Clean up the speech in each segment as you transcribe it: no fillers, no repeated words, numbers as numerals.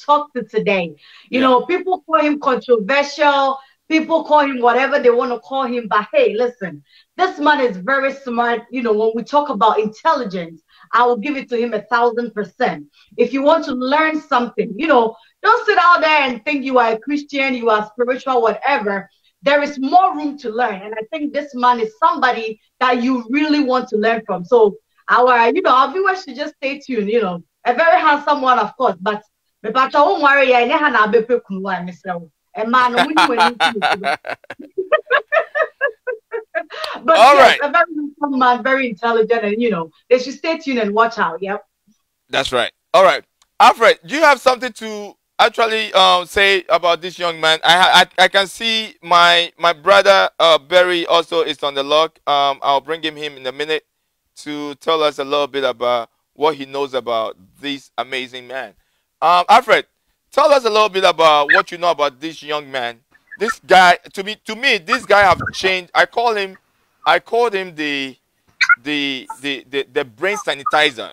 talk to today. You Yeah. know, people call him controversial, people call him whatever they want to call him, but hey, listen, this man is very smart. You know, when we talk about intelligence, I will give it to him 1,000%. If you want to learn something, you know, don't sit out there and think you are a Christian, you are spiritual, whatever. There is more room to learn. And I think this man is somebody that you really want to learn from. So our viewers should just stay tuned, you know. A very handsome one, of course, but won't worry, I but All yes, right. a very handsome man, very intelligent, and you know, they should stay tuned and watch out. Yep. That's right. All right. Alfred, do you have something to actually say about this young man? I can see my brother Barry also is on the log. I'll bring him in a minute to tell us a little bit about what he knows about this amazing man. Alfred, tell us a little bit about what you know about this young man. This guy, to me, this guy have changed. I called him the brain sanitizer.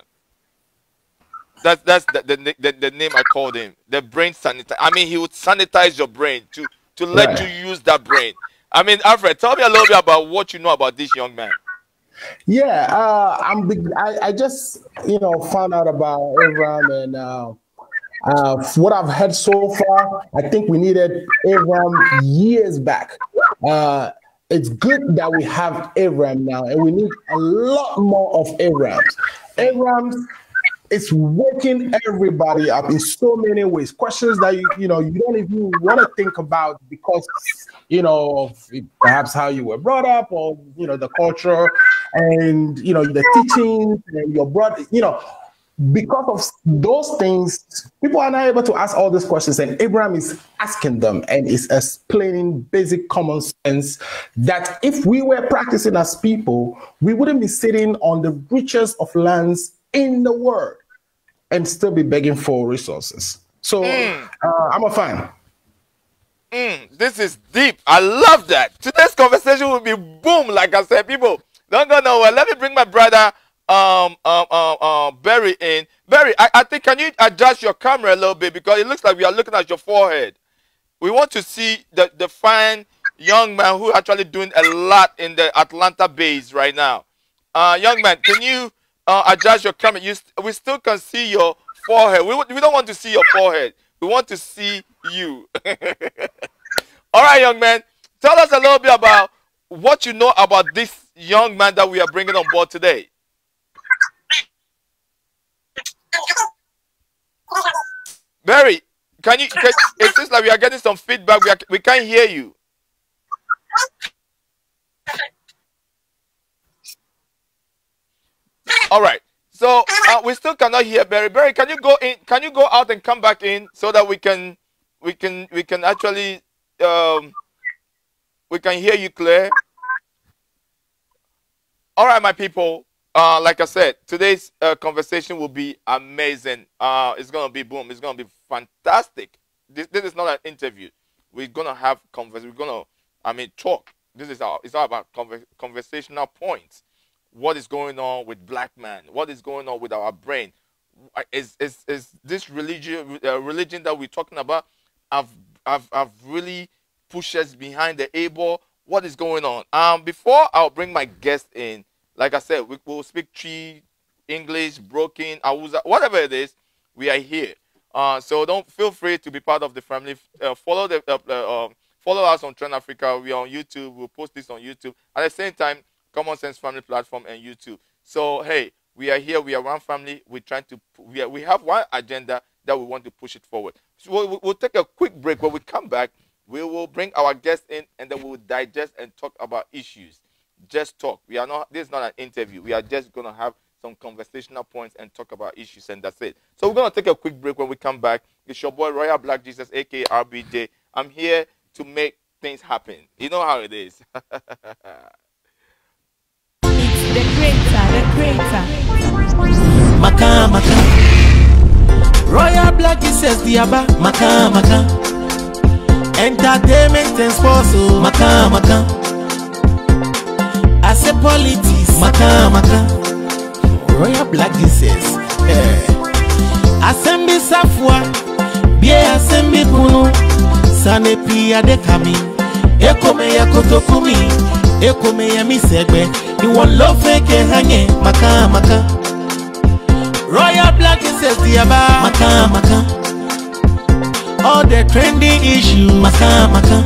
That's the name I called him. The brain sanitizer. I mean, he would sanitize your brain to let you use that brain. I mean, Alfred, tell me a little bit about what you know about this young man. Yeah, I just found out about Abraham, and what I've heard so far, I think we needed Abraham years back. It's good that we have Abraham now, and we need a lot more of Abrahams. Abrahams is waking everybody up in so many ways. Questions that you don't even want to think about because of perhaps how you were brought up, or the culture, and the teachings, and your brother. Because of those things, people are not able to ask all these questions, and Abraham is asking them and is explaining basic common sense that if we were practicing as people, we wouldn't be sitting on the richest of lands in the world and still be begging for resources. So I'm a fan. This is deep. I love that. Today's conversation will be boom. Like I said, people don't go nowhere. Let me bring my brother Barry in. Barry, I think, can you adjust your camera a little bit, because it looks like we are looking at your forehead. We want to see the fine young man who actually doing a lot in the Atlanta base right now. Young man, can you adjust your camera? We still can see your forehead. We don't want to see your forehead. We want to see you. All right, young man, tell us a little bit about what you know about this young man that we are bringing on board today. Barry, it seems like we are getting some feedback. We can't hear you. All right. So we still cannot hear Barry. Barry, can you go in? Can you go out and come back in so that we can actually we can hear you clear? All right, my people. Like I said, today's conversation will be amazing. It's gonna be boom. It's gonna be fantastic. This is not an interview. We're gonna have conversation. We're gonna, talk. It's all about conversational points. What is going on with black man? What is going on with our brain? Is this religion that we're talking about? I've really pushed us behind the able. What is going on? Before I'll bring my guest in. Like I said, we will speak Twi, English, broken, Hausa, whatever it is. We are here. So don't feel free to be part of the family. Follow us on Trend Africa. We are on YouTube. We'll post this on YouTube. At the same time, Common Sense Family Platform and YouTube. So hey, we are here. We are one family. We have one agenda that we want to push it forward. So we'll take a quick break. When we come back, we will bring our guest in, and then we will digest and talk about issues. Just talk. This is not an interview. We are just going to have some conversational points and talk about issues, and that's it. So we're going to take a quick break. When we come back, it's your boy Royal Black Jesus, aka RBJ. I'm here to make things happen. You know how it is. The creator. Maka. Royal Black Jesus, Diaba. Maka. Entertainment and sports, Maka. I say politics, Maka. Royal Black Jesus. Assembly Safwa, Sane pia de kami. Ekome ya kotokumi. Ekome ya misegbe. You want love fake hanye. Maka maka. Royal Black says the aba. Maka maka. All the trending issues. Maka maka.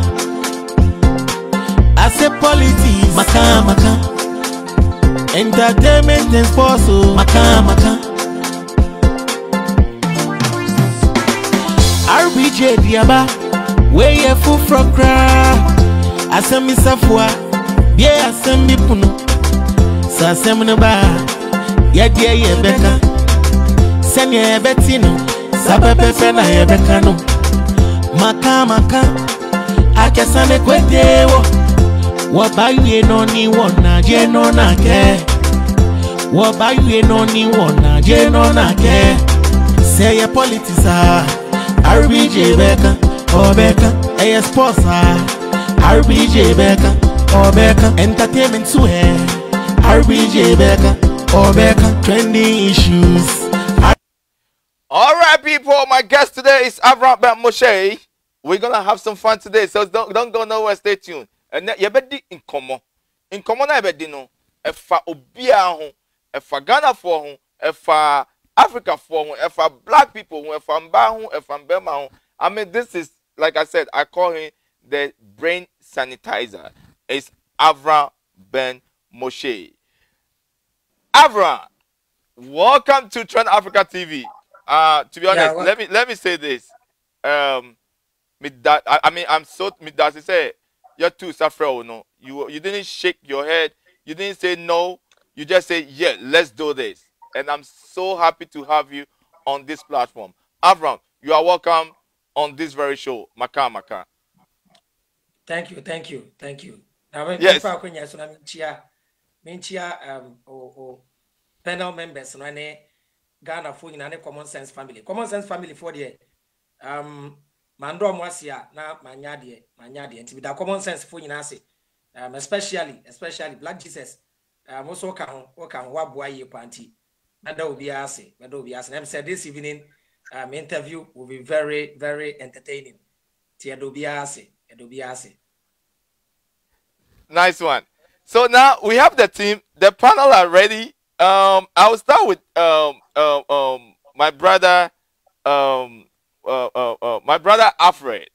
I say politics. Maka maka. Entertainment and sports. Maka maka. RBJ Diaba, where you full from cry. Asemi Safwa, yeah, Asemi Puno. Sasemno ba, yeah, dear, yeah, Becca. Senya Bettino, Sapepe na Yebecano. Maka maka, Akasane Quetewo. What by you no ni one na jeno na ke. What by you no ni one na jeno na ke. Say your politics are. RBJ Becca, or Becca, a sponsor. RBJ Becca, or Becca, entertainment to her. RBJ Becca, or Becca, trending issues. All right, people. My guest today is Avram Ben Moshe. We're gonna have some fun today, so don't go nowhere. Stay tuned. And you better in common na better no. If Obia home, if Ghana for home, if Africa for if black people, if Mba, if Bema. I mean, this is, like I said, I call him the brain sanitizer. It's Avram Ben Moshe. Avram, welcome to Trend Africa TV. To be honest, let me say this. I mean, I'm so midasi say you're too suffer. No, you didn't shake your head. You didn't say no. You just say yeah, let's do this. And I'm so happy to have you on this platform. Avram, you are welcome on this very show. Maka Maka. Thank you. Yes. Panel members, Ghana for in Common Sense family. Common Sense family for the Mandro Mwasia na manyadi and to be the Common Sense for in especially Black Jesus. Also can wabwa ye panty. That will be asked. And said this evening, interview will be very, very entertaining. Nice one. So now we have the team. The panel are ready. I will start with my brother Alfred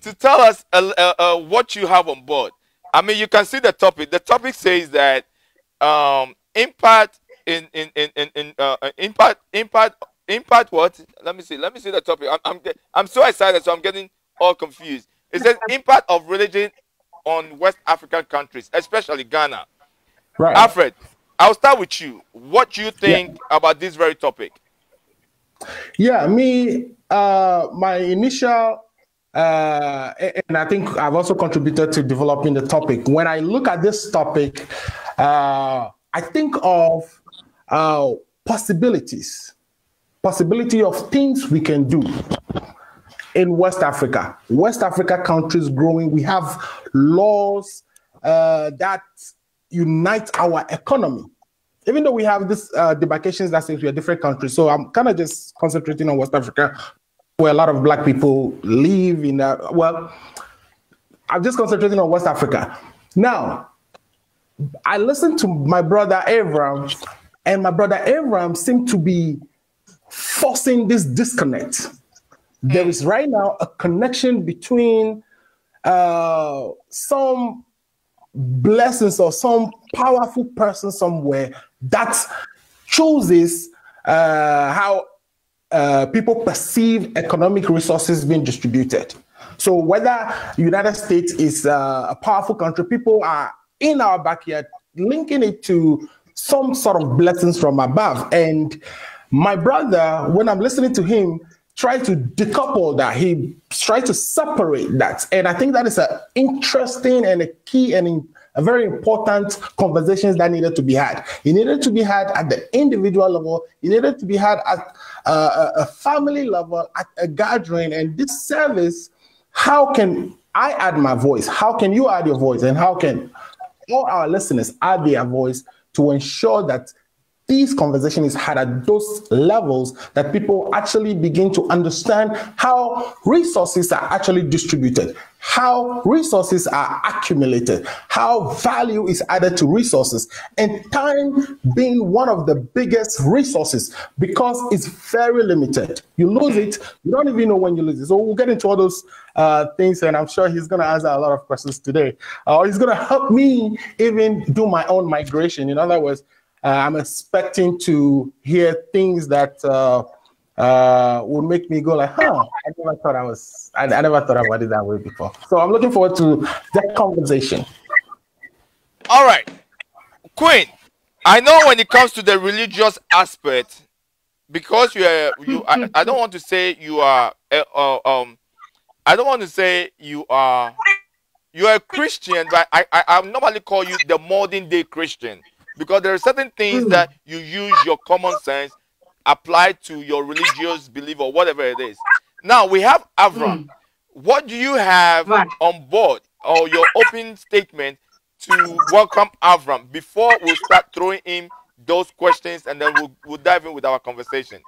to tell us what you have on board. I mean, you can see the topic. The topic says that impact what? Let me see the topic. I'm so excited, so I'm getting all confused. It says impact of religion on West African countries, especially Ghana. Right. Alfred, I'll start with you. What do you think about this very topic? Yeah, my initial and I think I've also contributed to developing the topic. When I look at this topic, I think of possibility of things we can do in West Africa. West Africa countries growing. We have laws that unite our economy. Even though we have this demarcations that says we are different countries. So I'm kind of just concentrating on West Africa, where a lot of black people live in that. Well, I'm just concentrating on West Africa. Now, I listened to my brother Avram, and my brother Avram seemed to be forcing this disconnect. There is right now a connection between some blessings or some powerful person somewhere that chooses how people perceive economic resources being distributed. So whether United States is a powerful country, people are in our backyard linking it to some sort of blessings from above. And my brother, when I'm listening to him, try to decouple that. He tried to separate that. And I think that is an interesting and a key and a very important conversations that needed to be had. It needed to be had at the individual level. It needed to be had at a family level, at a gathering. And this service, how can I add my voice? How can you add your voice? And how can all our listeners add their voice to ensure that these conversations is had at those levels that people actually begin to understand how resources are actually distributed, how resources are accumulated, how value is added to resources, and time being one of the biggest resources because it's very limited. You lose it, you don't even know when you lose it. So we'll get into all those things, and I'm sure he's going to answer a lot of questions today. He's going to help me even do my own migration. In other words, I'm expecting to hear things that would make me go like, huh, I never thought about it that way before. So I'm looking forward to that conversation. All right. Queen, I know when it comes to the religious aspect, because I don't want to say you are I don't want to say you're a Christian, but I normally call you the modern day Christian. Because there are certain things that you use your common sense, apply to your religious belief or whatever it is. Now we have Avram. What do you have on board or your opening statement to welcome Avram before we start throwing in those questions, and then we'll dive in with our conversation?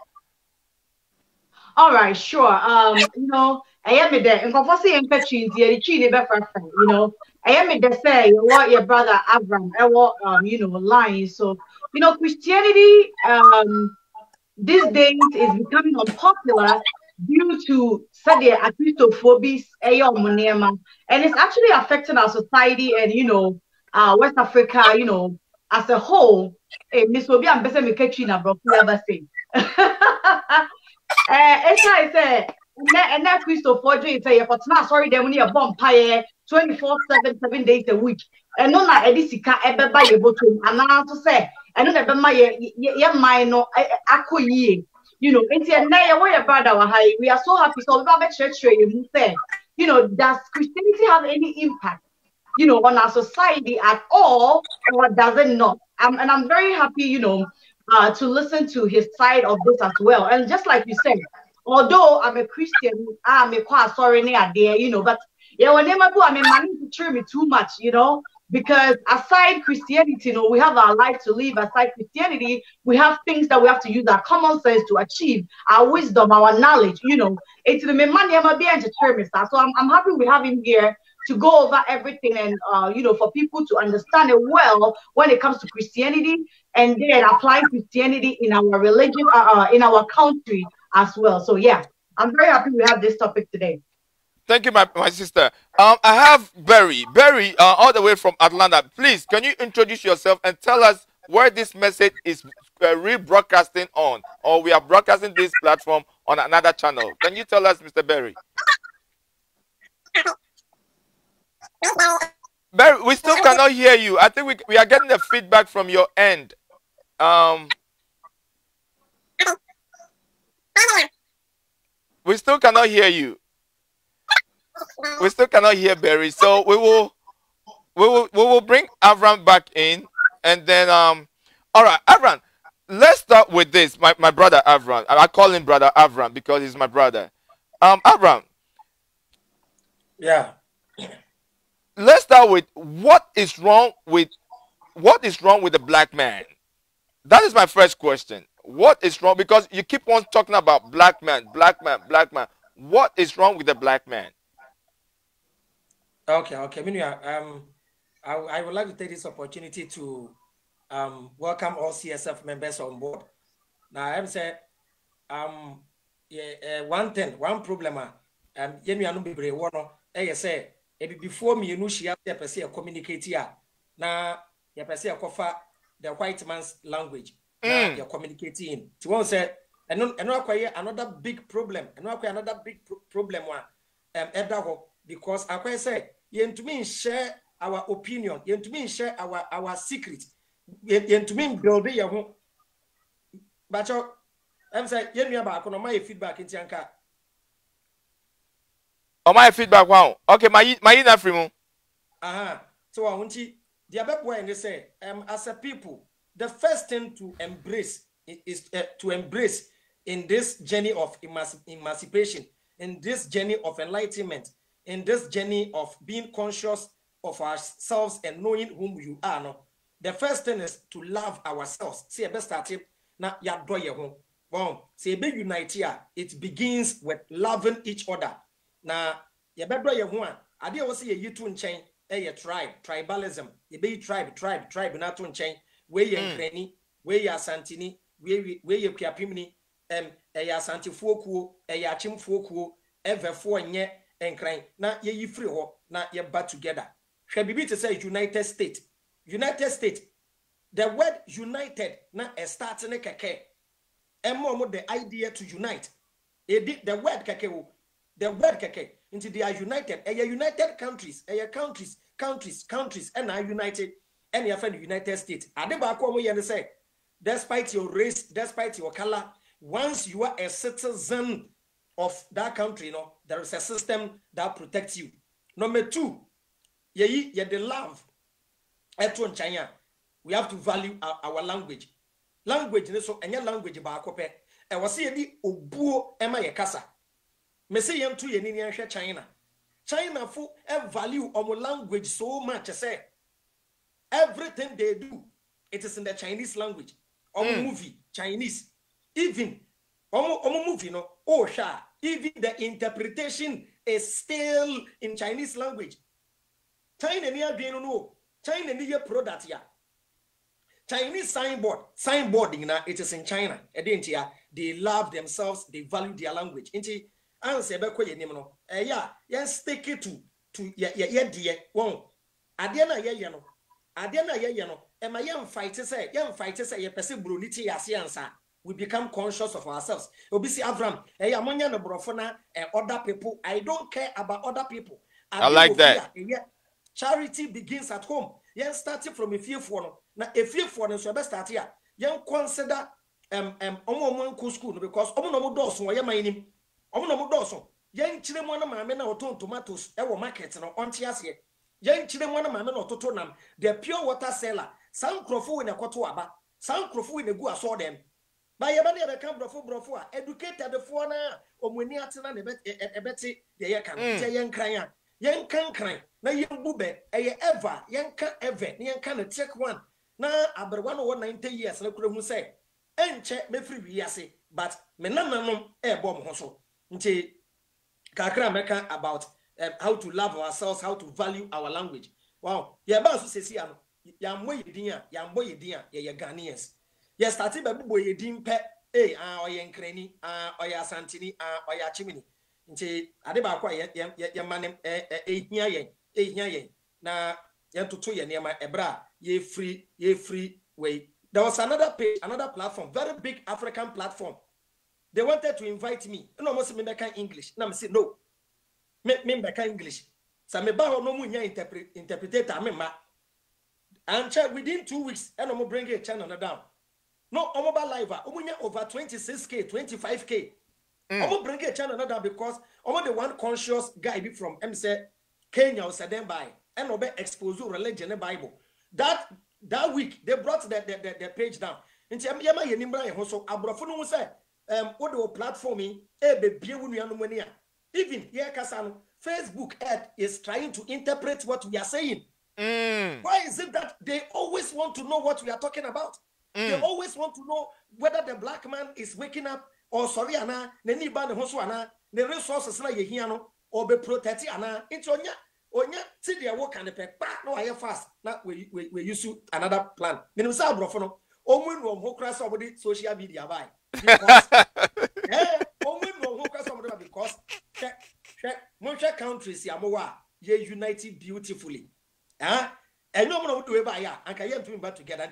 All right, sure. You know, I am there. And for saying you know, I am there say what your brother Avram, you know, lying. So, you know, Christianity these days is becoming unpopular due to Christophobia, and it's actually affecting our society and, you know, West Africa, you know, as a whole. Miss Obi and Bessa Mikechina bro, never say. I say, and that Christophobia say, but now sorry, they only a vampire 24/7, 7 days a week. And no, na edisika ebe ba ye botum. And now to say, and no, ebe ma ye minor akoye. You know, it's a na way brother. We are so happy. So we have a church you say, you know, does Christianity have any impact, you know, on our society at all, or does it not? And I'm very happy, you know, to listen to his side of this as well. And just like you said, although I'm a Christian, I'm a quite sorry near there, you know, but yeah, when I mean, money to treat me too much, you know, because aside Christianity, you know, we have our life to live. Aside Christianity, we have things that we have to use our common sense to achieve, our wisdom, our knowledge, you know. It's the money I'm be entertainment. So I'm happy we have him here to go over everything and you know, for people to understand it well when it comes to Christianity, and then apply Christianity in our religion, in our country as well. So yeah, I'm very happy we have this topic today. Thank you, my sister. I have Barry, all the way from Atlanta. Please, can you introduce yourself and tell us where this message is rebroadcasting on, or we are broadcasting this platform on another channel? Can you tell us, Mr. Barry? Barry, we still cannot hear you. I think we are getting the feedback from your end. We still cannot hear you. We still cannot hear Barry, so we will bring Avram back in, and then all right, Avram, let's start with this. My brother Avram, I call him brother Avram because he's my brother. Avram, yeah, let's start with what is wrong with the black man. That is my first question. What is wrong? Because you keep on talking about black man, black man, black man. What is wrong with the black man? Okay. I would like to take this opportunity to welcome all CSF members on board. Now, I have said, one problem, say, before me, you know, she have to communicate here. Now, you have to the white man's language. You're communicating. To one said, and another big problem. Another big problem because I say, you to me share our opinion, you to me share our secret, you to me build your home. But I'm saying, you about my feedback in Tianka. Oh, my feedback, wow. Okay, my ina free. So I want to the other way they say, as a people, the first thing to embrace is to embrace in this journey of emancipation, in this journey of enlightenment, in this journey of being conscious of ourselves and knowing whom you are. No? the first thing is to love ourselves. See, a best start now ya do ye ho. Bon, see be unite here. It begins with loving each other. Now ya be do ye ho a ade wo say ye yitu nchen ye tribalism. Ye be tribe na to nchen. We ye nkrani, we ye asantini, we ye kuapimni, ye asantifuo kuo, ye achimfuo kuo, everfo nye enkran. Na ye yi free ho, na ye ba together. Hwe bibi to say United States. United States. The word united na starting keke. Emo the idea to unite. The word keke. The word keke. Into they are united. United countries. Countries. And are united. And you find the United States. Adebako mo yen say, despite your race, despite your color, once you are a citizen of that country, there is a system that protects you. Number 2, ye the love. We have to value our language. Language so any language ba akope. E wose ye di obuo ema ye kasa. Me say yem to ye ni hwe China. China fo value our language so much say everything they do it is in the Chinese language. Movie Chinese. Even movie even the interpretation is still in Chinese language. China near being no China near product here. Chinese signboarding now it is in China. They love themselves, they value their language. Inti answer be koye nim no. Stick it to dear one. Adena ye no. Ema yem fight say ye person bruniti asiansa. We become conscious of ourselves. Obisi Avram, amonya no brofo na other people. I don't care about other people. I like that. Charity begins at home. Yen starting from a few for no. Now a few for no so best start here. Yen consider omo school because omo no mo doso ye manim. Omo no mo doso. Yen chire mo na maame na oton tomatoes e wo market no onte ase. Yen chire mo na maame na ototo nam. The pure water seller. San krofo we na koto aba. San krofo we na gu aso dem. Ba ye ba na be kan brofo a educated for na omuni atena na ebeti ye ye kan. Yen kran a. Yen kan na yen bube ever yen kan ever yen kan take one na aberwa no 90 years na kura hu say enche me free wiase but me nananom bom ho so nti kakra meka about how to love ourselves, how to value our language. Wow, ye ba so sesi ano ya mbo yedin ye Ghanaians ye started be bubo yedin pe oye nkrani oye asantini oye achimini nti ade ba kwa ye manem ehia yen na ye toto ye niam ebra ye free way. There was another page, another platform, very big African platform. They wanted to invite me. No almost me make English. Na me say no. Me make English. So me ba no mu nya interpreter me ma. And check within 2 weeks and I'm bring a channel down. No, I'm about live. Over 26K, 25K. I'm bring a channel down because I'm the one conscious guy from Kenya or Saden by and obe expose religion and Bible. That week they brought the page down. Nti yama ye nimbra ye ho so abrofo no say what the platform be biewunu anomani a even here kasa no Facebook ad is trying to interpret what we are saying. Why is it that they always want to know what we are talking about? They always want to know whether the black man is waking up or sorry ana nani ba ne ho so ana the resources na ye hia no or be protect ana nti onya ti de work and pe pa no aye fast na we use another plan. Menim say abrofo no omu no ho kra so body social media buy because omu no ho kra so body because check countries ya mo wa ye united beautifully. And no one do about ya, and can you back together?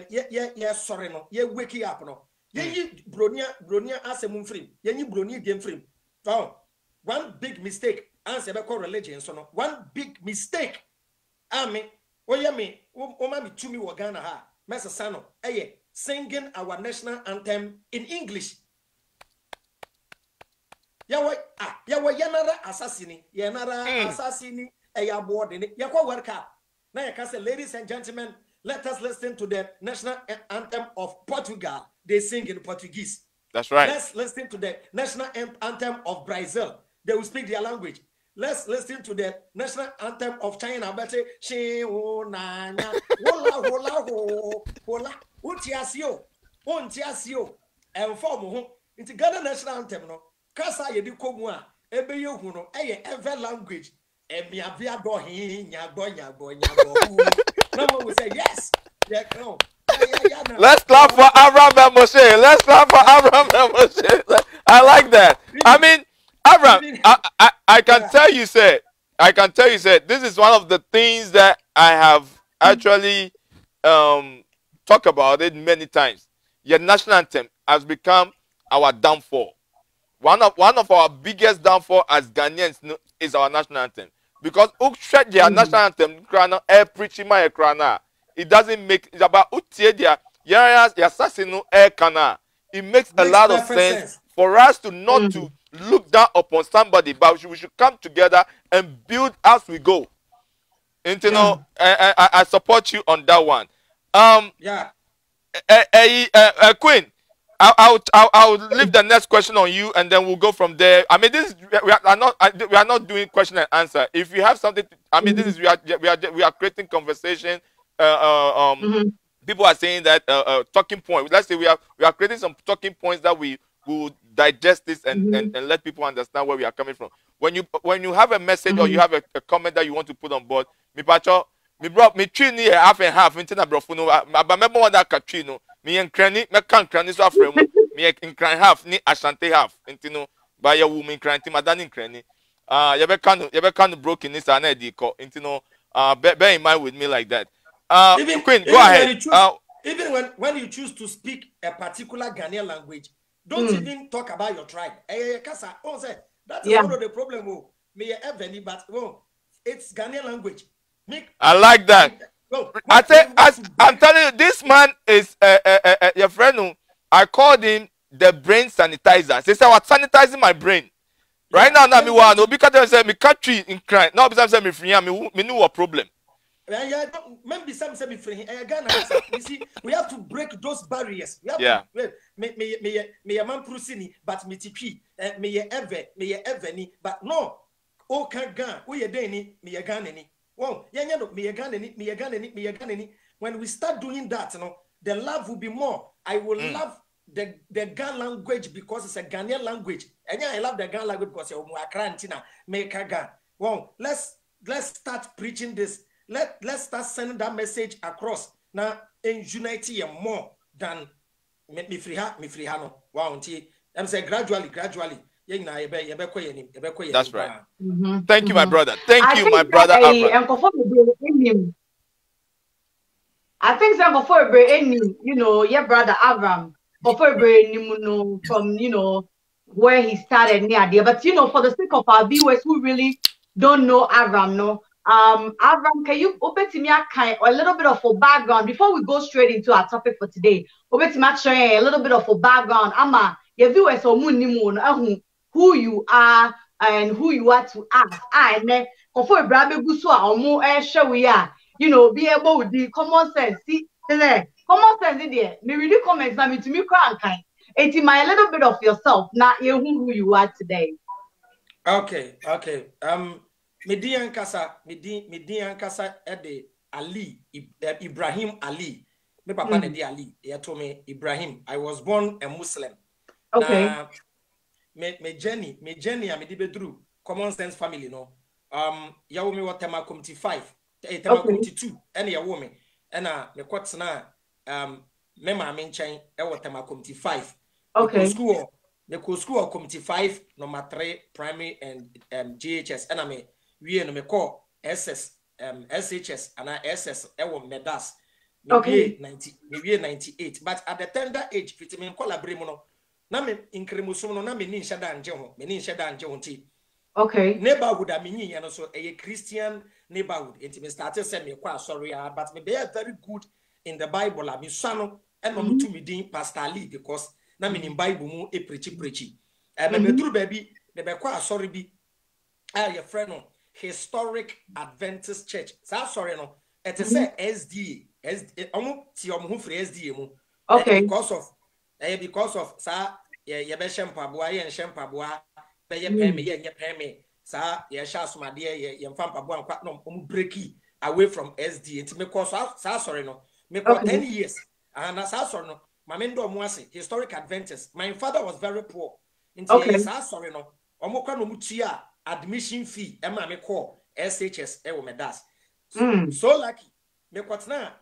Yeah, sorry, no, ye wake up, no, ye bronia as a moon frame, ye bronia game frame. Oh, one big mistake, answer about religion, so no, one big mistake. I mean, mami to me, Wagana ha, Massa Sano, singing our national anthem in English. Yawa yanara assassini, assassini. Ladies and gentlemen, let us listen to the national anthem of Portugal. They sing in Portuguese. That's right. Let's listen to the national anthem of Brazil. They will speak their language. let's listen to the national anthem of China. Better she na wola wola wola utiasio ontiasio inform ho into Ghana national anthem no kasa yedi komu a ebe yehu no eye ever language emiabia do hin nyagbo no one will say yes. Yeah, no. Let's clap for Abraham Moshe. Let's clap for Abraham Moshe. I like that. I mean, Abraham, I can tell you, sir, this is one of the things that I have actually talked about it many times. Your national anthem has become our downfall. One of our biggest downfall as Ghanaians is our national anthem. Because your national anthem, preaching my krana. It doesn't make it's about it makes a lot of sense for us to not to look down upon somebody, but we should come together and build as we go. And you know, I support you on that one. Queen, I'll leave the next question on you, and then we'll go from there. I mean, this is, we are not doing question and answer. If you have something, this is we are creating conversation. People are saying that talking point. Let's say we are creating some talking points that we will digest this and let people understand where we are coming from. When you have a message or you have a comment that you want to put on board, me tree ni half and half into na brofuno. But remember one that tree no. Me and cranny, me can't cranny so afraid. Me in cran half ni Ashanti half. Into no by your woman cranny, madam in cranny. You be broken this and into no. Bear in mind with me like that. Queen, go ahead. Even when you choose to speak a particular Ghanaian language, don't even talk about your tribe. That's one of the problem. But it's Ghanaian language. I like that. I'm telling you, this man is your friend. I called him the brain sanitizer. He said, "What sanitizing my brain?" Right now, me want no because I said me country in crime. Now, because I said me free, me know what problem. Maybe some say me free. You see, we have to break those barriers. We have to, me man prusini, but me tipi, me ever ni, but no. O can gan, we ye deni, me ye ganeni. Well, no, me ye ganeni. When we start doing that, you know, the love will be more. I will love the Ghan language because it's a Ghanaian language. And I love the Ghan language because you're Akrantina, make a Ghan. Well, let's start preaching this. Let's start sending that message across. Now, in unity more than me free no. Wow, I'm saying gradually. That's right. Thank you, my brother. Thank you, my brother. I think some before you know, your brother Avram, before from you know where he started near there. But you know, for the sake of our viewers who really don't know Avram, no. Avram, can you open to me a little bit of a background before we go straight into our topic for today? Open to me a little bit of a background. Your viewers who you are and who you are to us. And before Brabe Guswa or more sure we are, you know, be able with the common sense. See, common sense in there. Me really comments now to me crank. It's my little bit of yourself, not you who you are today. Okay. Median Kasa Ede Ali Ibrahim Ali. Me papa ne Ali. He told me Ibrahim. I was born a Muslim. Okay. Na, me journey me di bedru common sense family no. Ya wo me wa tema committee 5. Tema committee 2. Ene ya wo me. Ena me kwatena me ma me nchen e wo tema committee 5. Okay. School committee 5 number 3 primary and GHS ena me we no me call SS SHS and SS ewo medas. Okay. 98 but at the tender age vitamin collaborate no na me incremusum no na me ni nhyada anje ho ti. Okay. Neighborhood a me nyi no so a Christian neighborhood. Enti me started say me kwa sorry but me be very good in the Bible a me swano and no to me din Pastor Ali because na me in Bible mu e preach. Me be true baby me be kwa sorry bi your friend no Historic Adventist Church. Sorry no. It is SDA. SDA mu. Okay. Because of sa ye be shempaboa ye shempaboa be ye pay me sa ye sha asomade ye mfa mpabo ankwa no breaki away from SD enti me ko sa sorry no me ko 10 years and sa sorry no mama ndo mo ase historic Adventist. My father was very poor enti ye sa sorry no omo kwa no mutua admission fee e ma me ko SHS e wo medas so lucky me kwatna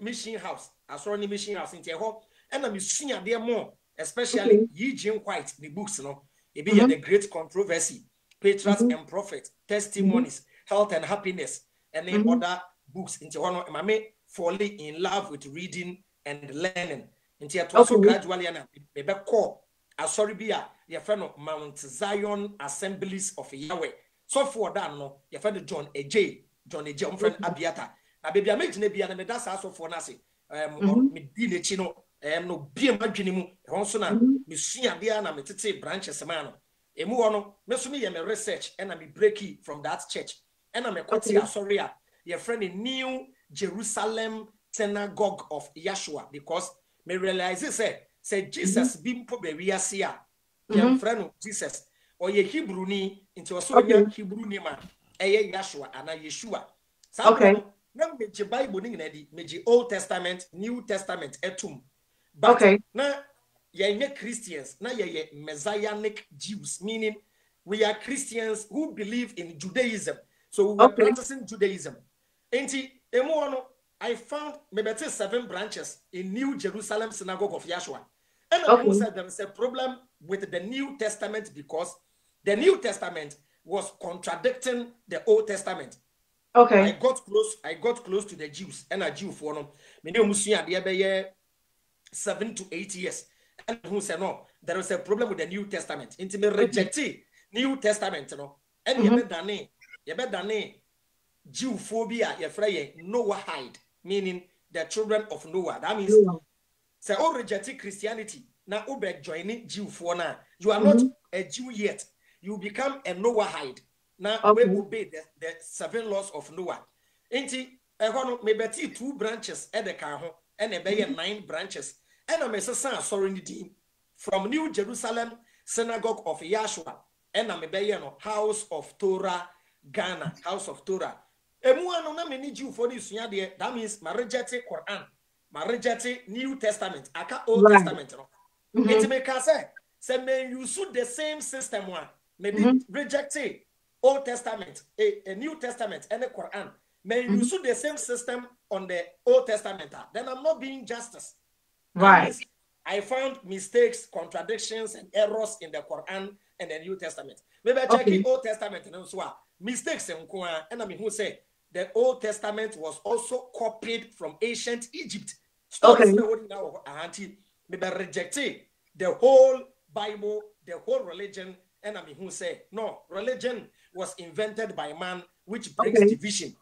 mission house asoro ni mission house enti e ho e na me sua de mo especially Eugene White the books no e be the great controversy, patriarchs and prophets, testimonies, health and happiness, and then other books into one of my falling in love with reading and learning. Into also gradually and a back call. Sorry, be your friend of Mount Zion Assemblies of Yahweh. So for that, no, your friend John A.J. friend Abiata. A baby, I made Nebia and that's also for Nasi. Me did chino. No be a madwinimu honso na mesua dia na metete branches man emu wono meso me ye me research and I me breaky from that church and I me kwati asori a your friend in New Jerusalem Synagogue of Yeshua because me realize say Jesus bimpo be wiase a your friend Jesus or ye Hebrew ni into also Hebrew name eye Yeshua ana Yeshua na me je Bible ni ngadi me je Old Testament New Testament etum. But now, you're Christians, now you're Messianic Jews, meaning we are Christians who believe in Judaism. So we are practicing Judaism. And I found maybe 7 branches in New Jerusalem Synagogue of Yeshua. And I said there is a problem with the New Testament because the New Testament was contradicting the Old Testament. I got close to the Jews and a Jew for them. 7 to 8 years. And who said no, there is a problem with the New Testament. Intimate rejected New Testament, no. And you better done Jew phobia, your friend Noahide, meaning the children of Noah. That means say all rejected Christianity. Now Obed joining Jew for now. You are not a Jew yet. You become a Noahide. Now we obey the 7 laws of Noah. Inti maybe 2 branches at the car. And a 9 branches. And I'm a sorry from New Jerusalem Synagogue of Yeshua. And I'm a House of Torah, Ghana, House of Torah. I need you for this. That means my rejected Quran, my rejected New Testament, aka Old Testament. It make us say, may you suit the same system one. Maybe rejected Old Testament, a New Testament, and a Quran. May you use the same system on the Old Testament. Then I'm not being justice. Right. I found mistakes, contradictions, and errors in the Quran and the New Testament. Maybe I check the Old Testament and also mistakes and I mean who say the Old Testament was also copied from ancient Egypt. Maybe rejected the whole Bible, the whole religion, and I mean who say no, religion was invented by man, which brings division.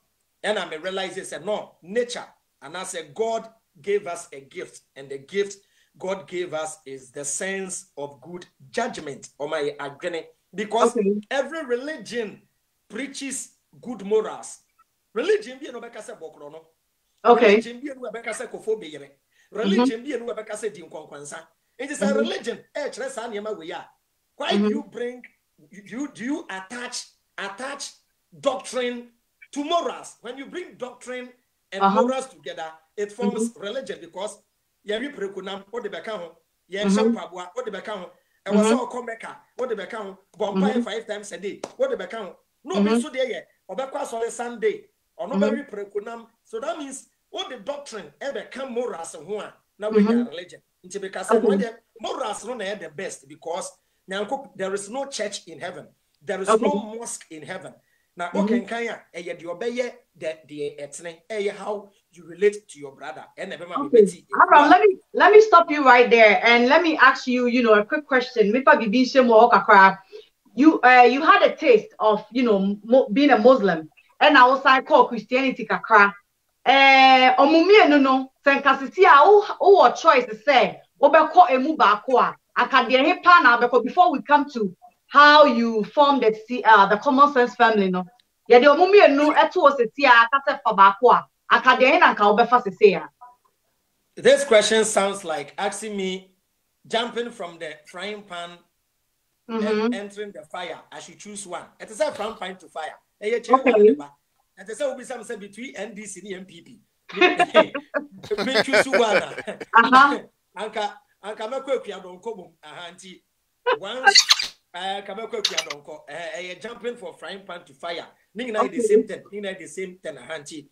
And I may realize it said no, nature. And I said God gave us a gift, and the gift God gave us is the sense of good judgment. Or my agreement, because every religion preaches good morals. Religion be no bekase bokrono. Religion be no bekase kofobeyere. Religion be no bekase dinkwankwansa. It is a religion. Why do you bring do you attach doctrine to morals? When you bring doctrine and morals together, it forms religion because yemi prekunam what the bekaho, yem shampabwa what the bekaho, and was all comeka what the bekaho, bomba 5 times a day what the bekaho. No means so there obekwa on Sunday or no very prekunam. So that means what the doctrine ever come morals and one now we are religion. Because morals no the best because now there is no church in heaven, there is no mosque in heaven. Now, kaya the how you relate to your brother. And let me stop you right there and let me ask you, a quick question. You had a taste of being a Muslim, and I was like call Christianity kakra. No choice to say before we come to how you formed the Common Sense family, no? Yeah, the omumi no eto osetia kase fa baako a akade na nka obefa sese. This question sounds like asking me jumping from the frying pan entering the fire, I should choose one. It is a from pine to fire. Okay. And the will be some say between NDC and MPP. Me choose one. Anka meko piadonko mum. Auntie. Once Kameko piadonko. Jumping for frying pan to fire. Ningna the same thing. Ningna the same thing. Auntie.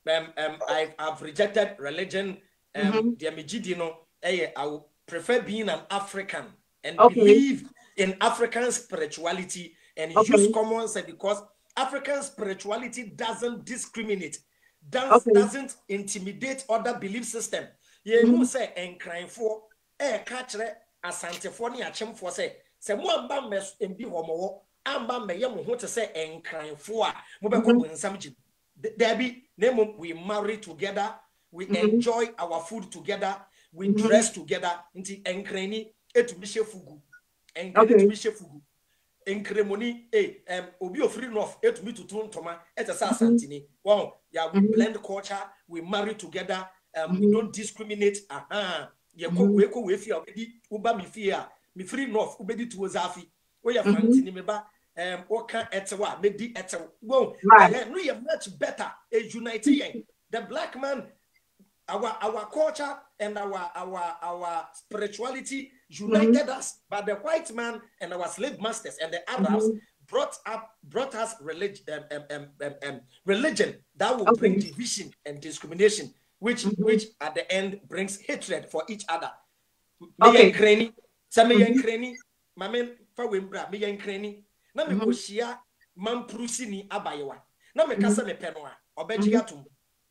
I've rejected religion. I would prefer being an African and believe in African spirituality and use common sense, because African spirituality doesn't discriminate, doesn't intimidate other belief system. You say and crying for catch asante for ni achim for say mwamba mes mbi homo amba me yem ho to say and crying for mo be ko nsam Debbie, we marry together, we enjoy our food together, we dress together. Inti enkreni etubishe fugu, etubishe fugu, enkremoni obi ofri north etumi tutun toma etasa santini. Wow, yeah, we blend culture, we marry together, we don't discriminate. We feel uba mi fear, mi free north ubedi to zafi. We are santini meba. Oka etewa medi etewa. Well, we are much better united. The black man, our culture and our spirituality united us, but the white man and our slave masters and the Arabs brought us religion that will bring division and discrimination, which at the end brings hatred for each other. Okay. Na me koshia mamprusini abayewa na me kasa me penoa obeji atum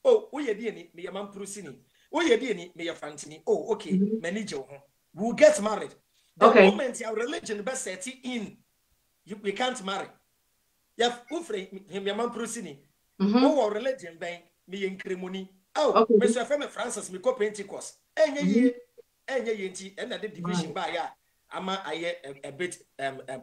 oh woye die ni me mamprusini woye die ni me fantini oh okay manage ho we'll get married the moment your religion be set in we can't marry ya ufre him mamprusini oh religion ben me enkremoni oh me so fa me Francis me ko Pentecost enye nti and the division by ya ama aye a bit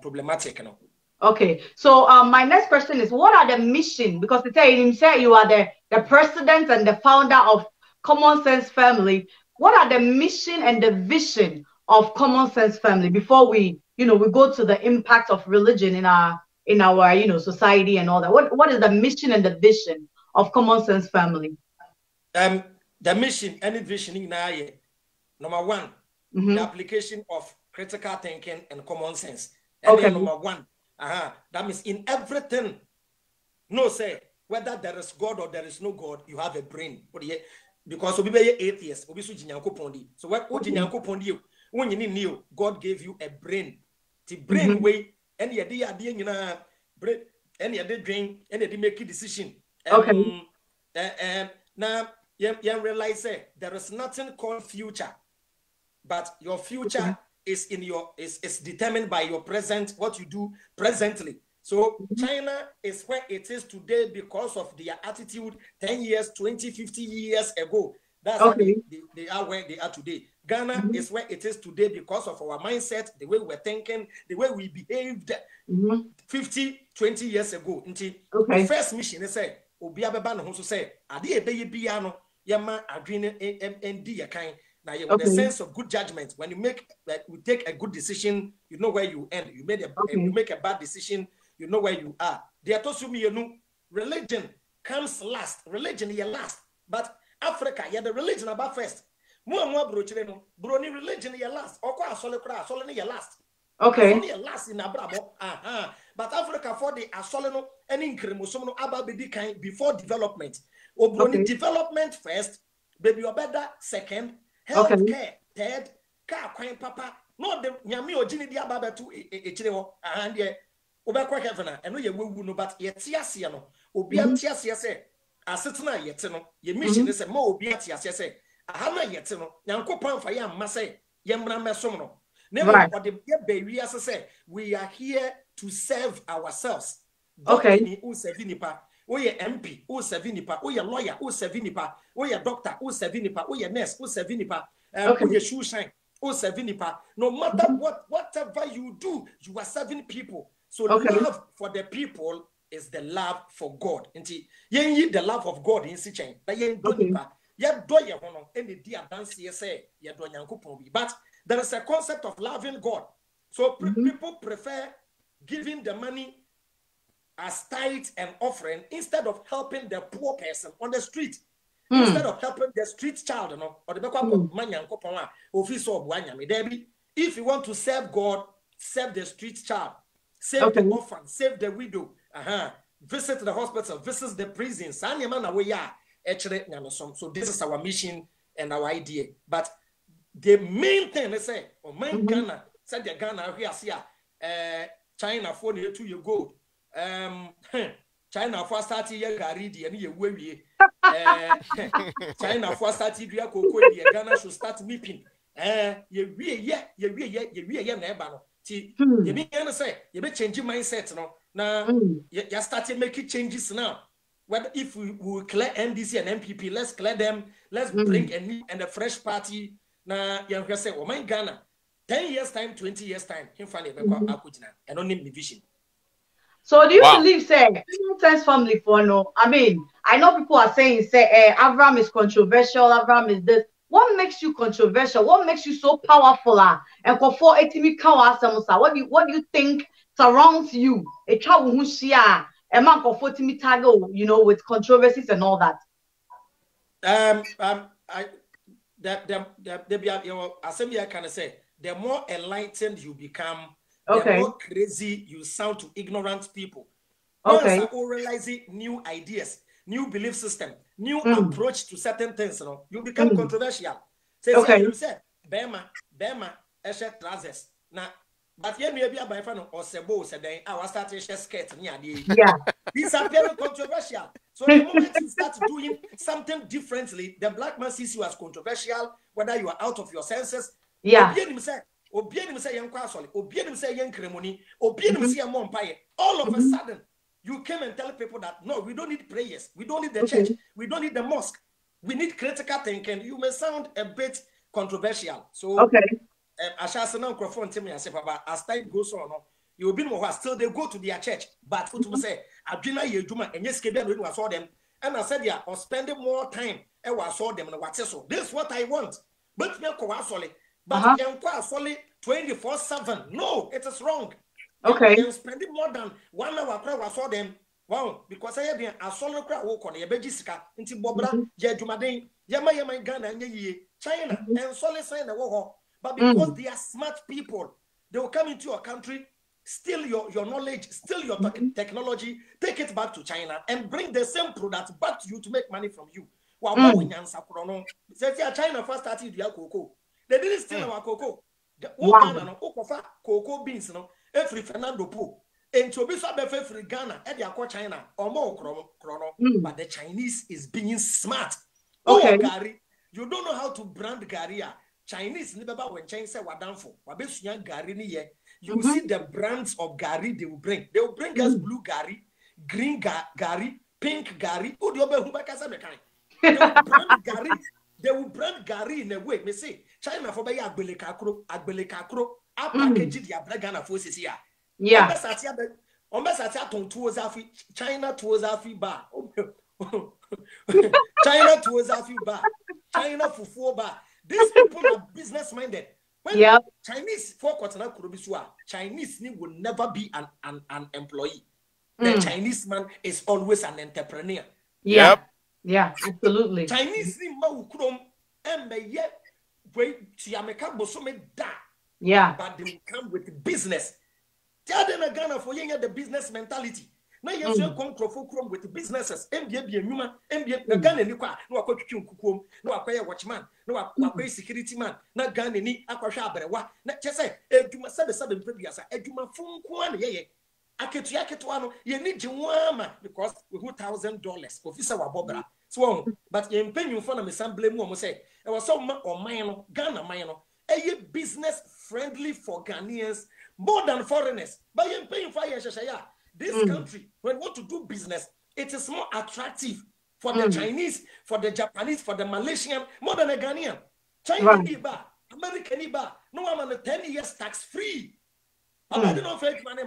problematic no. Okay, so my next question is, what are the mission? Because they say himself you are the president and the founder of Common Sense Family. What are the mission and the vision of Common Sense Family before we go to the impact of religion in our society and all that? What is the mission and the vision of Common Sense Family? The mission and the vision in number one, the application of critical thinking and common sense. And then number one. That means in everything, no say whether there is God or there is no God, you have a brain. Because we be atheists, we be pondi. So what pondi? When you need God gave you a brain. The brain way any idea brain any other brain any make a decision. Now you realize there is nothing called future, but your future is determined by your present, what you do presently. So China is where it is today because of their attitude 10 years, 20, 50 years ago. That's how they are where they are today. Ghana is where it is today because of our mindset, the way we're thinking, the way we behaved 50, 20 years ago. The first mission is say, Obiababa no so say, Adi ebeye biano, yama agreeing and di kind. Now, with a sense of good judgment, when you take a good decision, you know where you end. You make a bad decision, you know where you are. They are told me, religion comes last. Religion is last. But Africa, you're the religion about first. Brony religion is last. Solely last. Okay. Last in Abramo. But Africa for the asoleno and incremosomo ababedi kind before development. Or brony development first, baby or better second. Healthcare, third, car, coin, papa. No, the Yami or Ginny Diababa to a chile and ye Obaqua Heaven, and we will know, but yet Tiasiano, Obian Tiasia say, a certain yet, your mission is a more Biatia say, a hammer yet, Yanko Pan for Yam Masse, Yamra Masono. Never what the baby as I say, we are here to serve ourselves. Okay. Oye MP, o sevinipa, oye lawyer, o sevinipa, oye doctor, o sevinipa, oye nurse, o sevinipa, oye shoe shine, o sevinipa. No matter whatever you do, you are serving people. So love for the people is the love for God. Inti, yen the love of God in sichen. That yen donipa, yen do ye hono. Any dia dance ye say ye do nyankopon bi. But there is a concept of loving God. So people prefer giving the money as tithe and offering instead of helping the poor person on the street. Instead of helping the street child, or the if you want to serve God, serve the street child, save the orphan, save the widow, visit the hospital, visit the prisons. So this is our mission and our idea. But the main thing, let's say, Ghana, said the Ghana here, China for 2 years ago. China for starting year garidi and ye way. China for starting year cocoa, Ghana should start weeping. You never. See, you mean say you be changing mindset now. You started making changes now. What if we will clear NDC and MPP? Let's clear them. Let's bring a new and a fresh party. Now you can say, oh my Ghana, 10 years time, 20 years time, him finally and only me vision. So do you believe, say, Sense family for no? I mean, I know people are saying, say, Abraham is controversial, Abraham is this. What makes you controversial? What makes you so powerful? And for what do you think surrounds you? A child who share a man for 40 mitago, you know, with controversies and all that. I can say, the more enlightened you become, the more crazy you sound to ignorant people. Once you realize new ideas, new belief system, new approach to certain things, you become controversial. You say, Bema, Eshe trousers. Now, but here maybe a by fan or Sebo said, I was starting to skirt. Yeah. These are very controversial. So the moment you start doing something differently, the black man sees you as controversial, whether you are out of your senses. Yeah. All of a sudden, you came and tell people that no, we don't need prayers, we don't need the church, we don't need the mosque, we need critical thinking. You may sound a bit controversial. So, as time goes on, you will be more still they go to their church, but for to say, Adina Yeduma and yes, I saw them, and I said, yeah, or spending more time, and I saw them and what so. This is what I want, but but solely 24/7. No, it is wrong. You're spending more than 1 hour. I saw them. Wow, because I have a solo crowd walk on a Bejisica into Bobra, Yajumadin, Yama Ghana, and China, and solely sign the war. But because they are smart people, they will come into your country, steal your knowledge, steal your technology, take it back to China, and bring the same product back to you to make money from you. Wow, China first started their cocoa. They didn't steal our cocoa. Ghana, cocoa beans, every Fernando Po. And to be so free Ghana, China, or more chrono. But the Chinese is being smart. Gary, you don't know how to brand Gary. Chinese, when Chinese say what done for, you will see the brands of Gary they will bring. They will bring us blue Gary, green Gary, pink Gary. They will brand Gary. They will brand Gary in a way. Me say China for buy agbelekakro, a package the Ghana for this year. Yeah. China towards Afi bar. China towards Afi bar. China for 4 bar. These people are business minded. When Chinese Chinese will never be an employee. The Chinese man is always an entrepreneur. Yeah, absolutely. Chinese but they will come with business. Tell them a Ghana for the business mentality. Now you have come with businesses. MBA Ghana no acquire watchman, no acquire security man, no Ghana ni acquire berewa. Just say eduma sabe previous eduma fun kwan ye. Aketuano you need jwama because we $1,000 officer wa bobra. So but you pay you for me assembly mu say e was some or mine Ghana mine a business friendly for Ghanaians more than foreigners. But you paying for this country, when we want to do business, it is more attractive for the Chinese, for the Japanese, for the Malaysian, more than a Ghanaian. China Niba, American Niba, no one on 10 years tax free. I don't know if it's money,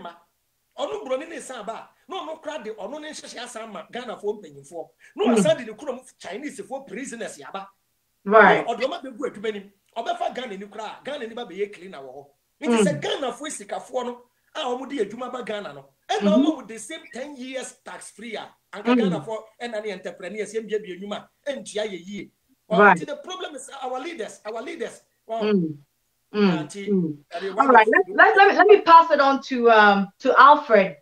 or no Bronin Samba, no crowd, or no nation Sama, Ghana for paying for. No, suddenly the Chinese for prisoners, Yaba. Right. Or the mother go to many, or the Ghana in Ukraine, Ghana Niba be clean our. It is a Ghana for Sikafor no. Almudi a Juma Ghana no. And now with the same 10 years tax free. And Ghana for any entrepreneurs, MBA Yuma, and Tia. Right. The problem is our leaders. All right, let me pass it on to Alfred.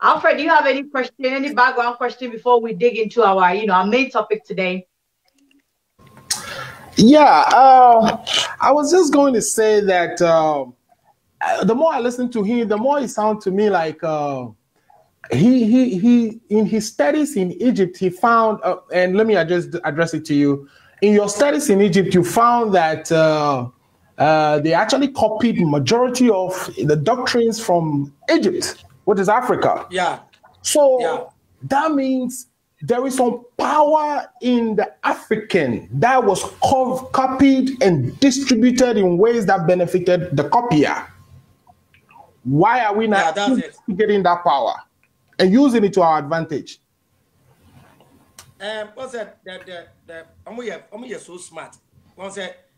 Alfred, do you have any question, any background question before we dig into our our main topic today? Yeah, I was just going to say that the more I listen to him, the more it sounds to me like he in his studies in Egypt, he found, and let me address it to you. In your studies in Egypt, you found that they actually copied majority of the doctrines from Egypt, which is Africa. Yeah. So that means there is some power in the African that was copied and distributed in ways that benefited the copier. Why are we not getting that power and using it to our advantage? What's that? I'm so smart. Once that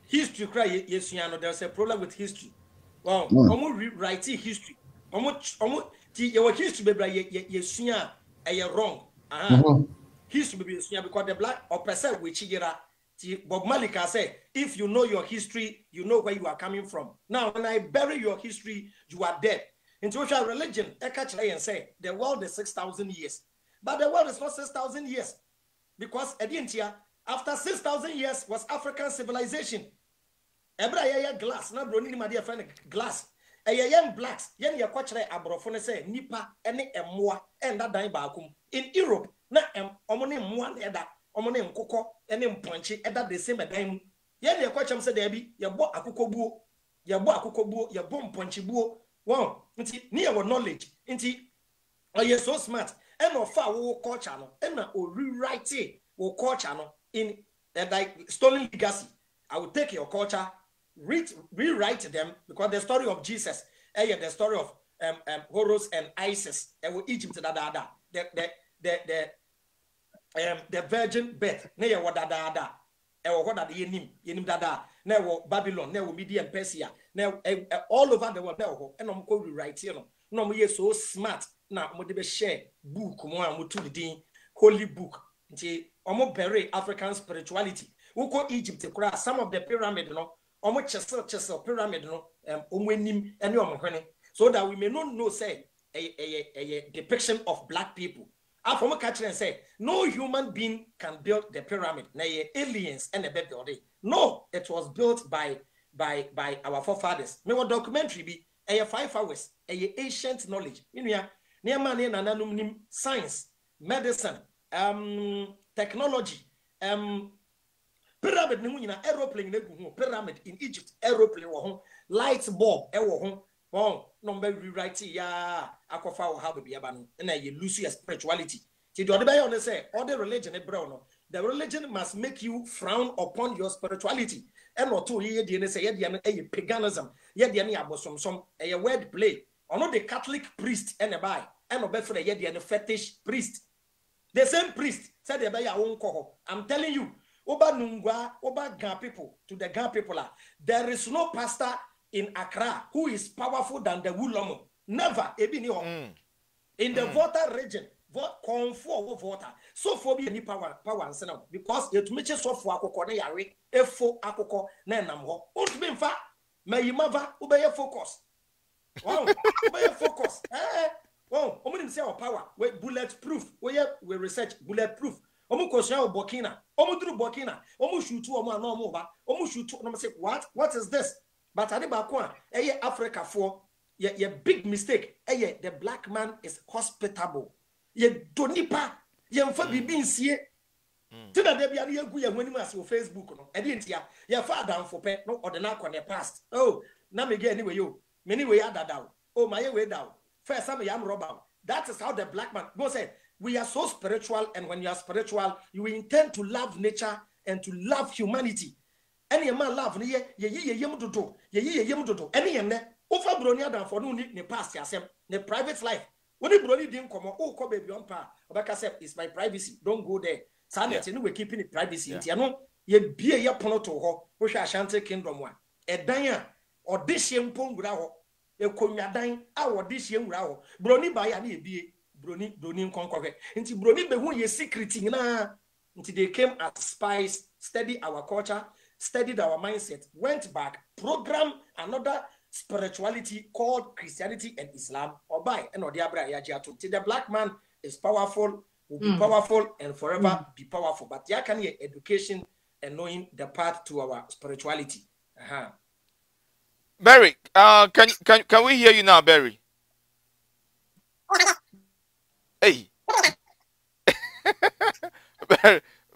history cry yes, there's a problem with history. Well, I'm rewriting history. Your history be yes, wrong. History be yes, because the black or percent which Bob Malika say, if you know your history, you know where you are coming from. Now, when I bury your history, you are dead. In social religion, I catch and say the world is 6,000 years. But the world is not 6,000 years. Because after 6,000 years was African civilization. Ebra glass, na bro ni my friend glass. Young blacks, yen ya kwachre abrofone say nipa ene emwa enda dan baakum. In Europe, na omone mwa eda omone nkoko ene mponche eda the same dan mu. Yen ya kwacham say there be ye bo akoko buo, ye bo mponche buo. Wow, nti ni your knowledge. Nti you so smart. And of our culture no, and rewrite our culture no in like stolen legacy. I will take your culture, rewrite them because the story of Jesus, the story of Horus and Isis, and Egypt the virgin birth, near what what are the yenim dada, now Babylon, now Media and Persia, now all over the world now, and I'm going to rewrite you know. No, we so smart. Now, I'm going to share book, holy book. I'm bury African spirituality. We go Egypt, some of the pyramid, no, chessel pyramid, no, so that we may not know, say, a depiction of black people. I from a catcher and say, no human being can build the pyramid. Now, aliens and a bed building. No, it was built by our forefathers. Me what documentary be 5 hours, ancient knowledge. Science, medicine, technology, pyramid aeroplane pyramid in Egypt, aeroplane light bulb number rewrite akwafa have be abanu na you lose your spirituality. All the religion the religion must make you frown upon your spirituality. And not to hear the say paganism, a word play. Or not the Catholic priest and a buy, and no better the fetish priest. The same priest said they buy your own coho. I'm telling you, Oba Nungwa, Oba Gan people to the Gan people there is no pastor in Accra who is powerful than the Wulomo. Never, in the Volta region. Comfort water. So for be any power and senna because it makes so for akoko na yare efo akoko na nam ho. Won't be in fact may you mother obey focus. Wow, obey focus. Wow, omo say our power we bulletproof. We research bulletproof. Omo question o Burkina. Omo duru Burkina. Omo shoot omo na omo ba. Omo shoot no say what is this? But ade ba ko a Africa for ye big mistake. The black man is hospitable. Ye donipa ye mfa bibi nsie tina de bia ye gu ye hwanim as o Facebook no e de ntia ye fa adamfo pe no ordinary kwa ne past oh na me ge anyway yo me anyway adadaw oh my way down first time yam robber. That is how the black man go say we are so spiritual, and when you are spiritual you intend to love nature and to love humanity. Any man love ye yem dodo any yem ne ofa broni adamfo no ni past yasem ne private life. When you brony didn't come on, baby on pa, Obaka said, it's my privacy. Don't go there. Sanet, we're keeping it privacy. You know, ye be a yapono to her, which I shan't take kingdom one. A danya, audition pongura ho e konwadan a audition wura ho broni ba ya na ebie broni nkonkwe nti broni be hu ye secret na nti they came as spies, studied our culture, studied our mindset, went back, programmed another spirituality called Christianity and Islam or by and the black man is powerful, will be powerful and forever be powerful, but there can be education and knowing the path to our spirituality. Barry, can we hear you now, Barry? Hey.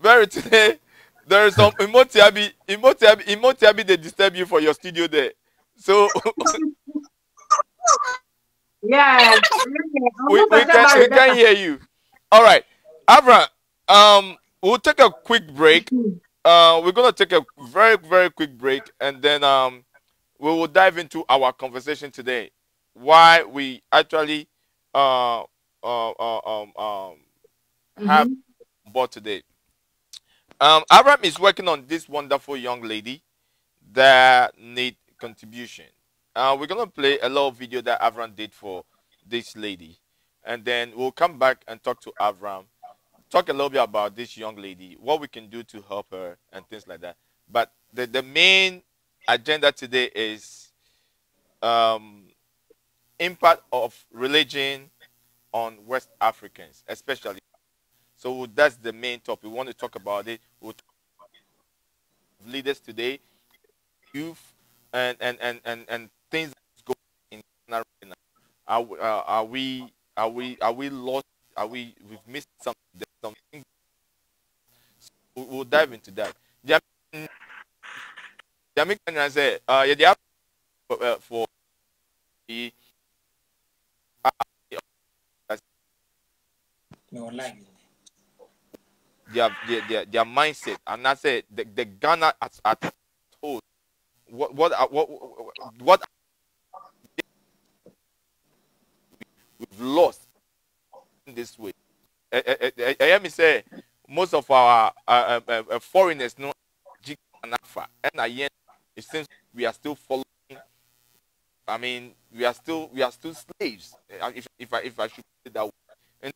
Barry, today there is some emotiabi they disturb you for your studio there. So yeah, we can hear you. All right, Avram, we'll take a quick break. We're gonna take a very, very quick break, and then we will dive into our conversation today. Why we actually have board today. Avram is working on this wonderful young lady that need contribution. We're gonna play a little video that Avram did for this lady, and then we'll come back and talk to Avram, talk a little bit about this young lady, what we can do to help her, and things like that. But the main agenda today is impact of religion on West Africans, especially. So that's the main topic. We want to talk about it. We'll talk about leaders today, youth, and things that's going in Ghana right now. Are we lost? We've missed something? So we'll dive into that. Jamaican say, yeah, for the their mindset, and I say the Ghana at whole. What we've lost in this way. I hear me say most of our foreigners know and it seems we are still following. I mean, we are still slaves. If I should put it that way. And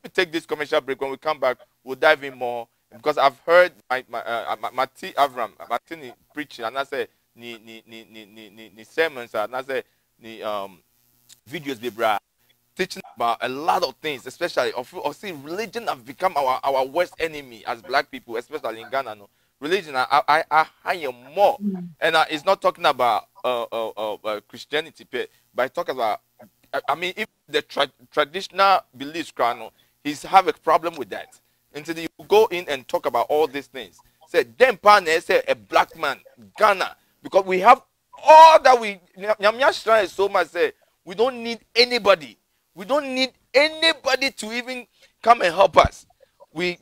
we take this commercial break. When we come back, we'll dive in more because I've heard my Avram Martini preaching, and I say ni sermons, and I say ni videos be bra teaching about a lot of things, especially of see religion have become our worst enemy as black people, especially in Ghana. No, religion I hire more, and it's not talking about Christianity, but talking about. I mean, if the traditional beliefs, he's have a problem with that. Until you go in and talk about all these things. Say, then partner, say a black man, Ghana, because we have all that we. Nyamya is so much say we don't need anybody. We don't need anybody to even come and help us.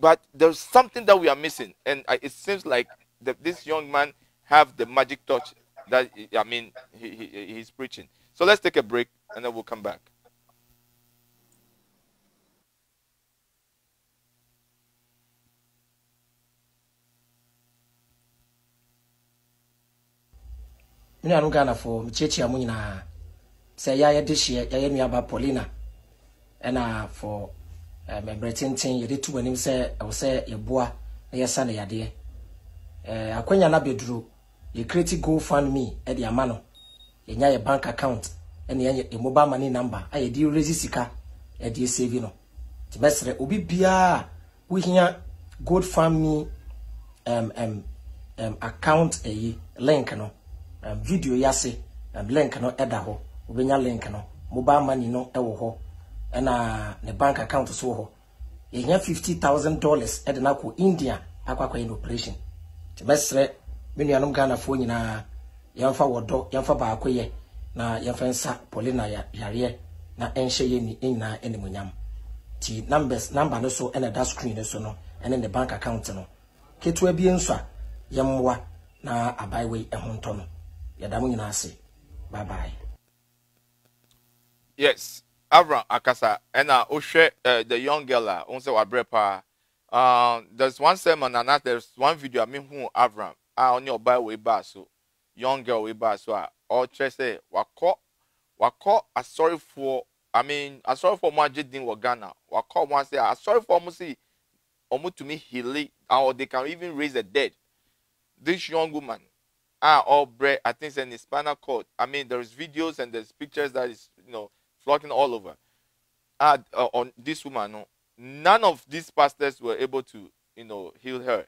But there's something that we are missing, and it seems like this young man have the magic touch that I mean he's preaching. So let's take a break, and then we'll come back. Me anu Ghana for mchechi amu nyina say ya dish ya nuaba Paulina ena for me bretintin ye de tu anim say I will say ye boa na ye sane yade akwanya na beduru ye create GoFundMe e de amano ye nya ye bank account ene ye mobile money number aye di regisika e de save no ti mesre obi bia we hia GoFundMe account link no video yase link no eda ho obenya link no mobile money no ewo ho na ne bank account so ho ye nya $50,000 eda na ko India akwa in operation ti mesre menuanom Ghana fo nyina yamfa wodo yamfa ba akoye na yamfa nsa Paulina yare na enhye ye ni nyina enemunyam ti number no so ena da screen no so no ene ne bank account no ketua bi enso yamwa na abaiwe ehonto no yadamu nyina ase. Bye bye. Yes, Avram Akasa and Oshe the young girl onse wa brepa. There's one sermon and there's one video I mean who Avram on your by way back so young girl way back so or say wako sorry for Majidin wa Ghana. Wako one say sorry for Musi omu to me healing, or they can even raise the dead. This young woman, all bread, I think it's in the spinal cord. I mean, there's videos and there's pictures that is, flocking all over. On this woman, no, none of these pastors were able to, heal her.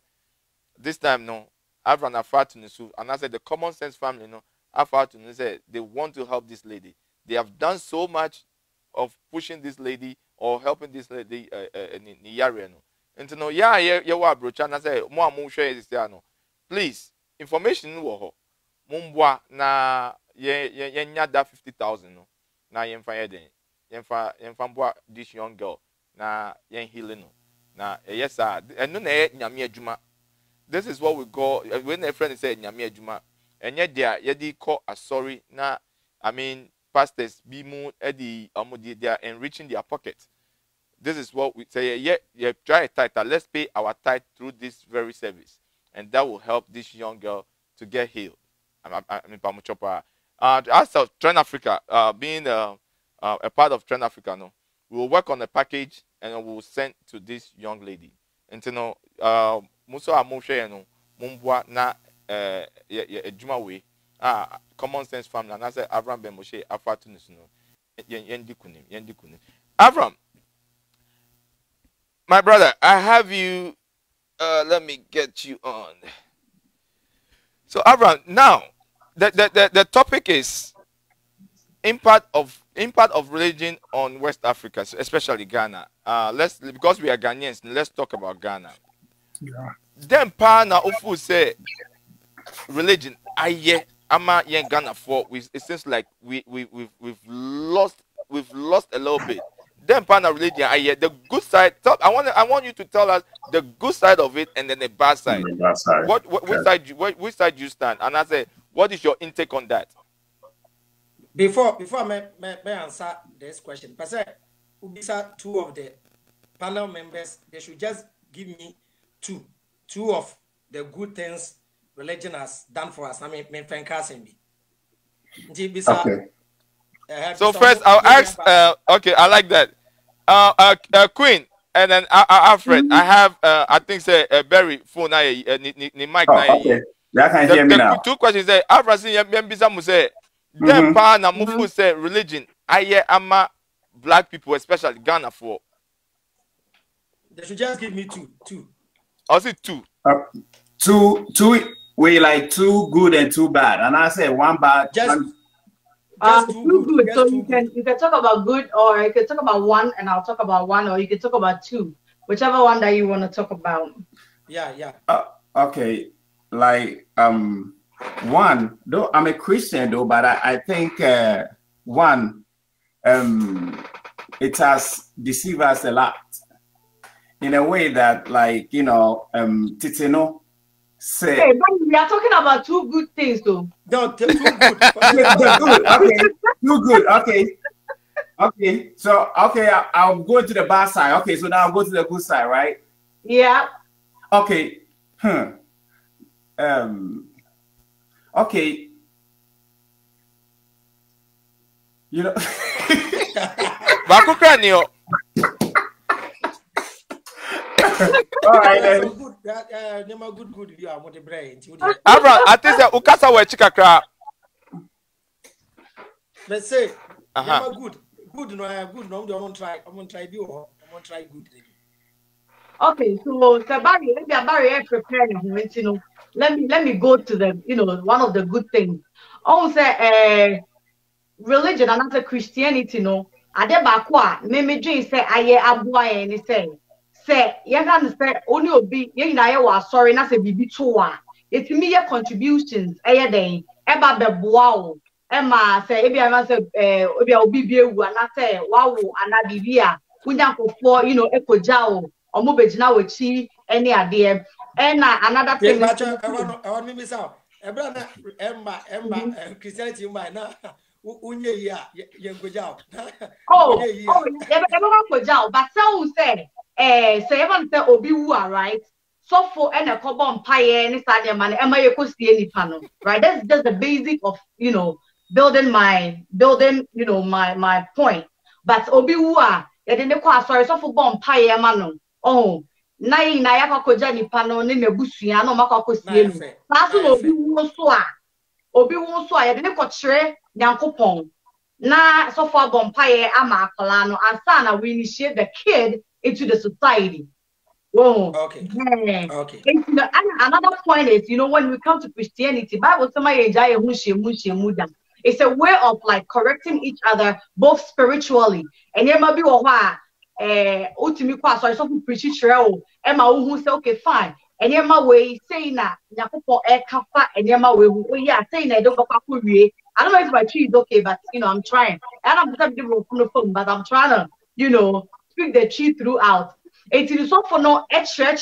This time, no, I've run afar to Nisu, and I said the Common Sense family, no, afar to Nisu said they want to help this lady. They have done so much of pushing this lady or helping this lady in Yari, no. And no, brocha, and I say more share this, no. Please, information wo mumbwa na ye nyada 50,000 no. Na yemfa yeden. Yemfa mbwa this young girl na yen healing no. Na yes sir. Eno na nyame adwuma. This is what we go when a friend say nyame adwuma. Enye dia ye di call sorry na I mean pastors be mu edi amodi they are enriching their pocket. This is what we say yeah try a tithe. Let's pay our tithe through this very service. And that will help this young girl to get healed. I mean, Pamuchopa. As of Trend Africa, being a part of Trend Africa, no, we will work on a package and we will send to this young lady. And Muso Amoshe, no, Mumbwa na Juma way, Common Sense family, and I said Avram Ben Moshe Afatunis, no, Yendikunim. Avram, my brother, I have you. Let me get you on. So, Abraham, now the topic is impact of religion on West Africa, especially Ghana. Because we are Ghanaians, let's talk about Ghana. Yeah. Then na ufu say religion. Ama yen Ghana for. It seems like we've lost a little bit. Then partner religion, the good side. I want you to tell us the good side of it and then the bad side. The bad side. Which side you stand? And I say, what is your intake on that? Before I answer this question, Ubisa, two of the panel members, they should just give me two of the good things religion has done for us. I mean, okay. So first, I'll ask. Okay, I like that. Queen, and then Alfred. I have. I think say Barry phone. Ni mic. Okay. That can hear me now. Two questions. Say Alfred say Yambisa mu say. Then pa na mufu say religion. Ama black people, especially Ghana for. They should just give me two. I say two. Two. We like two good and two bad, and I say one bad. Just too good. So you can talk about good, or you can talk about one, and I'll talk about one, or you can talk about two, whichever one that you want to talk about. Yeah. Okay, like one. Though I'm a Christian though, but I think one, it has deceived us a lot in a way that, like, Titino say. Hey, but we are talking about two good things though. No, too good. Okay, too good. Okay. So I'll go to the bad side. Okay, so now I'll go to the good side, right? Yeah. Okay. Okay. All right then. Good. You are the brain. Abraham, I think that Ukasa were chikakra. Let's say, good. No, good. No, I'm gonna try. I'm gonna try good. Okay, so Barry, preparing. Let me go to the one of the good things. Also, religion and after Christianity, Adebakwa, me dream say aye abua and say you can say only obi you na was sorry na say bibi toa. It me your contributions aye den eba beboa o. Emma say ebi am say obi obi bi ewu na say wawo ana bibia kunyankofo ekoja o omo begina wechi any ade and another thing I want me say Emma Christianity my na unye ya yengoja but so say even say obi wu right so for and a cobon pie any side man am I right? That's just the basic of you know, my point. But obi wa ya de ne kwa sorry so for bomb pie ma no. Oh, na ya kwakoja nipa no ne nebusua no makwakosie no. Na so obi wo so a ya de ne kwotire Nyankopon. Na so for bomb pie ama akola no ansa na we initiate the kid into the society. Whoa. Okay. Yeah. Okay. And, you know, another point is, you know, when we come to Christianity, Bible it's a way of like correcting each other, both spiritually. And there might be ultimately sorry, something preaching Emma who say, okay, fine. And there my way saying that Yakupo kafa and there my way saying I don't go I don't know if my tree is okay, but you know, I'm trying. And I'm the phone, but I'm trying to, you know, speak the tree throughout. It is so for no extra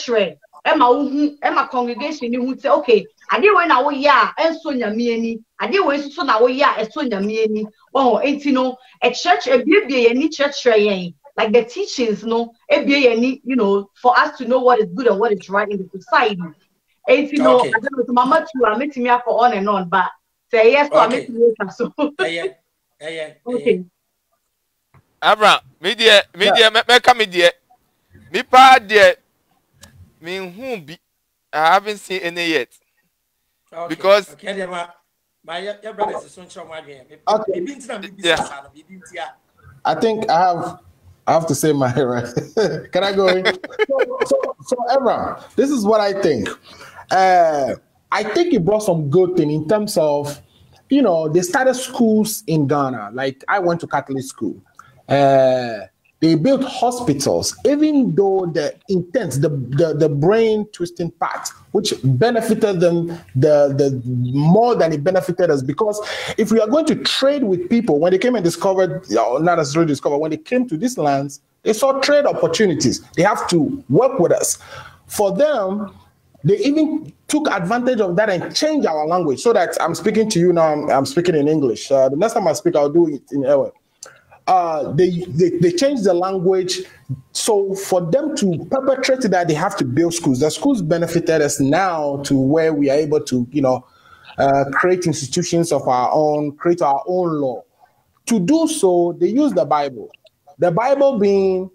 Emma congregation who say, okay, I did when I was and Sonia Mieni, I did when so now and Sonia Mieni. Oh, it's you know, a church, a baby, any church, like the teachings, no, a baby, you know, for us to know what is good and what is right in the society. It's you know, I don't know, Mama too, I'm meeting me up for on and on, but say yes, so I'm meeting you so. Okay. Abraham, media, media. Me pa there, me whom be I haven't seen any yet. Okay. Because my brothers is so strong. I think I have to say my right. Can I go in? So Abraham, this is what I think. I think it brought some good thing in terms of, you know, they started schools in Ghana. Like I went to Catholic school. They built hospitals, even though the intense, the brain twisting part, which benefited them the more than it benefited us. Because if we are going to trade with people, when they came and discovered, or not necessarily discovered, when they came to these lands, they saw trade opportunities. They have to work with us. For them, they even took advantage of that and changed our language. So that I'm speaking to you now, I'm speaking in English. The next time I speak, I'll do it in Ewe. They changed the language, so for them to perpetrate that, they have to build schools. The schools benefited us now to where we are able to, you know, create institutions of our own, create our own law. To do so, they use the Bible. The Bible being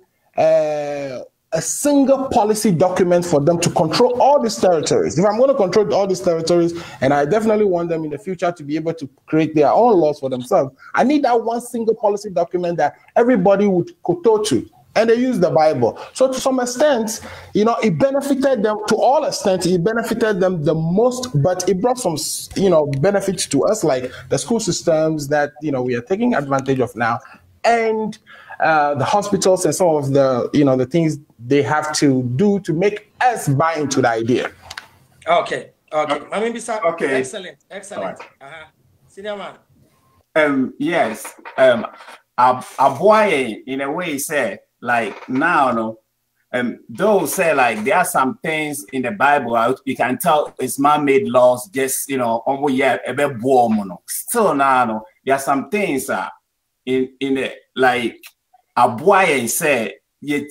a single policy document for them to control all these territories. If I'm going to control all these territories, and I definitely want them in the future to be able to create their own laws for themselves, I need that one single policy document that everybody would kowtow to. And they use the Bible. So to some extent, you know, it benefited them, to all extent, it benefited them the most, but it brought some, you know, benefits to us, like the school systems that, you know, we are taking advantage of now, and the hospitals and some of the, you know, the things they have to do to make us buy into the idea. Okay. Okay. Excellent. Right. Senior man. Yes. A boy in a way said, like now, no. Those say like there are some things in the Bible you can tell it's man-made laws, just you know, a bit warm. Still now, no, there are some things in the like. A boy say yet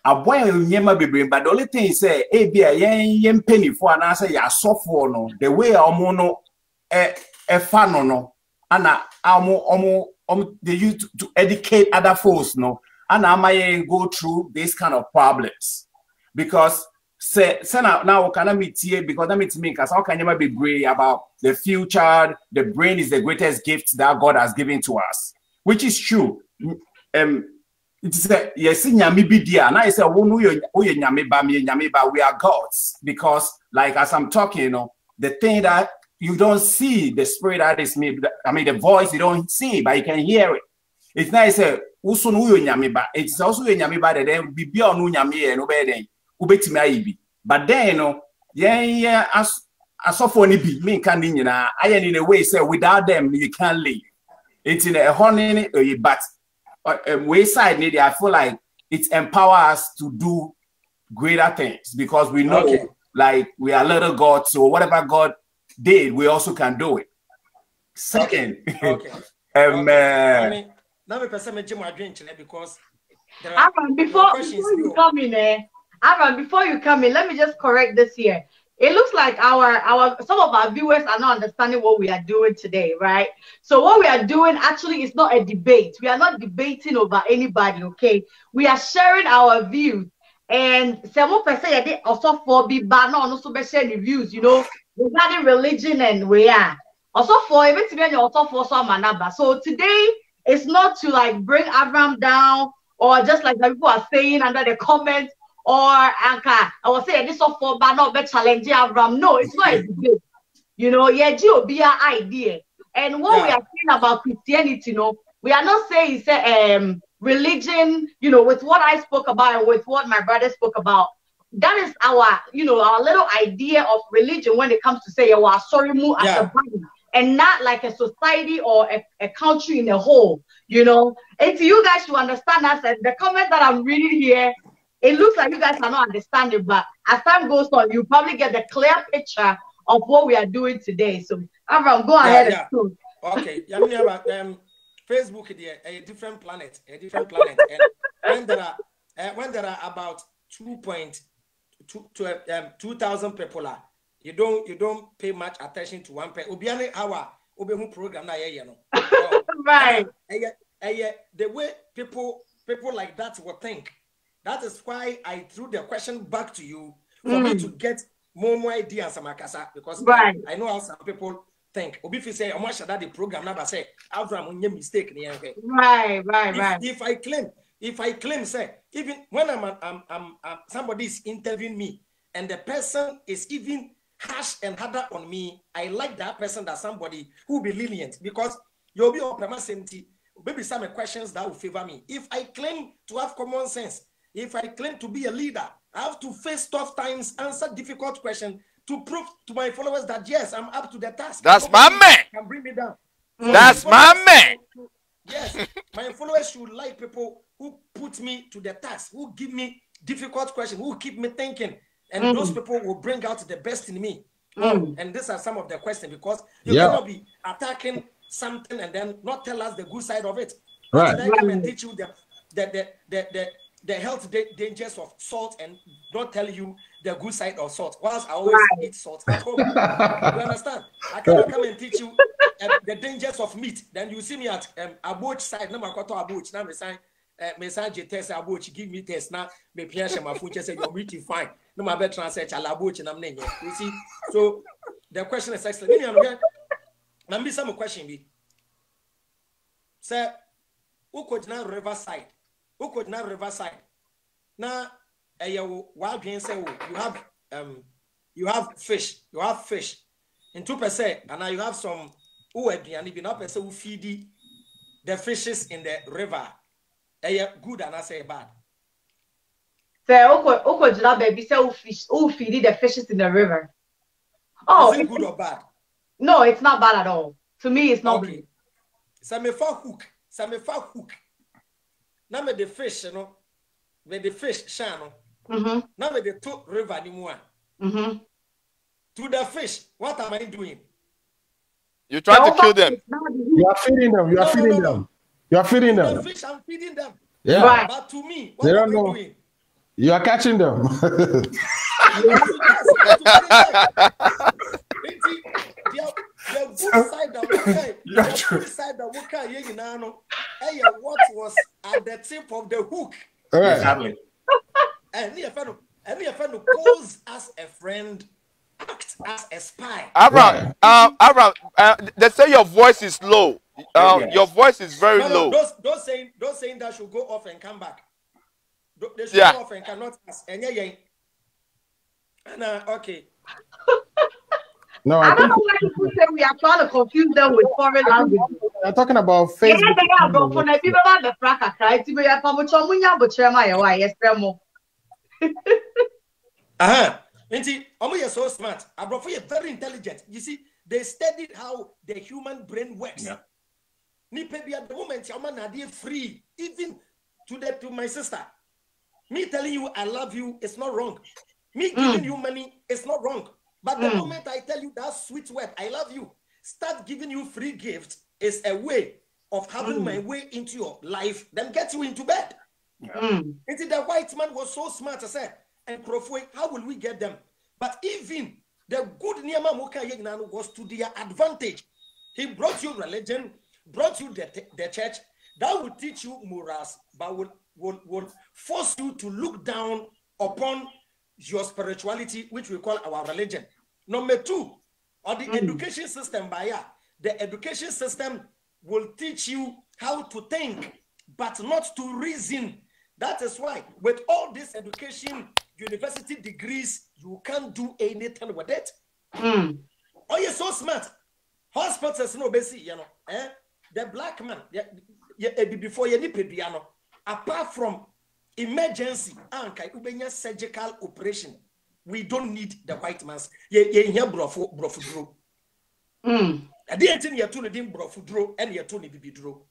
a boy never be bring, but the only thing is say be a yen penny for an answer ya software no the way mono fan no and they use to educate other folks no and I might go through this kind of problems because say now can I meet here because I mean to me because how can you be brave about the future? The brain is the greatest gift that God has given to us, which is true. It's yes, nyame bi dia na I say we nyame ba we are gods because like as I'm talking, you know, the thing that you don't see, the spirit that is me, I mean the voice you don't see but you can hear it. It's nice say uso no nyame ba. It's also nyame ba that then be on nyame no be then ubetimi ayibi. But then you know, yeah as for ni bi me kan ni na I in a way say without them you can't live. It's in a honey but wayside need I feel like it empowers us to do greater things because we know like we are little gods, so whatever God did, we also can do it. Second, now we person make my drink because Aaron, before you come in, let me just correct this here. it looks like some of our viewers are not understanding what we are doing today, right? So what we are doing actually is not a debate. We are not debating over anybody, okay? We are sharing our views. And some per se also for be ban on also be sharing views, you know, regarding religion and we are also for even to be also for some manaba. So today it's not to like bring Abraham down or just like the people are saying under the comments or Anka. I was saying this of for but not be challenging Abraham. No, it's not a debate. You know, yeah, GOBA idea. And what we are saying about Christianity, you know, we are not saying it's religion, you know, with what I spoke about and with what my brother spoke about. That is our, you know, our little idea of religion when it comes to say, well, sorry, move as a body, and not like a society or a country in a whole, you know. And to you guys to understand that, the comment that I'm reading here, it looks like you guys are not understanding, but as time goes on, you probably get the clear picture of what we are doing today. So, Abraham, go ahead and talk. Okay, Facebook is a different planet, and when there are about 2,000 people, you don't pay much attention to one person. Obiane our program na right. The way people like that will think. That is why I threw the question back to you for me to get more ideas, Samakasa, because I know how some people think. Obi fi say, "Omo shada the program na ba say, Abraham onye mistake ni enke." Right. If I claim, say, even when I'm somebody is interviewing me and the person is even harsh and harder on me, I like that person, that somebody who will be lenient, because you'll be on permanency. Maybe some questions that will favor me. If I claim to have common sense, if I claim to be a leader, I have to face tough times, answer difficult questions to prove to my followers that yes, I'm up to the task. That's my man. Can bring me down. So that's my man. Yes, my followers should like people who put me to the task, who give me difficult questions, who keep me thinking, and those people will bring out the best in me. And these are some of the questions, because you cannot be attacking something and then not tell us the good side of it. Right. I come and teach you the health dangers of salt and not tell you the good side of salt. Whilst I always eat salt at home. You understand? I cannot come and teach you the dangers of meat. Then you see me at Aboch side. No, I Aboch. Now me say test Aboch. Give me test now. Me piache my food. Say your meat is fine. No, my better translate Aboch and I'm name. You see. So the question is excellent. Let me some question be. Say, who could now Riverside? Who could not Riverside? Now, wild say you have fish. You have fish. In 2%, and now you have some who and if you not person who feed the fishes in the river. Good and I say bad. So who could not baby say who feed the fishes in the river? Oh, is it good or bad? No, it's not bad at all. To me, it's not okay. Some hook. Now with the fish, you know, with the fish, channel. Now with the two river anymore. To the fish, what am I doing? You're trying to kill them. You are feeding them. You are feeding them. You are feeding them. The fish, I'm feeding them. Yeah. Right. But to me, what am I doing? You are catching them. The good side of what was at the tip of the hook. Right. And if you pose as a friend, act as a spy. Abraham, they say your voice is low. Your voice is very low. Those saying that should go off and come back. They should go off and cannot ask. Okay. No, I don't know why people say we are trying to confuse them with foreign language. They're talking about Facebook. You're so smart. You're very intelligent. You see, they studied how the human brain works. Yeah. At the moment, you're free, even to my sister. Me telling you I love you, it's not wrong. Me giving you money, it's not wrong. But the moment I tell you that sweet word, I love you, start giving you free gifts is a way of having my way into your life, then get you into bed. The white man was so smart, I said, and Profwe, how will we get them? But even The good Niyama Muka Yegnano was to their advantage. He brought you religion, brought you the church. That will teach you morals, but will force you to look down upon your spirituality, which we call our religion. Number 2, or the education system, the education system will teach you how to think, but not to reason. That is why, with all this education, university degrees, you can't do anything with it. Oh, you're so smart. Hospitals, no, basically, you know, the black man, before you need piano, apart from emergency, surgical operation, we don't need the white man's. You hear brofudro. I didn't think you're too dim brofudro and you're too bibidro.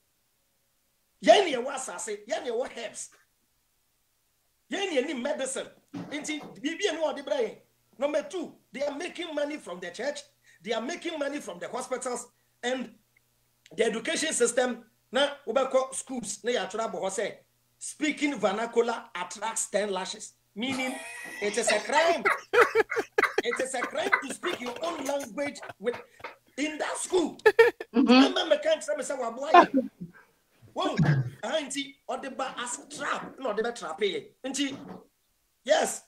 Yanny was say, Yanny what helps. Yanny medicine. Number 2, they are making money from the church, they are making money from the hospitals, and the education system. Now, schools, speaking vernacular attracts 10 lashes. Meaning, it is a crime. It is a crime to speak your own language in that school. Well, auntie, or the bar as trap, not the trap. Yes,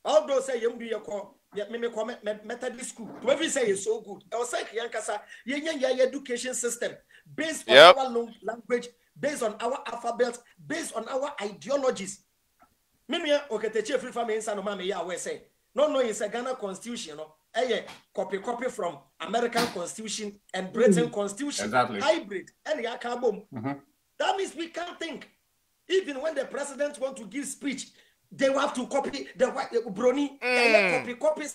although say you be a call, yet me comment Methodist school. Whoever say is so good. I was saying, Yankasa, education system based on our language, based on our alphabet, based on our ideologies. Mimi okay, the chief family in Sanomami ya we say. No, it's a Ghana constitution, no. Copy from American Constitution and Britain Constitution. Exactly. Hybrid. And that means we can't think. Even when the president want to give speech, they will have to copy the white Brony. Copy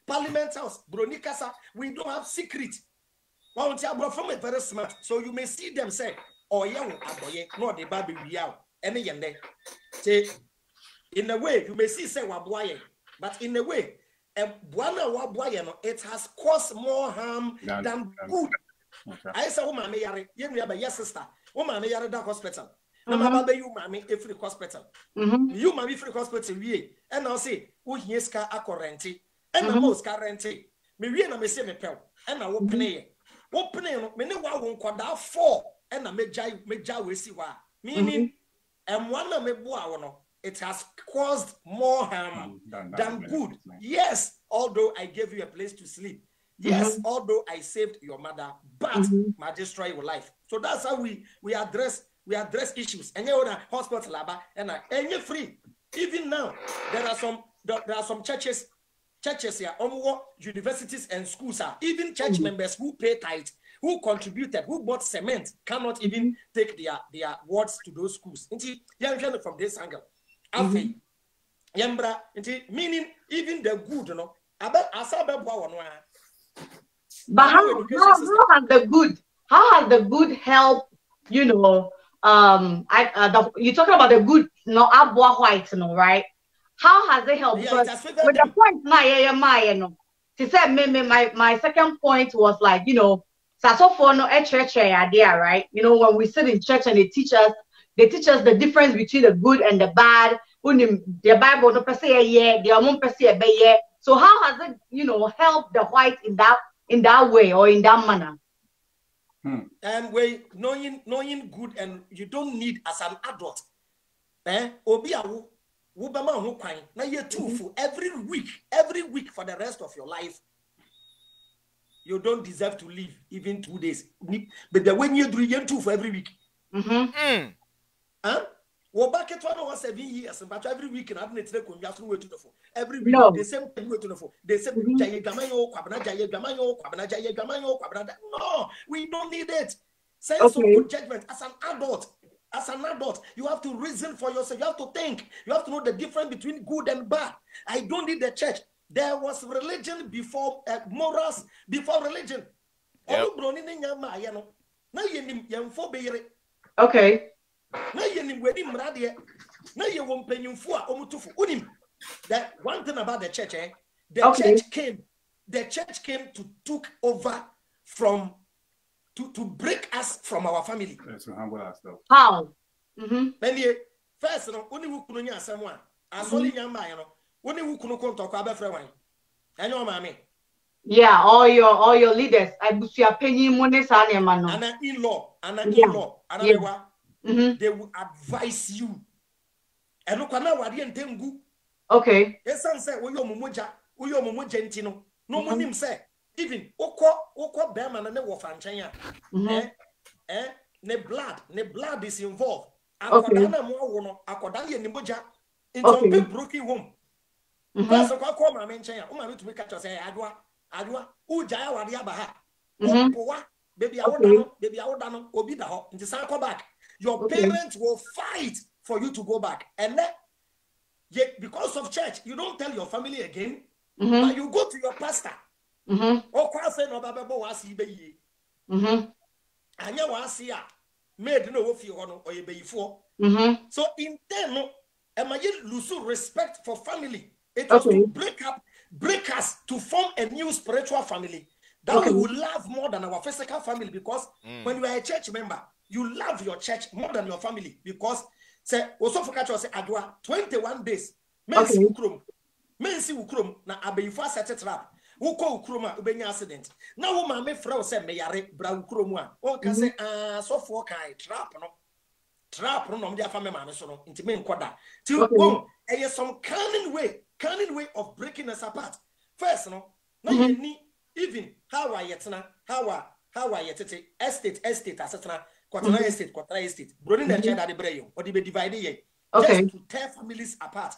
Parliament House. Brony Kasa. We don't have secret. Well, from it very smart. So you may see them say, oh yeah, no, the baby we out. Any yende. Say, in a way, you may see say wabuaye, but in a way, it has caused more harm than good. I say, oh, mommy, yes, sister. Oh, mommy, you're the hospital. No, mamma, you, mommy, a free hospital. You, mommy, free hospital, and I'll say, oh, here's car a currency, and the most currency. Me, and I may say, me, pal, and I will play. Open it, me, no one won't quad 4, and I may jai, we see why. Meaning, and one of me, it has caused more harm than good. Yes, although I gave you a place to sleep. Yes, although I saved your mother, but might destroy your life. So that's how we address issues. And you know, hospital laba and you're free. Even now, there are some churches here, universities and schools are even church members who pay tithe, who contributed, who bought cement, cannot even take their wards to those schools. From this angle. Afi yambra meaning even the good, you know. But how has the good helped, you know, you're talking about the good, you know, Abwa White, you know, right? How has it helped? Because with the point now, you know, she said my second point was like, you know, idea, right? You know, when we sit in church and they teach us the difference between the good and the bad. The Bible no say the so how has it, you know, helped the white in that way or in that manner? And we knowing good, and you don't need as an adult. Obiawu wubama ho kwan na ye two every week for the rest of your life. You don't deserve to live even 2 days. But the when you do you two for every week. Well, back at 7 years, but every week and I've never way to the phone. Every week, the same way to the phone. They say, no, we don't need it. Sense of good judgment as an adult. As an adult, you have to reason for yourself. You have to think. You have to know the difference between good and bad. I don't need the church. There was religion before morals, before religion. Okay. That one thing about the church, the church came to took over from to break us from our family. To humble ourselves. How? First, only who couldn't someone. I saw the young man, only who couldn't talk about friend. I know, mammy. Yeah, all your leaders. I busu ya penny money sa ne ma no. Ana in-law, ana they will advise you. And look na wadi entengu. Okay. Esan say wo yo momoja ntino. No monim say even okọ be man na wo fa nchen a. Ne blood is involved. Akoda na mo wo no, akoda ye ni moja into a broken home. Because of call my mention, oh, my to make a say, Adwa, Ujaya Wadiabaha, baby, I would done, Obi the hop, and the go back. Your parents will fight for you to go back. And then, yet because of church, you don't tell your family again, but you go to your pastor. Or say no Bababo was be. And you was here, made no of you or you be for. So in them, am I lose respect for family? It was to break us to form a new spiritual family that we will love more than our physical family, because when you are a church member, you love your church more than your family, because say also for catch us Adwa 21 days men si ukrom na abeyifu asset trap wo ko ukroma ubenya accident na wo ma me frɛ say me yare bra ukrom a on ka say so for kai trap no no me afa me ma me so no nti me nkoda ti wo some cunning way of breaking us apart. First, no, ni even how are yetna, how are yetete estate asetna, quarter estate, broadening the child at the brain, or they be divided just to tear families apart.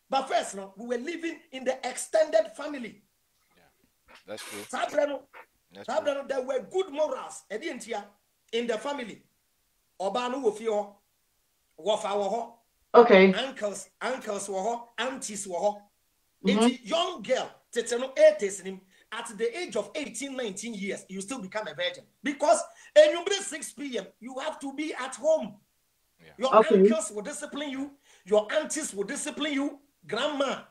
But first, no, we were living in the extended family. Yeah, that's true. Sabrano, there were good morals, in the family. Obanu wofio, wofa. Okay. Uncles were aunties were. It's a young girl, at the age of 18, 19 years, you still become a virgin. Because when you bring 6 p.m., you have to be at home. Yeah. Your uncles will discipline you, your aunties will discipline you, grandma,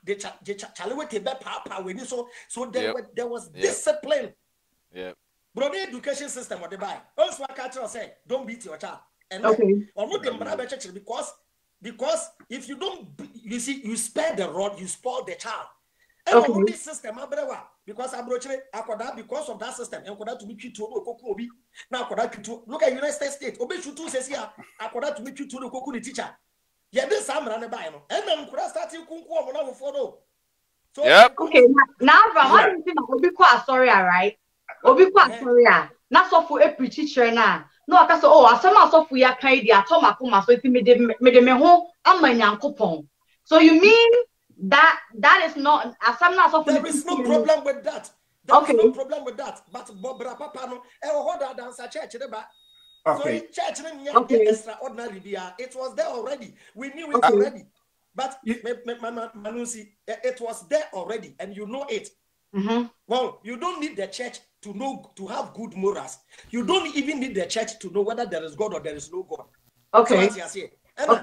so there was discipline. Yeah. Bro, the education system what they buy. Also, I can't say, don't beat your child. And because if you don't, you see, you spare the rod, you spoil the child. And this system, because because of that system, and to meet you to now look at United States. Obe Shutu says here, to meet you to the Koku teacher. Yeah, this summer and then could I start you kunku for so okay, now I think Obi quite sorry, right? Obi quite sorry. Not so for a pretty teacher now. No, I can say, asama so for ya kind ya toma kuma so it me de ho amanyankopon. So you mean that is not asama so for there is no problem with that. There is no problem with that. But Bobra Papa no hold that dance church ba. So church extraordinary bia. It was there already. We knew it already. But Manusi, it was there already and you know it. Well, you don't need the church to know, to have good morals. You don't even need the church to know whether there is God or there is no God. Okay. So you have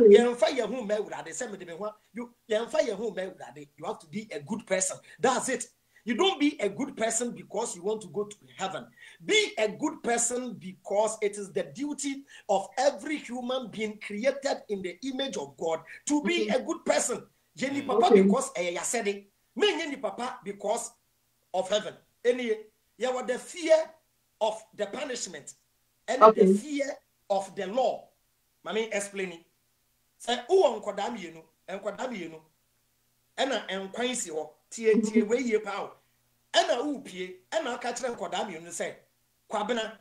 to be a good person. That's it. You don't be a good person because you want to go to heaven. Be a good person because it is the duty of every human being created in the image of God to be a good person. Jenny Papa because I said it. Me Jenny Papa because of heaven. Any you have the fear of the punishment and the fear of the law. Mami explaining. Say who unkodam you know, and enquancy or tie way ye power. And a upie and a catcher and kodam you say Kwabena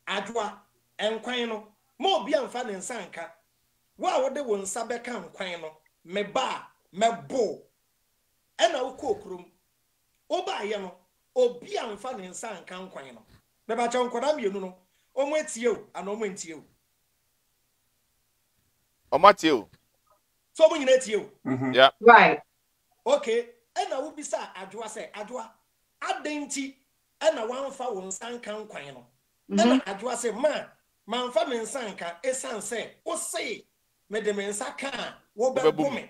Adwa and Quino more be fan and sanka. Why would they won't sabekam Quino me ba me bo and a cook room Oba yano obi amfa ne nsa nka nkwan no me ba cha nkwada mienu no omwetie o ana omwentie o omatie o so mo nyina tie o yeah right okay ena wo bisa adwoa se adwoa adenti ena wanfa wo nsa nka nkwan no ena adwoa se ma mfa me nsa nka esan se o se me de me nsa ka wo be bome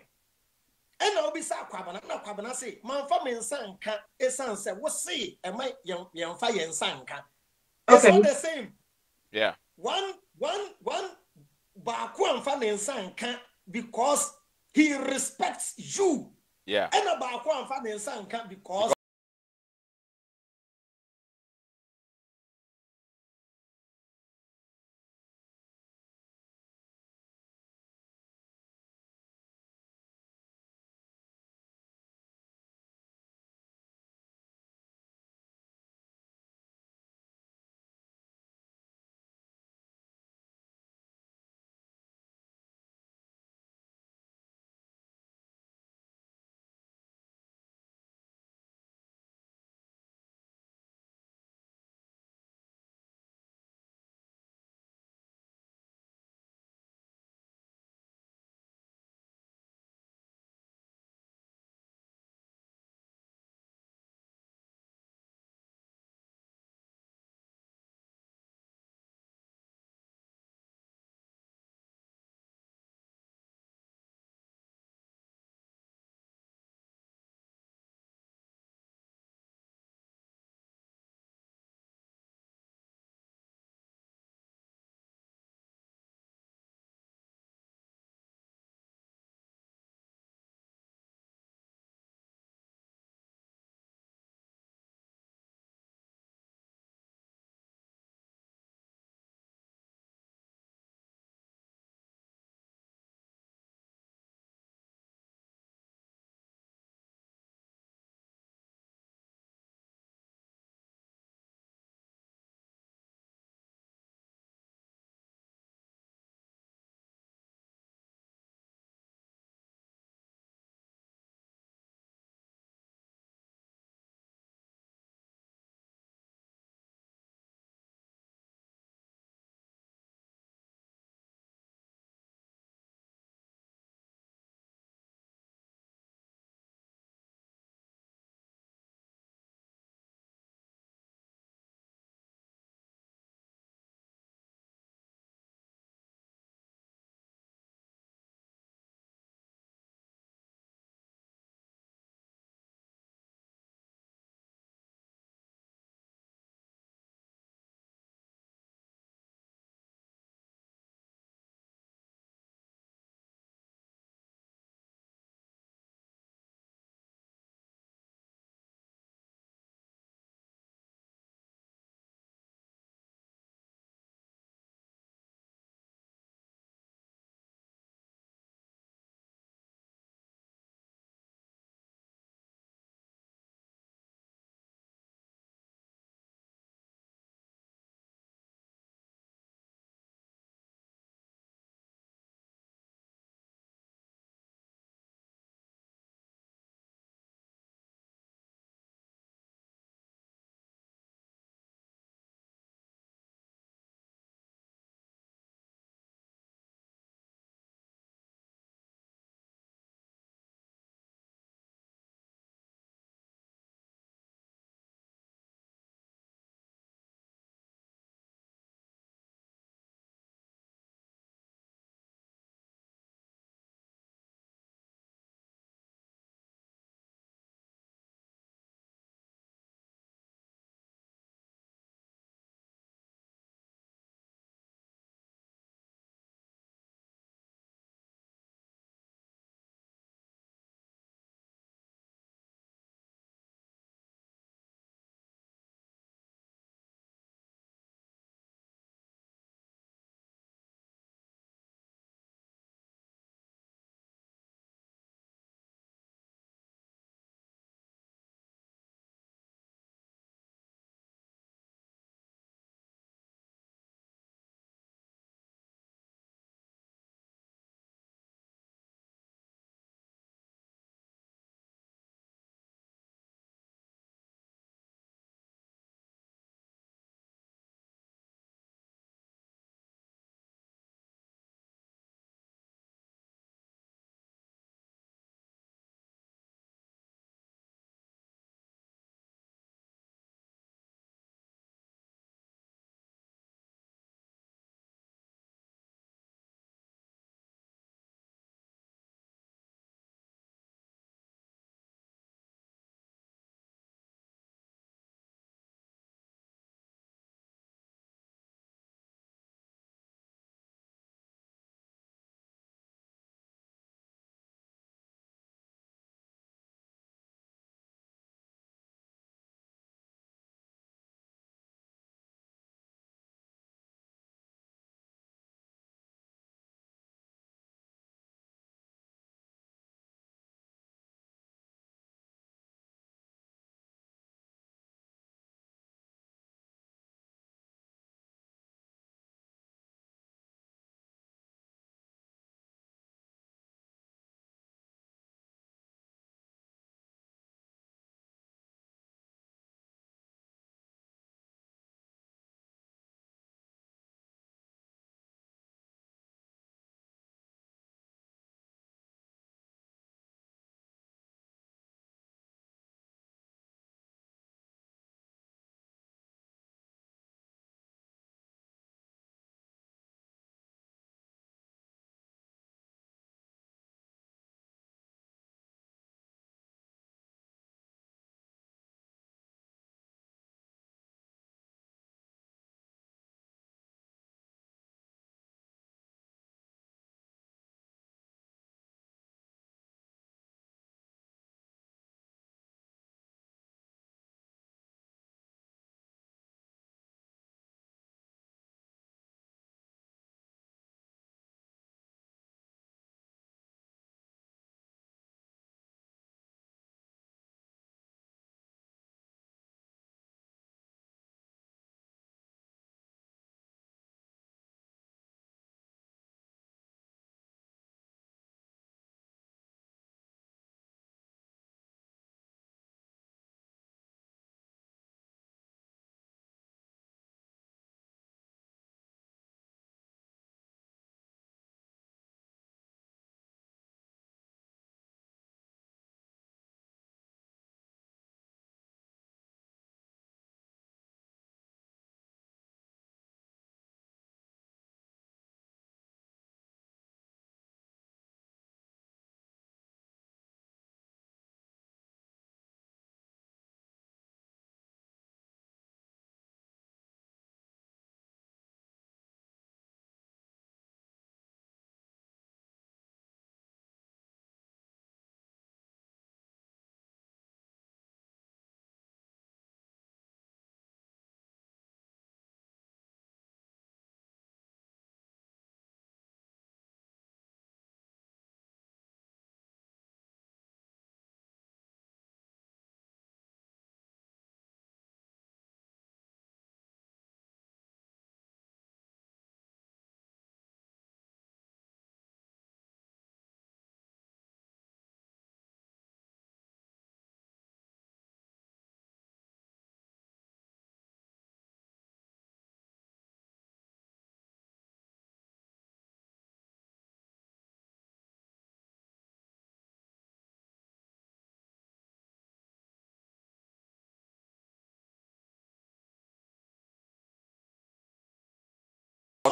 ena obi sa kwabana say manfa me nsanka esan say wo say e mai yemfa ye nsanka it's not the same. Yeah, one ba ko amfa ne nsanka because he respects you. Yeah, ena ba ko amfa ne nsanka because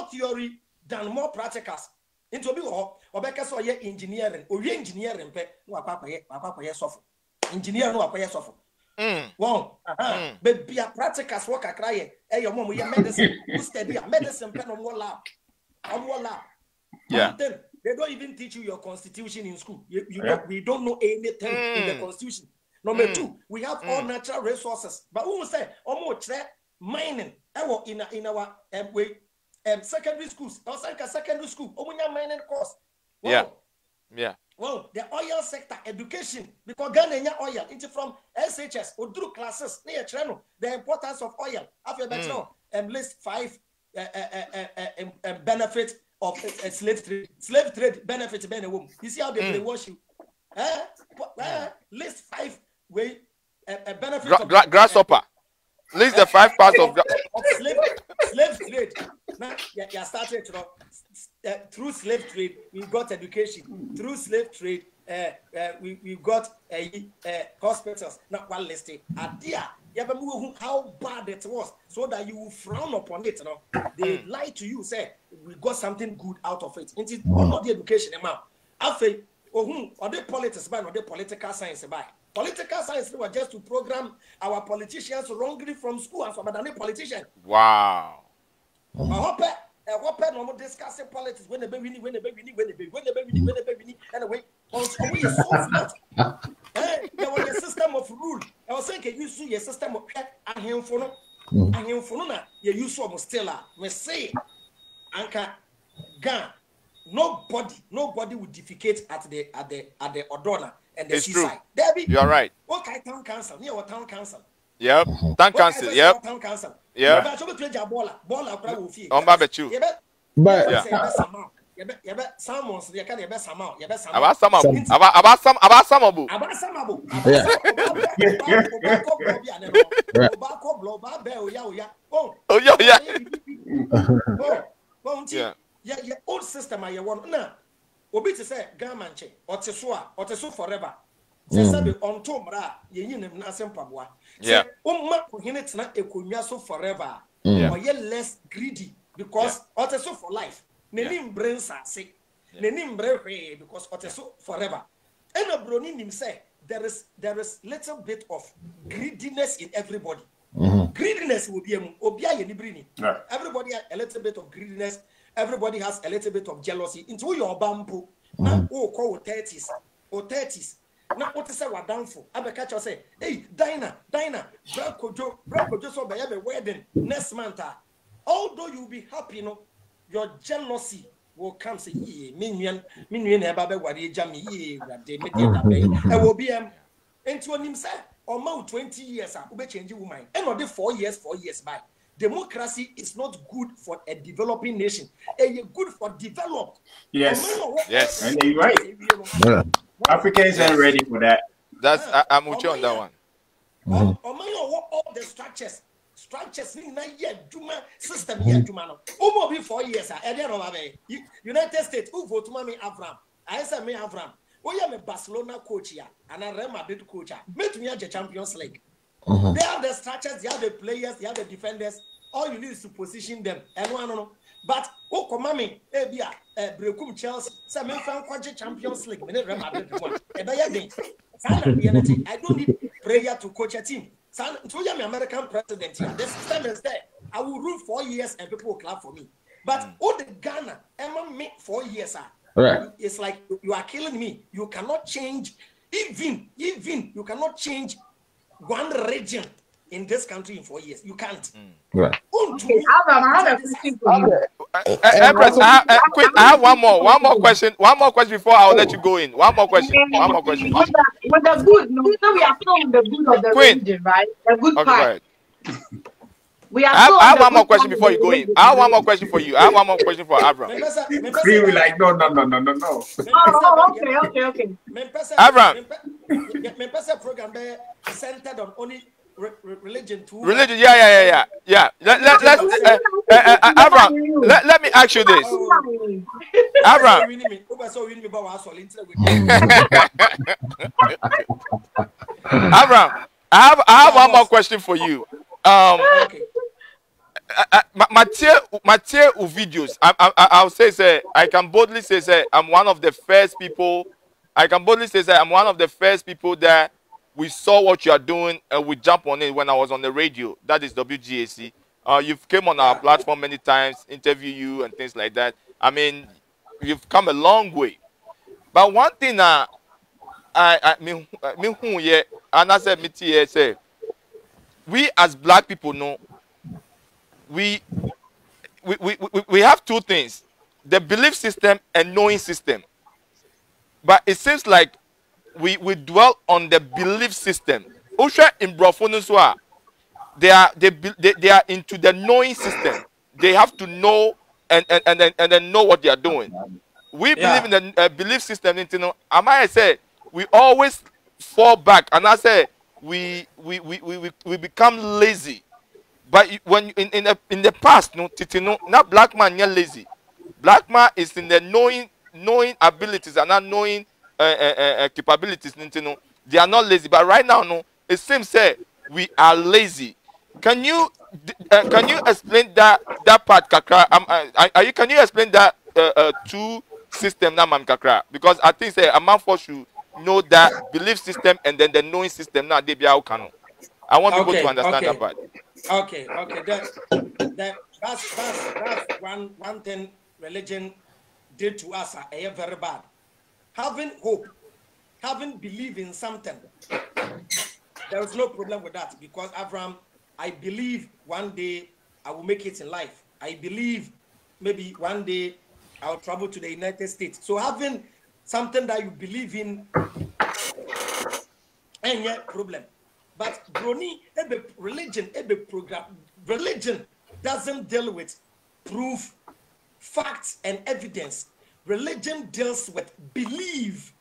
theory than more practicals. Into be or beka so ye engineering or ye engineering pe no akwa soft. Engineer no akwa soft. Wow. But be a practicals work akra ye. Eh your mom ye medicine. Who study medicine pe no more lab. Yeah. Then they don't even teach you your constitution in school. We don't know anything in the constitution. Number 2, we have all natural resources. But who will say almost mining in our secondary schools, or secondary school, mining course. Wow. Yeah. Well, the oil sector, education, because Ghana oil, into from SHS or through classes, near channel, the importance of oil. After that, list 5 benefits of slave trade. Slave trade benefits being a woman. You see how they brainwash you? List 5 way benefits of grasshopper. List the 5 parts of slave trade. Now, you started through slave trade. We got education. Through slave trade, we got hospitals. Not one listed. How bad it was, so that you will frown upon it. They lie to you, say we got something good out of it. It's not the education amount. After or the politics by or the political science by. Political science was just to program our politicians wrongly from school and from a politician. Wow. I hope no more discussing politics when the baby anyway. We are so smart. There was a system of rule. I was saying, you see a system of and him for no, you use some still. We say, Anka Gan. Nobody would defecate at the Odona and the it's seaside. True. Debbie, you're right. Okay, town council. Near our town council. Yep. Town council. Yep. Town council. Yep. On barbecue. But yeah, old system I want now. Obi to say Gamanche or Teso forever. Say on Tomra, ye Nasim Pabwa. Say, it's not a kunyaso forever. Or ye less greedy because Oteso for life. Nenim brains are sick. Nenim brain because Oteso forever. And a bronin him say there is little bit of greediness in everybody. Greediness will be everybody has a little bit of greediness. Everybody has a little bit of jealousy into your bamboo. Now, call 30s or 30s. Now, what is our downfall? I be catch you say, hey, Dinah, Branko Joe, so by every wedding next month. Although you'll be happy, your jealousy will come say, yeah, minion, never worry, jammy, yeah, I will be into him say, or more 20 years, I will change your mind. And not 4 years by. Democracy is not good for a developing nation. It's good for developed. Yes. Yes. And you're right. Yeah. Africans ain't ready for that. That's I'm with you on that one. All the structures in Juma system here, Juma. Be 4 years. United States, who vote me Avram? I said me Avram. Oh, yeah, me Barcelona coach here, and I Real Madrid coach. Met me at the Champions League. They have the structures, they have the players, they have the defenders. All you need is to position them. And no. But Komami, Brekum Chelsea, some Champions League, I don't need prayer to coach a team. To am American president here. The system is there. I will rule 4 years and people will clap for me. But all the Ghana, Emma make 4 years. Right. It's like you are killing me. You cannot change, even you cannot change one region in this country in 4 years. You can't. Right. Okay, I have a question for you. Empress, quick, I have one more question. One more question before I'll let you go in. One more question. With the good, so we are from the good of the region, right? The good part. We are I have one more question before you go in. I have one more question for you. I have one more question for Avram. We were like, no. Oh, okay. Avram. Program centered on only religion too. Religion, yeah. Avram, let me ask you this. Avram. Avram, I have one more question for you. Mathieu videos. I'll say I can boldly say I'm one of the first people. I can boldly say I'm one of the first people that we saw what you are doing and we jump on it when I was on the radio. That is WGAC. You've came on our platform many times, interview you and things like that. I mean, you've come a long way. But one thing I mean, and I said, say, we as black people know, we have two things: the belief system and knowing system. But it seems like we dwell on the belief system. Usha in Brofonuswa, they are into the knowing system. They have to know and then know what they are doing. We believe in the belief system. You know, I say we always fall back, and I say we become lazy. But when in the past, no, not black man, you're lazy. Black man is in the knowing abilities and not knowing capabilities. You know, they are not lazy. But right now, no, it seems we are lazy. Can you explain that part, Kakra? Can you explain that two system now, Mam Kakra? Because I think a man for should know that belief system and then the knowing system now they be out canon. I want people to understand that part. Okay. That's one thing religion did to us very bad. Having hope, having belief in something, there is no problem with that, because Abraham, I believe one day I will make it in life. I believe maybe one day I'll travel to the United States. So having something that you believe in, ain't yet problem. But Brony, religion doesn't deal with proof, facts, and evidence. Religion deals with belief.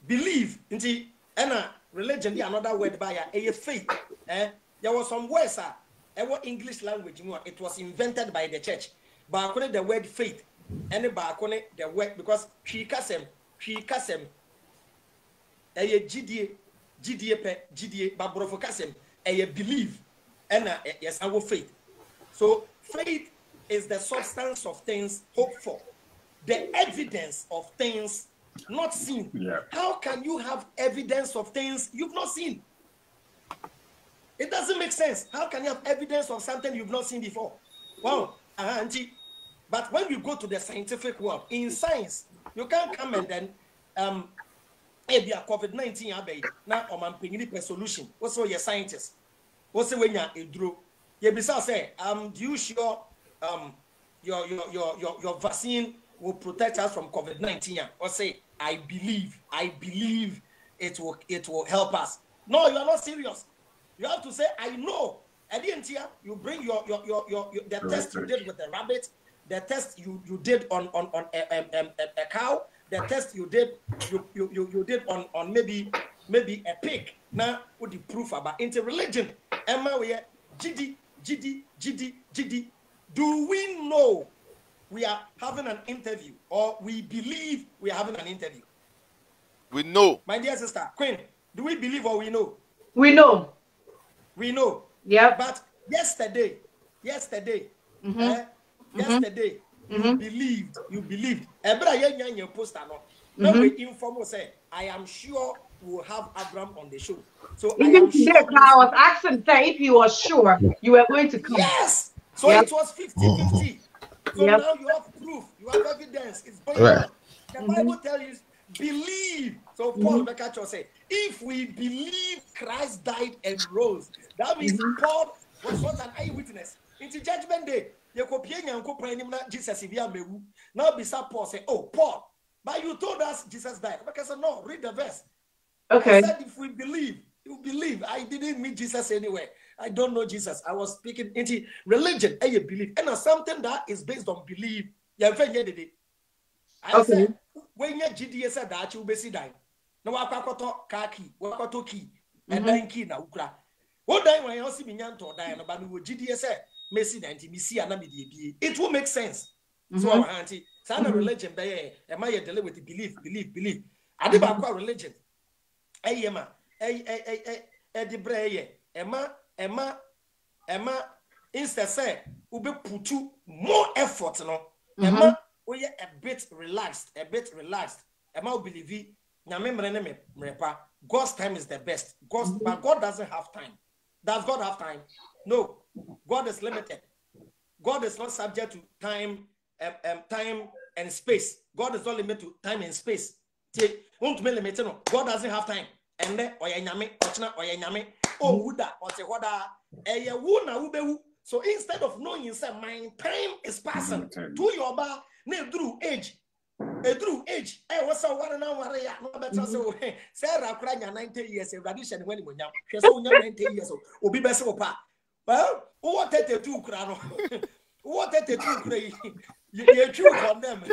Believe. And religion, another word by a faith. There was some words, English language, it was invented by the church. But the word faith, and the word, because she kasem, GDA, but brofokasem, believe, and yes, our faith. So faith is the substance of things hoped for, the evidence of things not seen. Yeah. How can you have evidence of things you've not seen? It doesn't make sense. How can you have evidence of something you've not seen before? Well, auntie. But when you go to the scientific world, in science, you can't come and then COVID-19 now a solution. Also, you're scientists. Also, when you're a drew, you besides say, do you sure your vaccine will protect us from COVID-19? Or say, I believe it will help us. No, you are not serious. You have to say, I know. I didn't hear. You bring the test you did with the rabbit, the test you did on a cow, the test you did on maybe a pig. Now with the proof about into religion. Emma, we are GD. Do we know we are having an interview, or we believe we are having an interview? We know. My dear sister, Queen, do we believe or we know? We know. We know. Yeah. But yesterday, yesterday, you believed. Your poster no. Now we inform us, say, I am sure we'll have Abraham on the show. So even today, I was asking if you were sure you were going to come. Yes. So it was 50-50. So now you have proof, you have evidence. It's going on. The Bible tells you, believe. So Paul Bekacho said, if we believe Christ died and rose, that means Paul was not an eyewitness. Into Judgment Day, Jesus now beside Paul say, oh Paul, but you told us Jesus died. Because I said, no, read the verse. Okay. I said, if we believe, you believe. I didn't meet Jesus anywhere. I don't know Jesus. I was speaking into religion and you believe. And something that is based on belief. I said, when you GDA said that you be dying. No, wakakoto kaki, wakakoto key, and then key na ukra. What day when you see me nyanto die, but we GDA said, Messi 90, Messi and Nami. It will make sense. So, auntie, sana religion, am I dealing with belief? I did about religion. Emma, the brain, Emma, instead say ube put more effort no Emma we a bit relaxed Emma believe God's time is the best. But God doesn't have time. Does God have time? No. God is limited. God is not subject to time and space. God is not limited to time and space. God doesn't have time. And then so instead of knowing my time is passing to your bar, through age. Through age, what's a 1 hour? No better so Sarah crying 90 years, a radition when you young. She's only 90 years old, will be best of pa. Well, what at the 2 crano? What at the 2 cray? You're true condemn.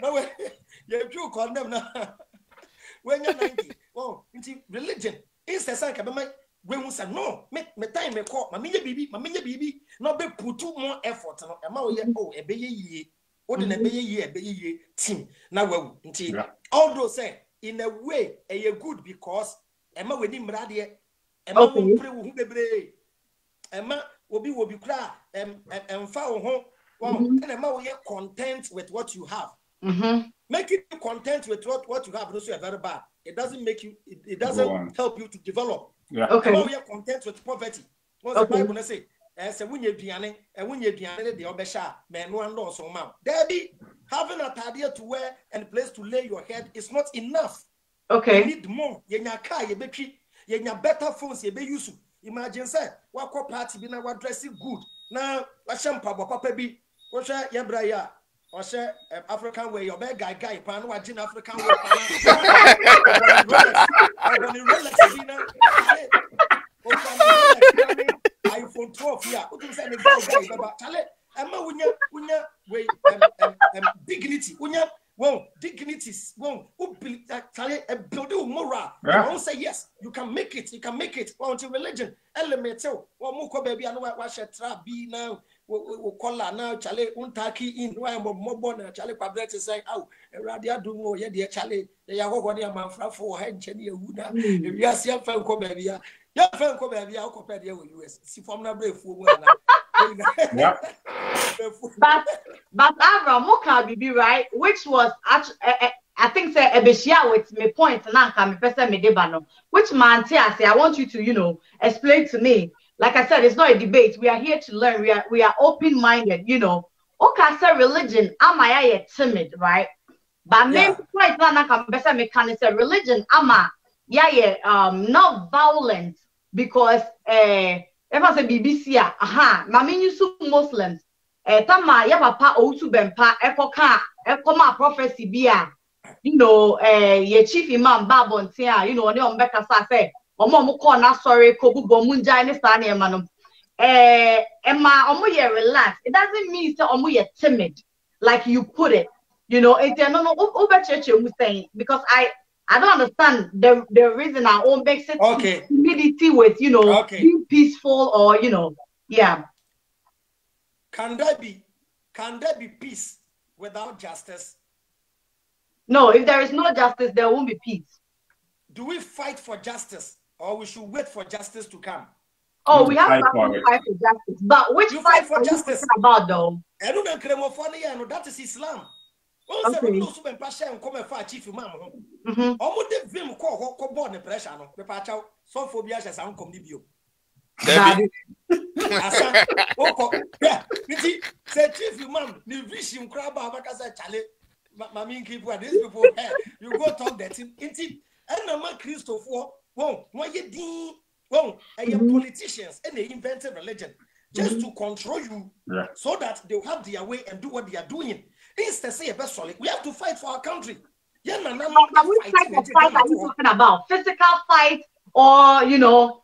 No, you're true condemn now. When you're 90, oh, religion is the same. When we say no, make me time me call, my baby, not be put too more effort. Oh, a baby. What in a year team now although say in a way a good because Emma with him radio Emma will pray with bebre Emma will be cry and foul home and Emma will get content with what you have. Make it content with what you have, also very bad. It doesn't make you it doesn't help you to develop. Emma will get content with poverty. What's the Bible say? When you're piano, and when you're piano, the obesha, man, one door so mouth. Daddy, having a tadia to wear and a place to lay your head is not enough. Okay. You need more. You're in your car, you be better phones, you be used. Imagine, say, what party be now dressing good. Now, what shampoo, papa be, what's that, ya braya, or say, African way, your bad guy, pan, what in African way, iPhone 12 here. What you say? Emma, dignity. Dignities. Build moral. Don't say yes. You can make it. You can make it. Until religion. Elemental. Moko baby. I know what she trap be now. We call her now. Charlie. Untaki in. Why am I more now? Charlie. Pablet say, "Oh, radia do more. Yeah, dear Charlie. They are going to man for head. Jenny Wuda. If you are seeing Franco baby." Yeah, Franco baby, I'll compare the US. See from the brave for one. But Avram, Moka be right, which was actually, I think, say a beshia with me point now, me person me debano. Which man say I want you to, explain to me. Like I said, it's not a debate. We are here to learn. We are open-minded, Okay, say religion, am I timid, right? But me point now, person me can say religion, am I not violent. Because if I say BBC, mami yusu Muslims, tama ya papa outu bempa, ekoma prophecy bia, ye chief imam babon tia, ne ombeka sa say, omo ko na sorry ko bubo munja ni sa na ema omo ye relax. It doesn't mean say omo ye timid, like you put it, no over church you saying because I don't understand the reason I all makes it humility with being peaceful or yeah. Can there be peace without justice? No, if there is no justice, there won't be peace. Do we fight for justice or we should wait for justice to come? Oh, we have to fight for justice. But which fight for justice about though? That is Islam. Okay. You go talk that and Christopher politicians and they invented religion just to control you so that they'll have their way and do what they are doing. Instead, say we have to fight for our country. Which type of fight are you talking about? Physical fight or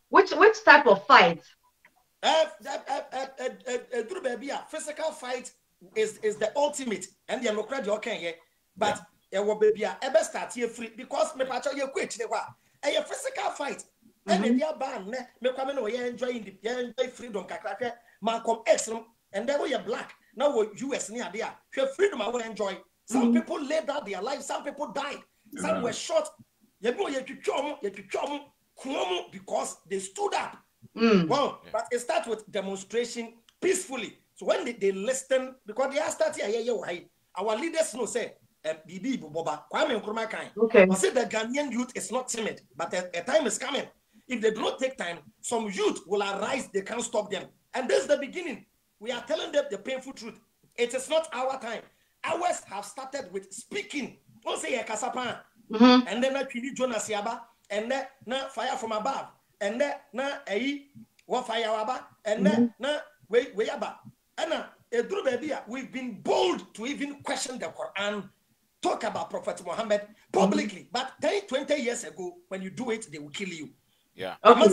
which type of fight? Physical fight is the ultimate, and the Democrat okay, but will be ever start here free because me pacho you quit a physical fight. And then they are banned. Me come in enjoy freedom kakra Malcolm X and then we are black. Now we're US near there. Freedom I will enjoy. Some people laid out their lives, some people died, some were shot. Because they stood up. Well, but it starts with demonstration, peacefully. So when they listen, because they are starting our leaders know say Bibi Boba, Kwame Nkrumah kind. Okay. I say the Ghanaian youth is not timid, but a time is coming. If they do not take time, some youth will arise, they can't stop them. And this is the beginning. We are telling them the painful truth. It is not our time. Ours have started with speaking. Don't say Kasapa. And then Jonas Yaba, and then na fire from above, and then na what fire waba, and then na way aba. And we've been bold to even question the Quran, talk about Prophet Muhammad publicly. But 10, 20 years ago, when you do it, they will kill you. Yeah. Okay.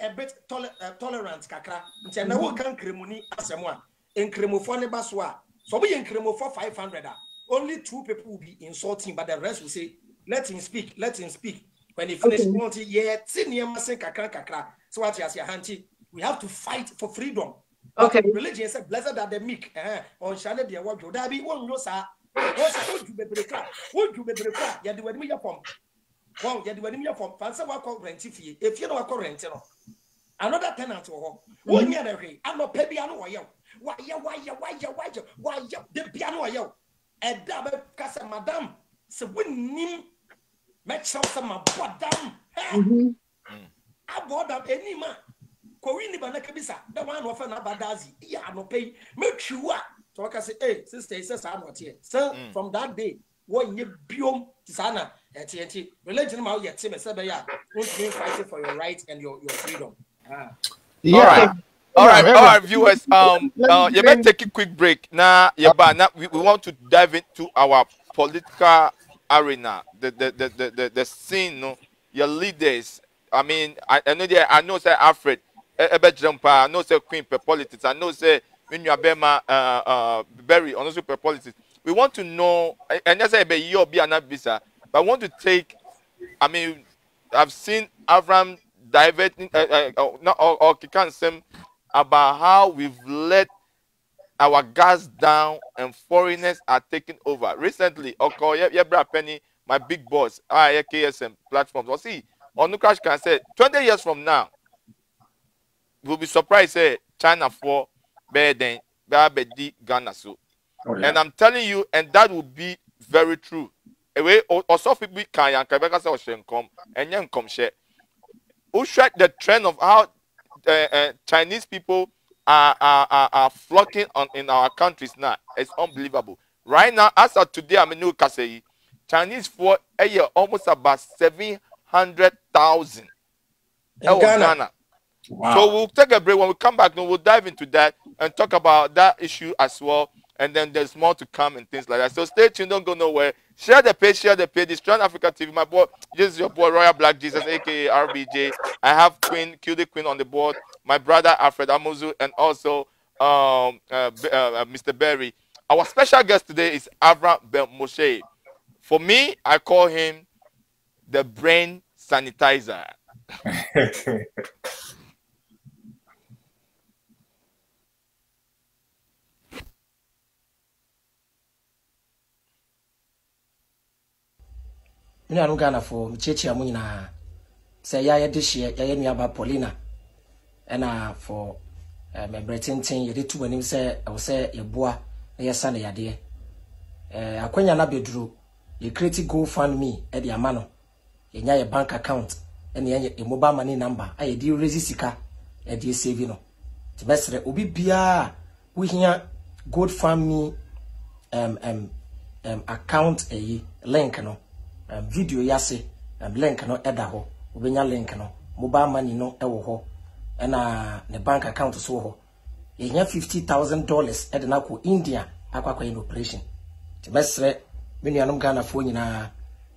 A bit tolerant kakra. Nti na wo kan kremuni asemwa. Enkremofo ne baswa. So we enkremofo 500. Only 2 people will be insulting, but the rest will say, let him speak, let him speak. When he finishes, kakra. So what you say, Hanchi, we have to fight for freedom. Okay. Religion said, blessed are the meek. On Shana, dear, what you dabi, one no, sir. What you be breaker? What you be breaker? You do what me from. Well, you do what me from. Fancy what call rent if you know what call rent, another tenant or home. 1 year away, I'm not pay piano or yo. Why, the piano or yo. And double cast madam. So when nim match some madam. I bought up any man. Corini Banakabisa, the one of an abadazi. Yeah, no pay. Make sure. So I can say, hey, sister, says I'm not here. So from that day, 1 year biome Tisana at TNT. Religion out yet, Tim Sabaya, won't be fighting for your rights and your freedom. Yeah. All right, viewers. You better take a quick break. Now, we want to dive into our political arena, the scene. No? Your leaders. I mean, I know say Alfred, Jumper. I know say Queen per politics. I know say Minyabema, Berry, also per politics. We want to know, and that's say you be an visa, but I want to take. I mean, I've seen Avram diverting or Kikan Sem about how we've let our gas down and foreigners are taking over. Recently, Yebra Penny, my big boss, KSM platforms. Well, see, Onukash can say 20 years from now, we'll be surprised say China for better than Ghana. So, and I'm telling you, and that will be very true. Anyway, also people can come and young come share. Who track the trend of how Chinese people are flocking in our countries now? It's unbelievable. Right now, as of today, I'm in New Kasei. Chinese for a year almost about 700,000 in Ghana. Wow. So we'll take a break. When we come back, we'll dive into that and talk about that issue as well. And then there's more to come and things like that. So stay tuned, don't go nowhere. Share the page, This Strand Africa TV. My boy, this is your boy Royal Black Jesus, aka RBJ. I have Queen, Cutie Queen on the board. My brother Alfred Amuzu, and also Mr. Berry. Our special guest today is Avram Ben-Moshe. For me, I call him the brain sanitizer. Me anu Ghana for chechi amu nyina say ya de hye ya nuaba Paulina na for me bretintin ye de tu anim say e wo say ye boa na ye sa na yade akwanya na beduru ye create GoFundMe e de ama no ye nya ye bank account ene ye mobile money number aye di raise sika e de save no ti mesre obi bia wo hia GoFundMe account link no video yase link no eda ho obenya link no mobile money no ewo ho na ne bank account so ho ye nya $50,000 eda na ko India akwa in operation ti mesre menuanom Ghana fo nyina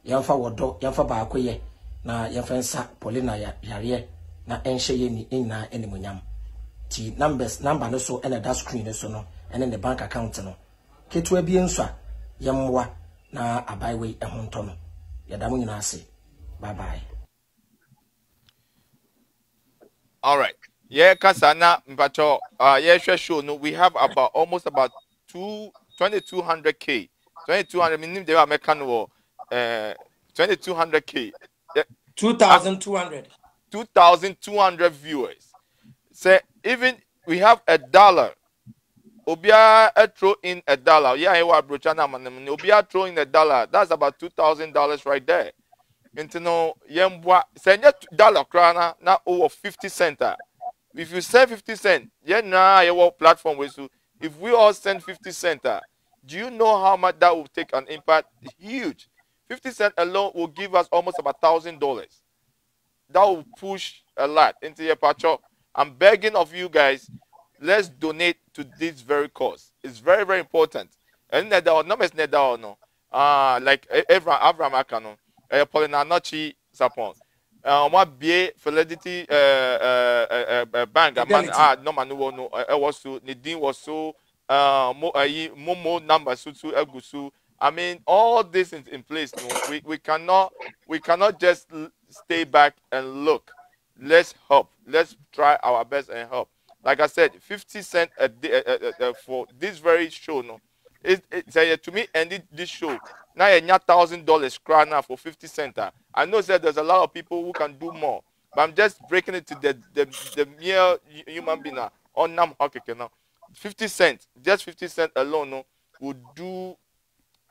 yamfa wodo yamfa ba akoye na yamfa nsa Paulina yare na enhye ye ni nyina enemonyam ti number no so ena that screen no so no ene ne bank account no ketua bi enso yamwa na abaiwe ehonto no bye bye. All right. Yeah, Kasana Mpacho. Yeah, sure. No, we have almost about 2,200K. 2,200. Meaning they are American war. 2,200K. 2,200. 2,200 viewers. So even we have $1. Obia throw in $1. Yeah, I was brochana man. Obia throw in $1. That's about $2,000 right there. Into no yembwa send dollar krana na over 50 cents. If you send 50 cents, yeah, nah, your platform with you. If we all send 50 cents, do you know how much that will take an impact? Huge. 50 cents alone will give us almost about $1,000. That will push a lot into your patcho. I'm begging of you guys, let's donate to this very cause. It's very, very important. And no, like Abraham Akano, Paulina Nochi Sapon. What be Fidelity bank man no man no was so Nidin was so Momo number so Egusu. I mean all this is in place. No, we cannot just stay back and look. Let's help. Let's try our best and help. Like I said, 50 cents a day for this very show. No, to me ended this show. Now you $1,000 crown now for 50 cents. I know that there's a lot of people who can do more, but I'm just breaking it to the mere human being on nam hockey now. 50 cents, just 50 cents alone, no, would do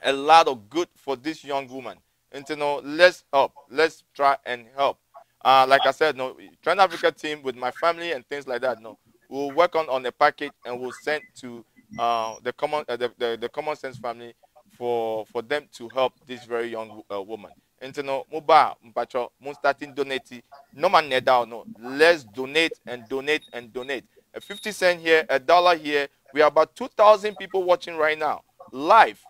a lot of good for this young woman. And you know, let's help. Let's try and help. Like I said, no, Trend Africa team with my family and things like that. No, we'll work on a package and we'll send to the common sense family for them to help this very young woman. And you know, muba mpacho mun starting donate. No man need down. No, let's donate and donate and donate. A 50 cent here, $1 here. We are about 2,000 people watching right now live.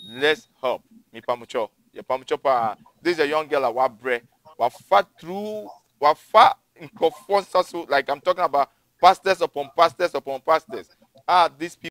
Let's help. Mi pamucho. Ya pamucho pa. This is a young girl wa bre. Wa fat through. Wa fat in so like I'm talking about pastors upon pastors upon pastors. These people.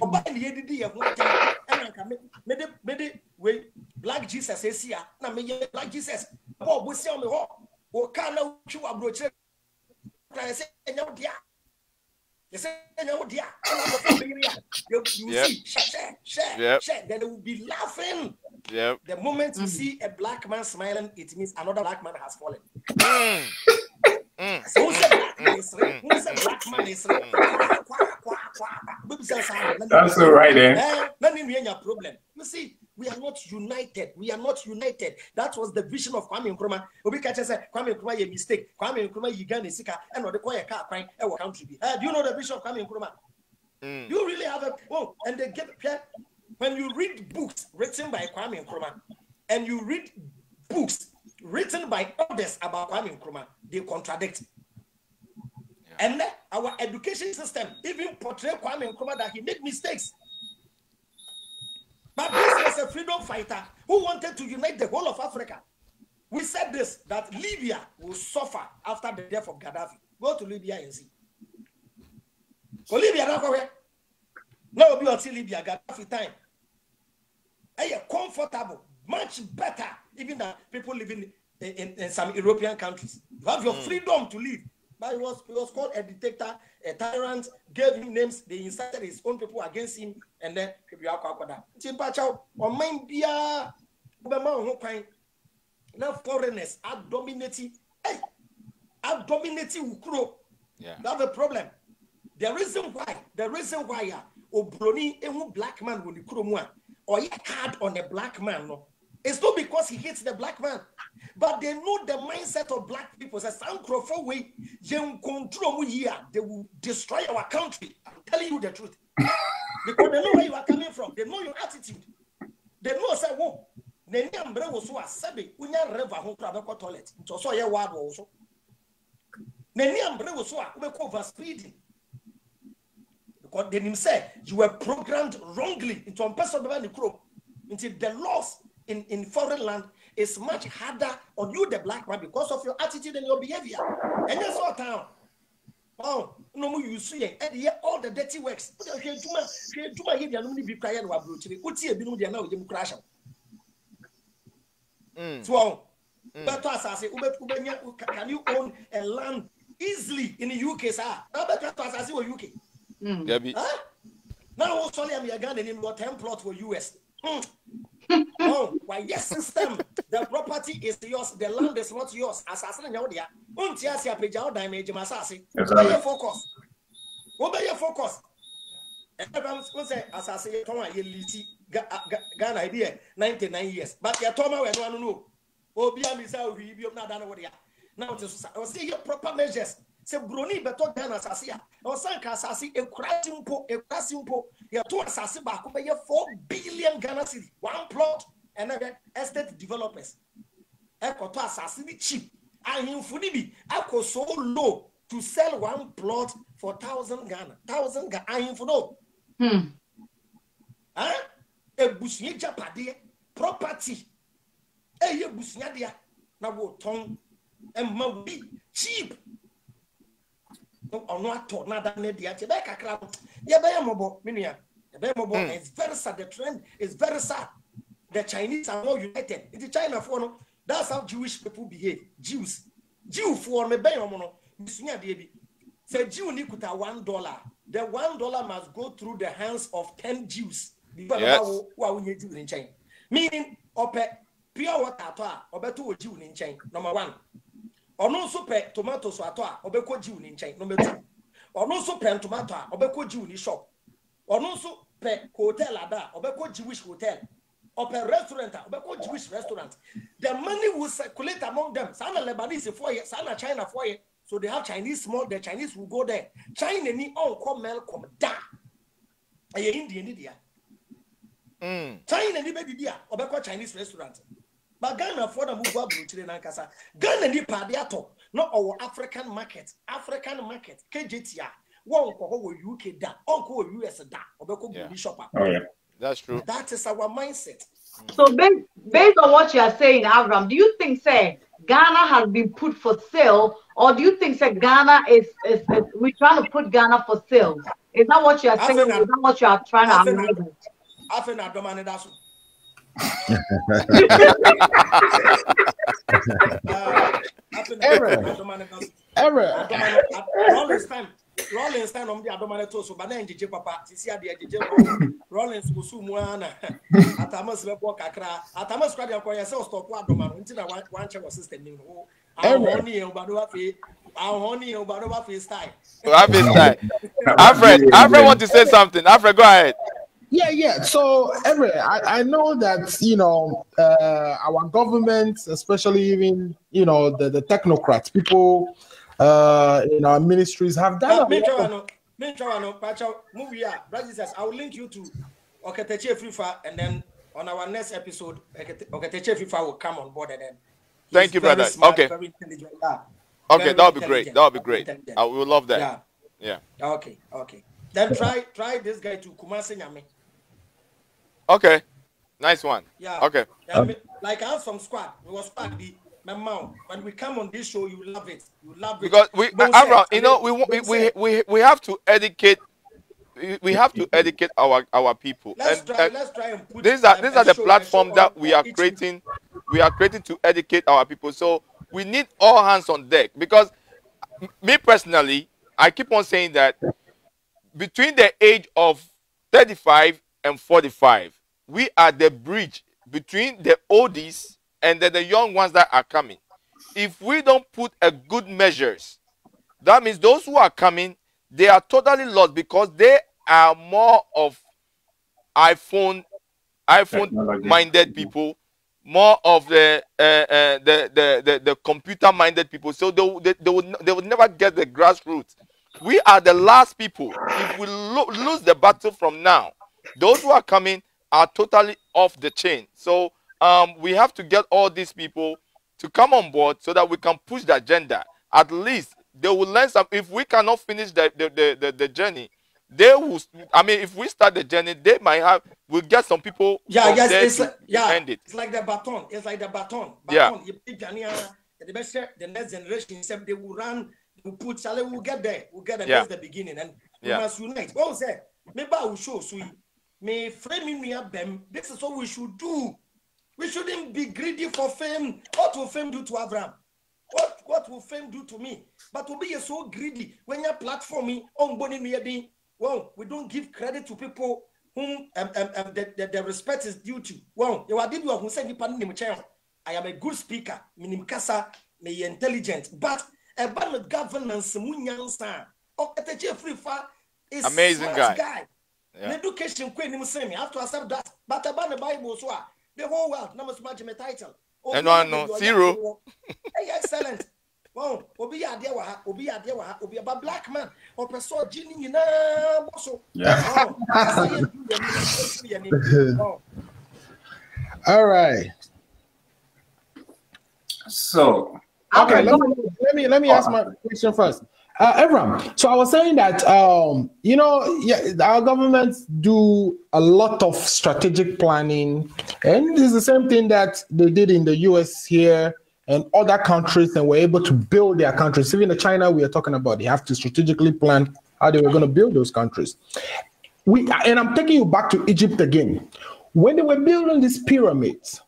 Oba ni yedidi ye ho and mede we Black Jesus esia na me ye Black Jesus Paul bo sia me ho o ka na twi abrochire na say enya dia you say enya dia you see share then they will be laughing. Yep. The moment you see a black man smiling, it means another black man has fallen. So who's a black man is real? Who's a black man is real? That's so right there. Problem. You see, we are not united. We are not united. That was the vision of Kwame Nkrumah. Obi Kacha said, Kwame Nkrumah, a mistake. Kwame Nkrumah, you got a sicker, and the Koya car crying, our country. Do you know the vision of Kwame Nkrumah? You really have a and they get when you read books written by Kwame Nkrumah and you read books written by others about Kwame Nkrumah, they contradict. And our education system even portray Kwame Nkrumah that he made mistakes. But this was a freedom fighter who wanted to unite the whole of Africa. We said this, that Libya will suffer after the death of Gaddafi. Go to Libya and see. So Libya, now be until Libya, Gaddafi time. Comfortable, much better, even than people living in some European countries. You have your freedom to live. But he was called a dictator, a tyrant, gave him names, they incited his own people against him, and then now foreigners are dominating. Are dominating Ukro. That's the problem. The reason why Obroni a black man will Ukro or he hard on a black man, no. It's not because he hates the black man, but they know the mindset of black people. Say, way, they will destroy our country. I'm telling you the truth. Because they know where you are coming from. They know your attitude. They know, say, whoa, they was so asabi, unya river home crab toilet. So ye word also. Was so over speeding. Because they say you were programmed wrongly into a person until the laws in foreign land is much harder on you, the black man, because of your attitude and your behavior. And that's all town. Oh, no more you see it. And yet all the dirty works. So, but can you own a land easily in the UK, sir? UK. Now, sorry, I'm a gun in what 10 plot for US. Oh, why yes, system. The property is yours, the land is not yours. Assassin Yodia. Untiasia Pejao damage Masasi. Obey your focus. Obey your focus. Everyone say assassin Toma Yeliti Ghana idea 99 years. But your Toma we don't know. Obia Misa we be not done over there. Now to see your proper measures. Say Bruni beto Ghana Sasia. Or Sanka Sasi a crashing po. You two assassin back over 4 billion Ghana city. One plot and then estate developers. Echo to assassin cheap. And in Funibi, Echo so low to sell one plot for 1,000 Ghana. 1,000 Ghana. I info. A bushie japade property. Ye bushia dia na wo ton and be cheap. No, not to nada media. Tebeka crowd. Yabayamobo, Minia. Yabayamobo is very sad. The trend is very sad. The Chinese are more united. It's China for no. That's how Jewish people behave. Jews. Jew for me bayamono. Misunya debi. Say Jew nikuta $1. The $1 must go through the hands of 10 Jews. Yes. In China. Meaning, ope pure water to obeto Jew in China. Number 1. Or no super tomatoes at all, or beko Jew in chain, number 2. Or no super tomato, or beko Jew in shop. Or no super hotel at that, or beko Jewish hotel. Or per restaurant, or beko Jewish restaurant. The money will circulate among them. Sana Lebanese for ye, Sana China for ye. So they have Chinese small, the Chinese will go there. China ni on come Melcom da. Are you Indian India? China ni baby dia, or beko Chinese restaurant. But Ghana for the move up to the Nankasa. Ghana ni padiato, not our African market. KJTR. One ko UK da, uncle US da, obeko go shopper. That's true. That is our mindset. So based on what you are saying, Avram, do you think say Ghana has been put for sale, or do you think say Ghana is we're trying to put Ghana for sale? Is that what you are saying? Is that what you are trying to avoid? Rollins time on the Adomane to so Banan DJ Papa, Tisia the DJ Rollins Kusumuana, Atamas Lepo Kakra, Atamas Cradia Koya, so stop Adoman until I want your system in who our honey and Badoa our honey and Badoa face style. Alfred want to say something. Alfred, go ahead. Yeah. So, I know that, you know, our government, especially even, you know, the technocrats, people in our ministries have done. I will link you to Oketeche Fifa, and then on our next episode, Oketeche Fifa will come on board, and then. Thank you, brother. Smart, okay. Very intelligent. Yeah. Okay, that'll be great. That'll be great. I will love that. Yeah. Okay. Then try this guy to Kumasi Nyame. Okay. Nice one. Yeah. Okay. Like I have some squad. We was squad the my mom. When we come on this show, you love it. You love it. Because we have to educate. We have to educate our people. Let's try and put these are the platforms that we are creating. We are creating to educate our people. So we need all hands on deck. Because me personally, I keep on saying that between the age of 35 and 45, we are the bridge between the oldies and the young ones that are coming. If we don't put a good measures, that means those who are coming, they are totally lost because they are more of iPhone minded people, more of the computer minded people. So they would never get the grassroots. We are the last people. If we lose the battle from now, those who are coming are totally off the chain. So we have to get all these people to come on board so that we can push the agenda. At least they will learn some. If we cannot finish the journey, they will. I mean, if we start the journey, they might have. We'll get some people. End it. It's like the baton. It's like the baton. Yeah. The next generation, they will run. We'll put. We'll get there. We'll get there. Yeah. That's the beginning, and we must unite. What was that? Maybe I will show. So may framing me up them. This is what we should do. We shouldn't be greedy for fame. What will fame do to Abraham? What will fame do to me? But to be so greedy when you're platforming on Bonnie Miyabi, well, we don't give credit to people whom the respect is due to. Well, you are who said I am a good speaker, meaning Kasa, me intelligent, but about governance, is amazing guy. Yeah. Education, I have to accept that. But about the Bible, so the whole world, no much my title. And no, zero. Excellent. Wow, Obi about black man, or person Ginny, All right. So okay, let me ask my question first. Evram, so I was saying that you know, our governments do a lot of strategic planning, and it's the same thing that they did in the US here and other countries, and were able to build their countries. Even in China, we are talking about, they have to strategically plan how they were going to build those countries. And I'm taking you back to Egypt again. When they were building these pyramids,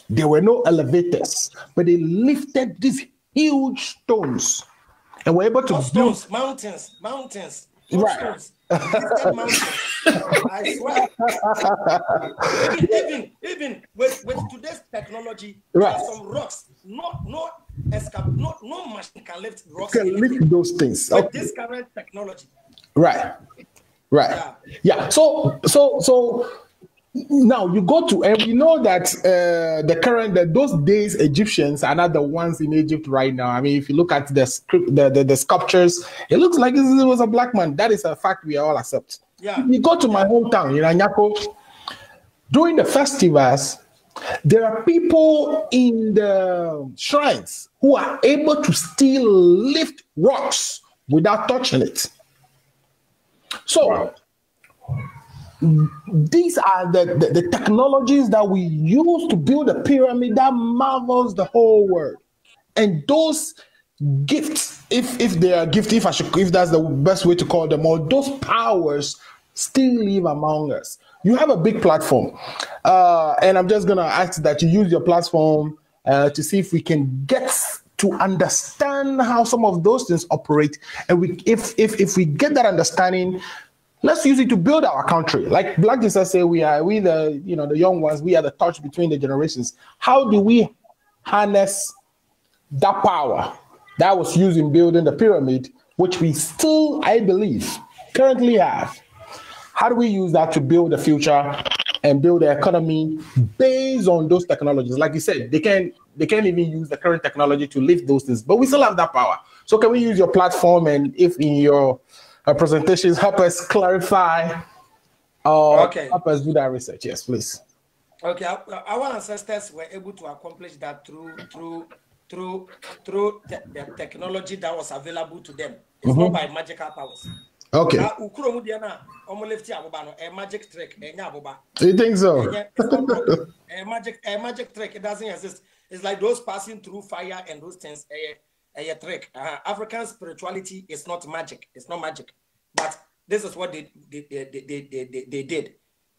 there were no elevators, but they lifted these huge stones and were able to build mountains. Right. Mountains. I swear. even with today's technology, right, some rocks, no machine can lift rocks. Can lift those things. With this current technology. Right. Yeah. So now you go to, and we know that those days Egyptians are not the ones in Egypt right now. I mean, if you look at the sculptures, it looks like it was a black man. That is a fact we all accept. Yeah. If you go to my hometown in Anyako, during the festivals, there are people in the shrines who are able to still lift rocks without touching it. So. Wow. These are the technologies that we use to build a pyramid that marvels the whole world. And those gifts, if they are gifts, if that's the best way to call them, or those powers still live among us. You have a big platform, and I'm just gonna ask that you use your platform to see if we can get to understand how some of those things operate, and if we get that understanding, let's use it to build our country. Like Black Jesus say, we the young ones, we are the touch between the generations. How do we harness that power that was used in building the pyramid, which we still, I believe, currently have? How do we use that to build the future and build the economy based on those technologies? Like you said, they can't even use the current technology to lift those things, but we still have that power. So can we use your platform, and if in your presentations, help us clarify or help us do that research? Yes, please. Okay, our ancestors were able to accomplish that through the technology that was available to them. It's not by magical powers. Okay. A magic trick. You think so? A magic trick. It doesn't exist. It's like those passing through fire and those things. A trick. African spirituality is not magic. It's not magic. But this is what they did.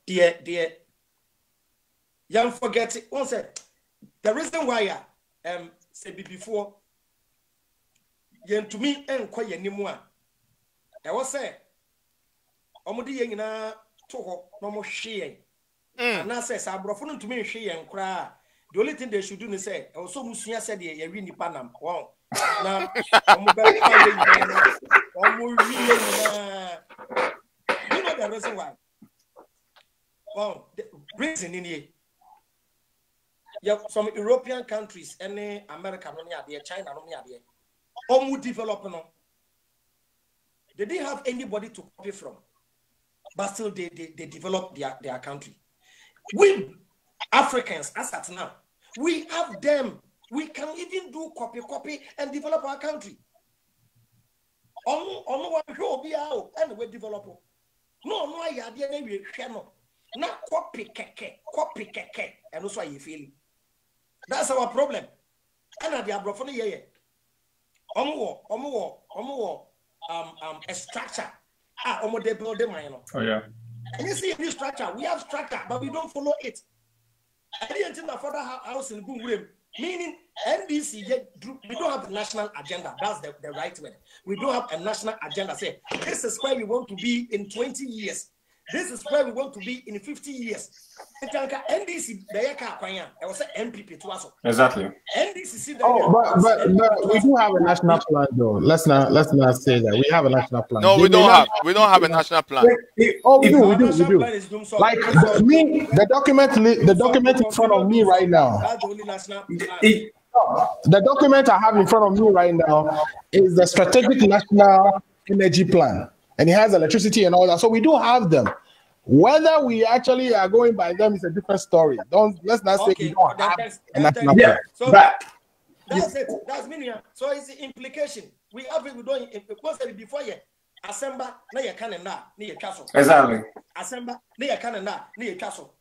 Dear, young forget it. One said the reason why said before to me and quite anymore. I was say, Omudi Yangina to no more share. And I says, I brought to me share and cry. The only thing they should do is say, also Musia said, you're really Panam. Wow. Now, you know the reason why? Well, the reason in here. Yeah, some European countries, any American, China, Omu development. They didn't have anybody to copy from, but still they developed their country. We Africans, as at now, we have them. We can even do copy and develop our country. On one show be out and we develop. No, idea we cannot. Not copy keke, and also you feel. That's our problem. And at the abrofone ye. A structure. They build them. Oh yeah. And you see in this structure, we have structure, but we don't follow it. I didn't think for that house in Boom, meaning NDC, we don't have a national agenda. That's the right word. We don't have a national agenda. Say, this is where we want to be in 20 years. This is where we want to be in 50 years. NDC, I was MPP to us. Exactly. NDC. But we do have a national plan, though. Let's not say that we have a national plan. No, we don't have a national plan. We do. Like the document in front of me right now. That's the only national plan. The document I have in front of me right now is the Strategic National Energy Plan. And it has electricity and all that. So we do have them. Whether we actually are going by them is a different story. Let's not say we don't have a national plan. So that's it. That's meaning. So it's the implication. We have it. We don't. Because before you assemble, na you can na you castle. Exactly. Assemble, na you can na you castle.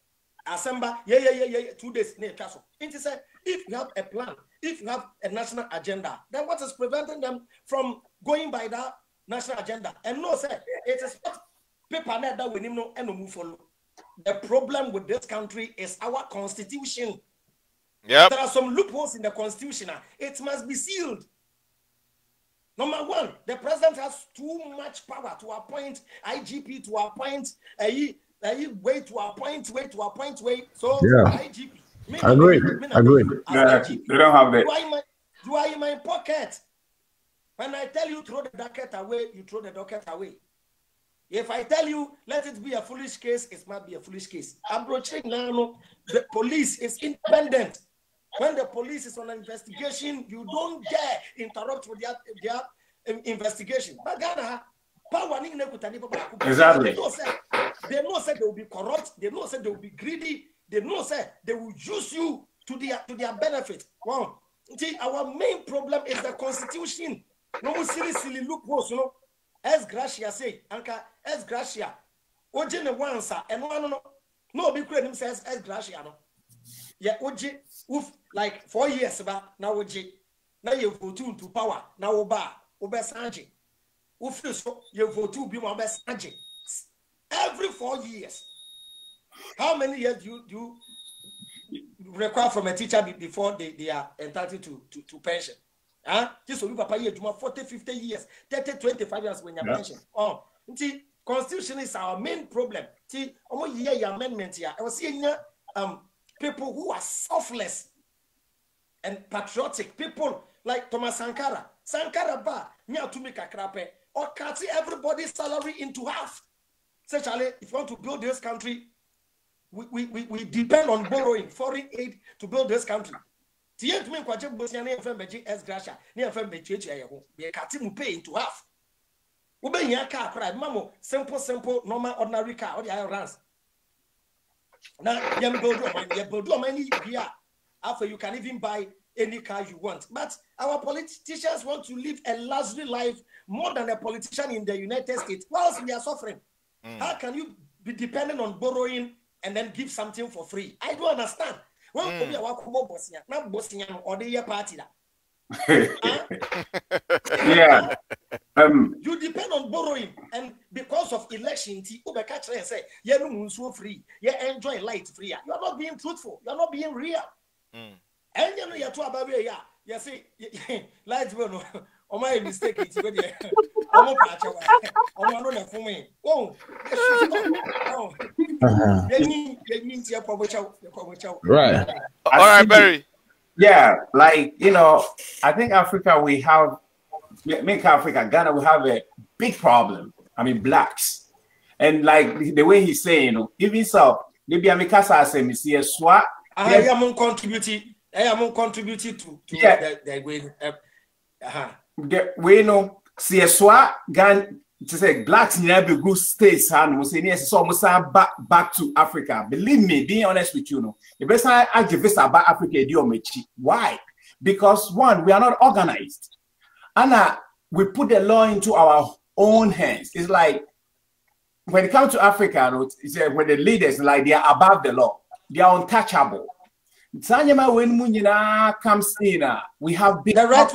Assemble, yeah. 2 days na you castle. It said if you have a plan, if you have a national agenda, then what is preventing them from going by that national agenda? And no, sir, it is not paper that we know and no move follow. The problem with this country is our constitution. Yeah, there are some loopholes in the constitution. It must be sealed. Number one, the president has too much power to appoint IGP, to appoint way to appoint. So yeah. IGP. Agree. Yeah, they don't have that. You are in my pocket. When I tell you throw the docket away, you throw the docket away. If I tell you let it be a foolish case, it might be a foolish case. I'm broaching now. The police is independent. When the police is on an investigation, you don't dare interrupt with their investigation. But Ghana, power exactly. They know say they will be corrupt. They know say they will be greedy. They know say they will use you to their benefit. Wow. See, our main problem is the constitution. No silly loopholes, you know. As Gracia say, Anka, as Gracia, Ojin once, and no be credit himself as Gracia. No, yeah, Oji, like 4 years about now, Oji. Now you vote to power. Now oba sanje. We feel so you vote to be oba sanje. Every 4 years. How many years do you require from a teacher before they are entitled to pension? Huh? Just so you papa year 40, 50 years, 30, 25 years when you're pension. Oh, see, constitution is our main problem. See, almost year amendment here. I was seeing people who are selfless and patriotic people like Thomas Sankara. Sankara ba niya to make a crape or cut everybody's salary into half. Say, Charlie, if you want to build this country, we depend on borrowing foreign aid to build this country. Tiye to me kwaje Bosnia ne FM beji S Gracia ne FM beji ayeho. Be cut mu pay into half. We be here car cry mamo simple normal ordinary car or the iron runs. Now you build money here. After you can even buy any car you want. But our politicians want to live a luxury life more than a politician in the United States. Whilst we are suffering. How can you be dependent on borrowing and then give something for free? I don't understand. When we are Bosnia, not Bosnia or the year party. Yeah. You depend on borrowing, and because of election, you catch and say, "Yeah, no, so free. Yeah, enjoy light free." You are not being truthful. You are not being real. And you know you are too about yeah. You see, light will no. Oh my mistake. It's good. I'm not patch. I'm not running for me. Oh, Right. All right, Barry. Yeah, like, you know, I think Africa, we have, make Africa, Ghana, we have a big problem. I mean, blacks. And like the way he's saying, you know, even so, maybe I'm a casa say, Monsieur Swat. I am contributing to the way. We know, see a swat, Gan, to say blacks never good states, and we say, yes, it's almost back to Africa. Believe me, being honest with you, no, the best I give about Africa, why? Because one, we are not organized. And we put the law into our own hands. It's like, when it comes to Africa, it's when the leaders, like, they are above the law. They are untouchable. When Munyina comes in, we have been... The right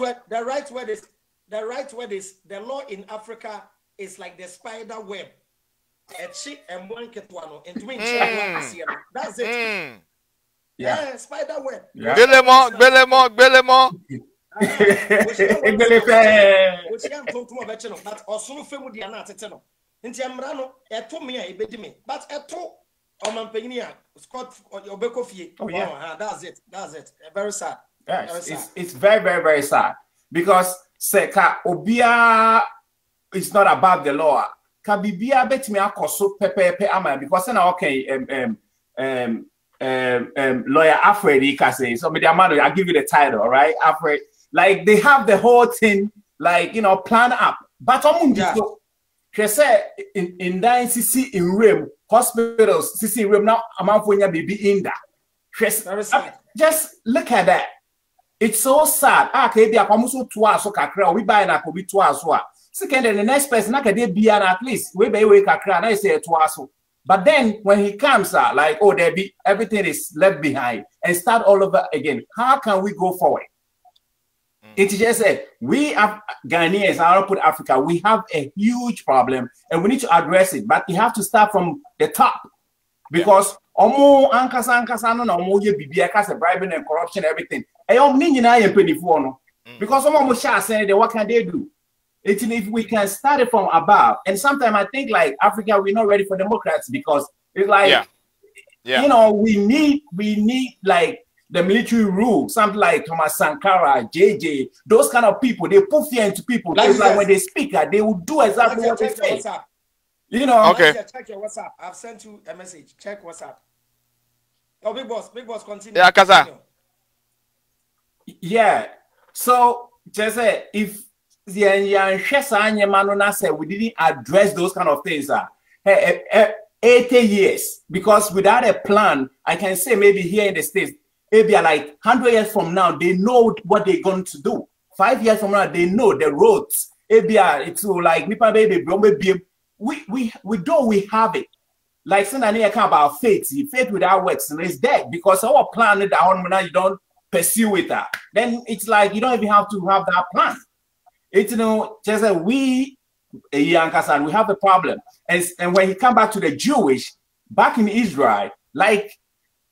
word is the law in Africa is like the spider web. That's it. Yeah, spider web. Belemo. That's it. Very sad. Yes, it's very, very, very sad. Because Seka Obia is not above the law. Kabibia bet me akoso pepe ama because now okay lawyer Alfred can say so me the amount I give you the title, all right? Alfred, like they have the whole thing, like, you know, plan up. But say in CC in Rim hospitals, CC in Rim now amount for your baby in that. Just look at that. It's so sad. Okay, they are almost so kakra. We buy na kobi twice. Second, the next person I can be at least we buy kakra. And I say twice. But then when he comes, like, oh, there be everything is left behind and start all over again. How can we go forward? It just said we have Ghanaians, I don't put Africa. We have a huge problem and we need to address it. But you have to start from the top because omo ankasa no na omo ye bibia ka se bribing and corruption everything. Because some of them saying what can they do? If we can start it from above, and sometimes I think like Africa, we're not ready for democrats because it's like, you know, we need like the military rule, something like Thomas Sankara, JJ, those kind of people. They put fear into people. It's like when they speak, they will do exactly what they say. You know. Okay. Check your WhatsApp. I've sent you a message. Check WhatsApp. Oh, big boss, continue. Yeah, Kaza. Yeah, so just say if we didn't address those kind of things, 80 years, because without a plan, I can say maybe here in the States, maybe like 100 years from now, they know what they're going to do. 5 years from now, they know the roads. It's like we have it. Like saying about faith without works is dead because our plan is down now. You don't pursue it. Then it's like you don't even have to have that plan. It's just that we Yankasan, we have a problem. And when he come back to the Jewish, back in Israel, like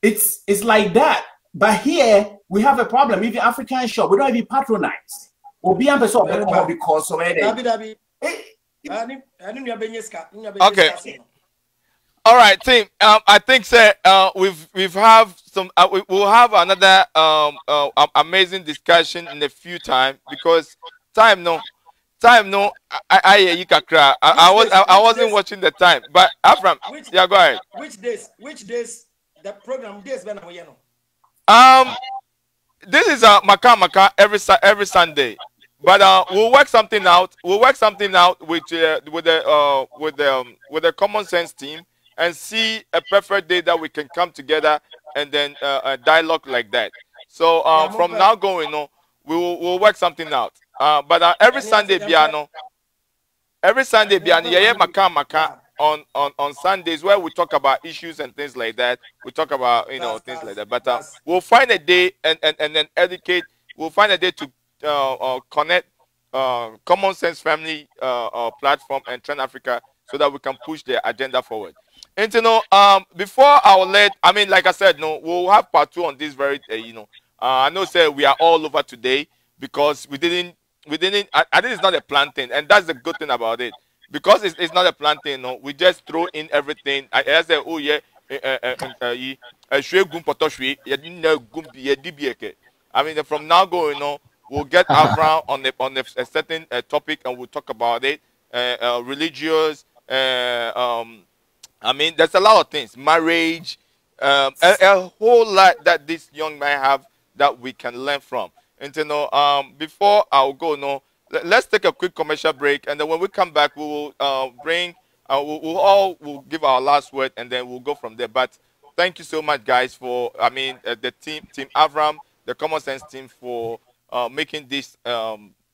it's like that. But here we have a problem. Even African shop, we don't even patronize. Because of it. Okay. All right, team. I think, sir, we've have some. We'll have another amazing discussion in a few time because time no. I hear you can cry. I wasn't watching the time, but Abraham, yeah, go ahead. Which days? The program days when we This is Maka every Sunday, but we'll work something out. We'll work something out with the common sense team and see a perfect day that we can come together and then a dialogue like that. So from now going on, we'll work something out. But every Sunday, Biano, yeah, Maka on Sundays where we talk about issues and things like that. We talk about things like that. But we'll find a day and then educate. We'll find a day to connect Common Sense Family platform and Trend Africa so that we can push the agenda forward. And before I will like I said, we'll have part 2 on this very I know say we are all over today because we didn't I think it's not a plan thing, and that's the good thing about it. Because it's not a plan thing, we just throw in everything. I say, oh yeah, I mean, from now going on, we'll get around on a certain topic and we'll talk about it. Religious, I mean, there's a lot of things. Marriage, a whole lot that this young man have that we can learn from. And before I'll go, let's take a quick commercial break, and then when we come back, we will bring, we'll give our last word, and then we'll go from there. But thank you so much, guys, for the team Avram, the Common Sense team, for making this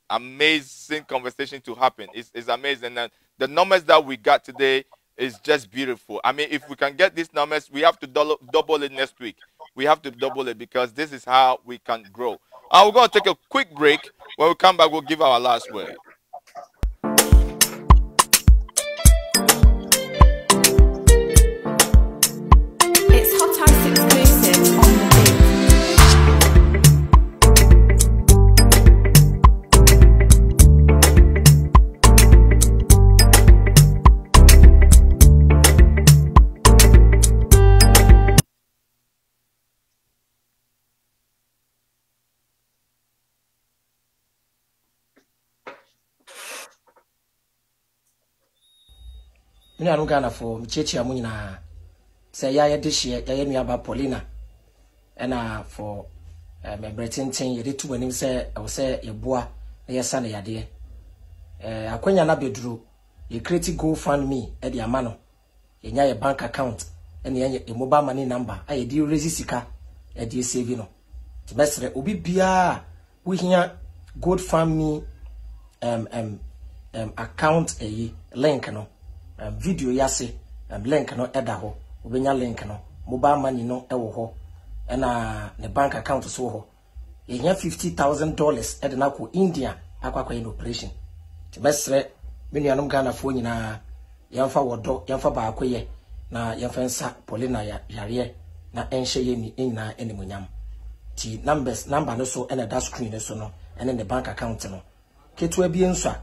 amazing conversation to happen. It's amazing, and the numbers that we got today is just beautiful. I mean, if we can get these numbers, we have to double it next week. We have to double it because this is how we can grow. We're going to take a quick break. When we come back, we'll give our last word. It's Hot Ice exclusive on the beat. Mini anu Ghana for mchechi mu nyina say ya de hye ya nuaba Paulina na for me bretintin ye de tu anim say e wo say ye boa na ye sa na yade akwanya na beduro ye create GoFundMe e de ama no ye nya ye bank account na ye mobile money number aye di raise sika e de save no ti besre obi bia wo hia GoFundMe account link no video yase link no eda ho obenya link no mobile money no ewo ho na ne bank account so ho ye nya $50,000 eda na ko India akwakwa in operation ti besre menuanom Ghana fo nyina yamfa wodo yamfa ba akoye na yamfa nsa Paulina yare na enhye ye ni nyina enemunyam ti number no so ena da screen no so no ene ne bank account no ketua bi enso a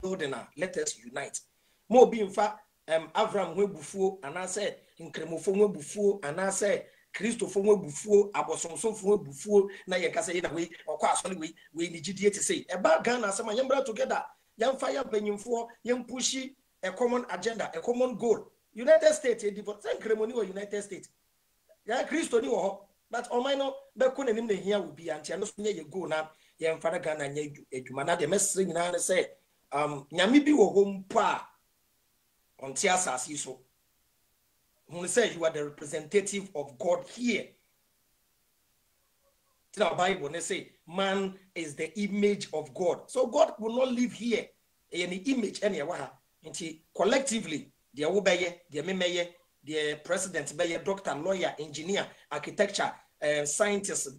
building. Let us unite. More being fact, Avram Webufu, and I said, in Cremofo Webufu, and I said, Christopher Webufu, Abosonso Webufu, na yakasa in a way, or quite solely we need to say about Ghana, some young brother together, young fire penny for young pushy, a common agenda, a common goal. United States, a divorce, ceremony or United States. Yeah, Christo knew, but on my no, but couldn't even here would be until you go now. Young Father Ghana, a man, the message now say, Yamibi wo home pa on Tiasa so. Who says you are the representative of God here. The Bible they say man is the image of God. So God will not live here in the image anywhere. Collectively, the Obeye, the Memeye, the president, doctor, lawyer, engineer, architecture, scientists,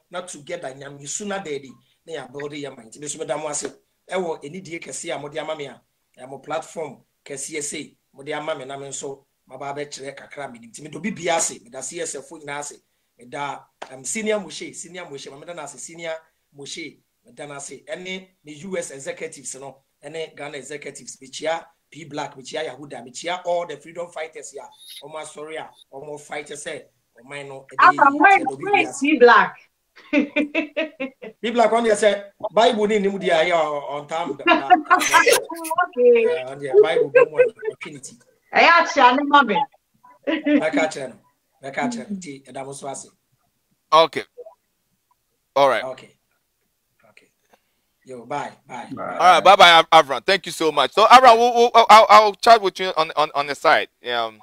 not together. Nyam sooner daddy. They are body your mind. This madam was it. Ewo any day can see a modia mamia. I'm a platform can see say modia mamma and I'm so my baby check a cram in to be biase, with a CSF nasi, with that senior Mushe, my madam as a senior Mushe, madam as any the US executives, you know, any Ghana executives, which ya P Black, which ya Yahuda, which ya all the freedom fighters ya, almost sorry, almost fighters say, or mine no, P Black. People are going to say Bible in Mudia on time. Okay. Bible opportunity. I actually mommy. Okay. All right. Okay. Yo, bye. All right, bye, Avram. Thank you so much. So, Avram, I'll chat with you on the side. Then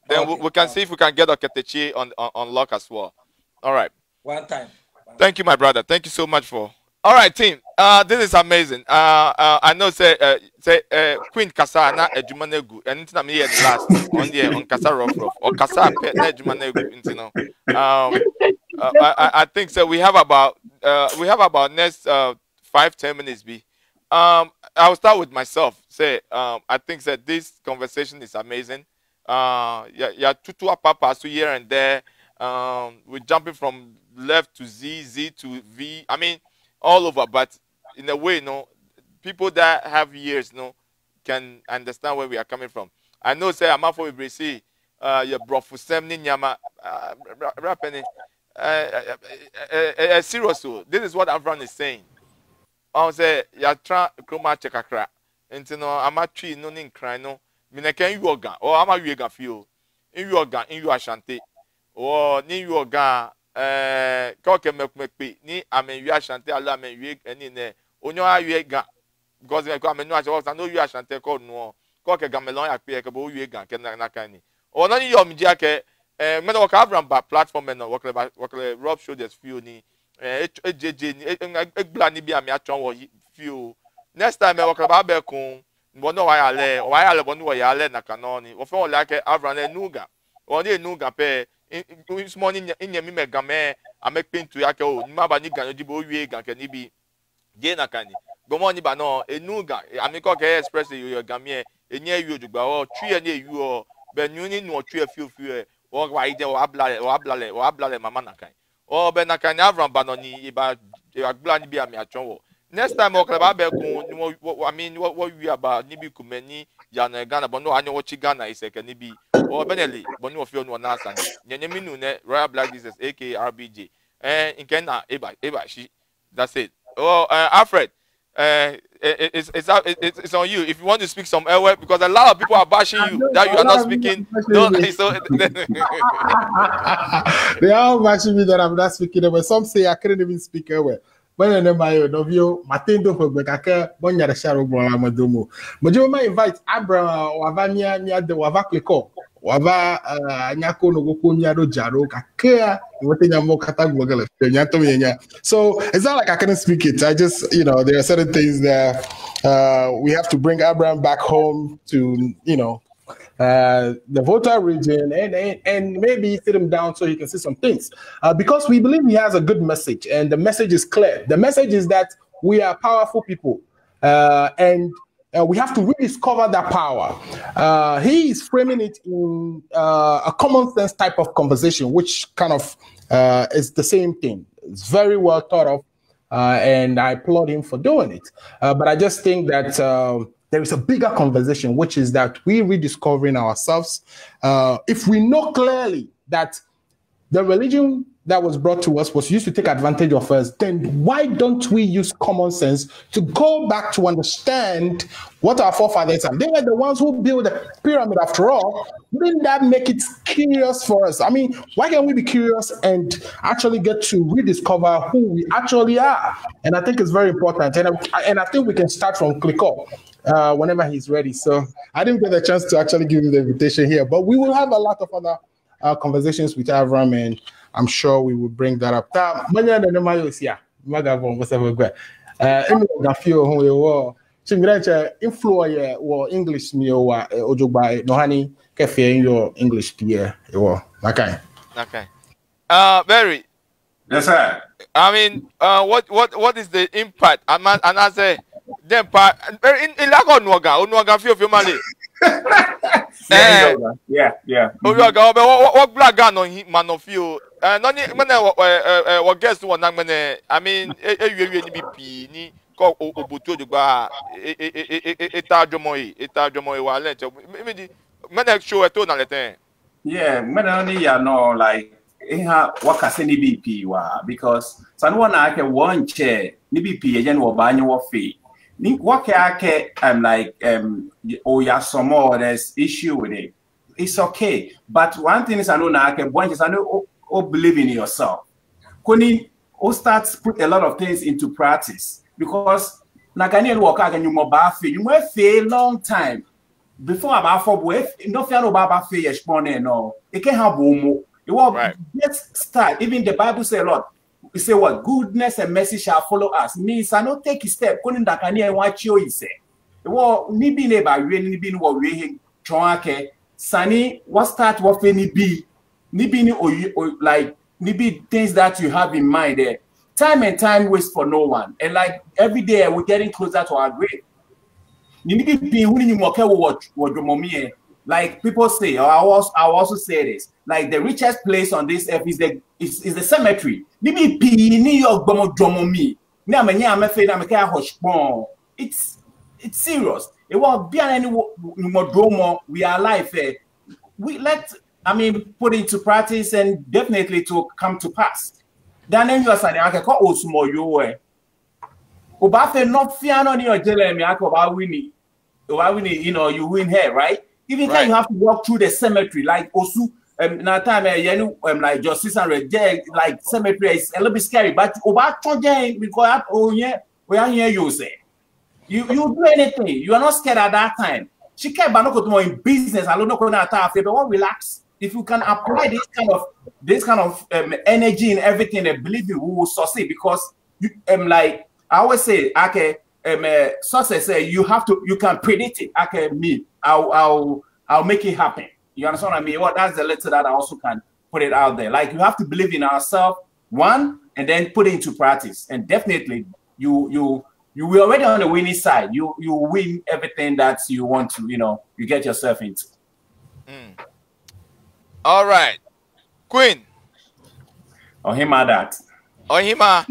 okay. we can see if we can get Oketechi on lock as well. All right. One time. Thank you, my brother. Thank you so much for. All right, team. This is amazing. I know say Queen Kasa na Ejumanegu, and it's not me here last on Kasa Rough or Kasa na Ejumanegu. You know, I think so. We have about next 5-10 minutes. I'll start with myself. Say I think that this conversation is amazing. Yeah, tutu papa so here and there. We're jumping from left to Z to V. I mean, all over. But in a way, people that have years, can understand where we are coming from. I know, say, I'm for Ibrisi, your brofu semni nyama, rapeni, seriously. This is what Avram is saying. I say, ya tra kroma chekakra. And no, I'm a tree, no ning cry, no. Mineken yoga, or I'm a yoga feel. In yoga, in your shanty. Or ni yoga, koke mekpi, ni amen you ashante, Allah men you any ne. Onyo a yoga. Because I come no I know you ashante called no. Koke gamelon ya pia kabo you gan ken na kani. Or nani yo mjia ke men work Avram ba platform men work Rob show this few ni JJ ni egla ni bi ami atwon wo few. Next time work ba be kun bono wa ya le bono wa ya le na kanoni. Wo fe wo like Avram enuga. Oni enuga pe this morning in your mime game I make pain to yake o nima ba ni gan jibo wie gan ke ni bi je na kani go mo ni ba no enuga ami ko ke express your game enye yu ojugba o twi ene yu o be nu ni no twi afiofie o wa ide o ablale mama na kan o be na kan Avram ba no ni ba agbla ni bi ami atwon wo next time o kala ba be kun I mean what we about ni bi kumeni ya na Ghana but no anyo wo chi Ghana iseke ni bi or Benelli, Bonu of your Nasa, Yeneminu, Royal Black Jesus, aka RBJ, in Kenya, Eba, she. That's it. Oh, Alfred, it's on you. If you want to speak some Elway, because a lot of people are bashing you that you are not speaking. No, so they are all bashing me that I'm not speaking Elway. Some say I couldn't even speak Elway. When I know my novio, Matendo for Bekaka, Bonya the Sharo Madomo. But you might invite Abra or Avania near the Wavakliko. Wava nyako no goko nyado jaro kakea wote nyamo kata global nyato menya. So it's not like I couldn't speak it. I just there are certain things that we have to bring Abraham back home to the Volta region and maybe sit him down so he can see some things because we believe he has a good message and the message is clear. The message is that we are powerful people and we have to rediscover that power. He is framing it in a common sense type of conversation, which kind of is the same thing. It's very well thought of. and I applaud him for doing it. But I just think that there is a bigger conversation, which is that we rediscovering ourselves. If we know clearly that the religion that was brought to us was used to take advantage of us, then why don't we use common sense to go back to understand what our forefathers are? They were the ones who built the pyramid after all. Wouldn't that make it curious for us? I mean, why can't we be curious and actually get to rediscover who we actually are? And I think it's very important. And I think we can start from Kliko whenever he's ready. So I didn't get a chance to actually give you the invitation here, but we will have a lot of other conversations with Avram, and I'm sure we will bring that up. English Okay. Barry. Yes, sir. I mean, what is the impact? And I say, then part in Lago feel Mali. Yeah. What black gun on him, man of you? What guess one? I mean, BP ni ko obuto jugba etajomoy wa lento. Maybe man show eto na leten. Yeah, man only ya no like what can say ni BP wa because sanu na ake one chair ni BP again wo ba nyi wo fe. What I'm like oh yeah, some more there's issue with it. It's okay. But one thing is I know now I know believe in yourself. Kuni start put a lot of things into practice because Nakani work again you must fail long time before about for no fear no baba fail no. It can have more. It will just start. Even the Bible say a lot. We say what goodness and mercy shall follow us. Means I not take a step. Couldn't that can hear what you say? Well, ni be neighbor really been what we try. Sunny, what start what any be? Ni be like ni be things that you have in mind there. Time and time waits for no one. And like every day we're getting closer to our grave. Ni be who ni mo ke what mommy. Like people say, or I also say this, like the richest place on this earth is the cemetery. It's serious. It won't be any more. We are alive. We put it into practice and definitely to come to pass. Then you are saying, I call Osmo you. Obafe not fear on your jelly, you win here, right? Even you have to walk through the cemetery, like Osu, na time like Justice and Reject, like cemetery is a little bit scary, but about because we are here, you say. You do anything, you are not scared at that time. She kept more in business, I don't know but what relax. If you can apply this kind of energy in everything, I believe you will succeed because you like I always say, okay. Success say you can predict it. Okay, I'll make it happen. You understand what I mean? Well, that's the letter that I also can put it out there. Like you have to believe in ourselves, one, and then put it into practice. And definitely you will already on the winning side. You win everything that you want to, you get yourself into. All right. Queen. Ohima that. Ohima.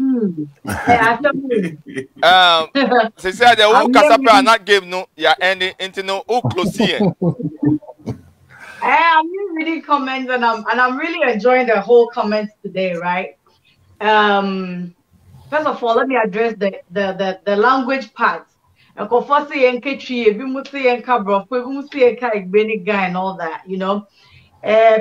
She said the whole Casapra not give no any into no close here. I'm reading comments and I'm really enjoying the whole comments today, right? First of all, let me address the language part. And all that,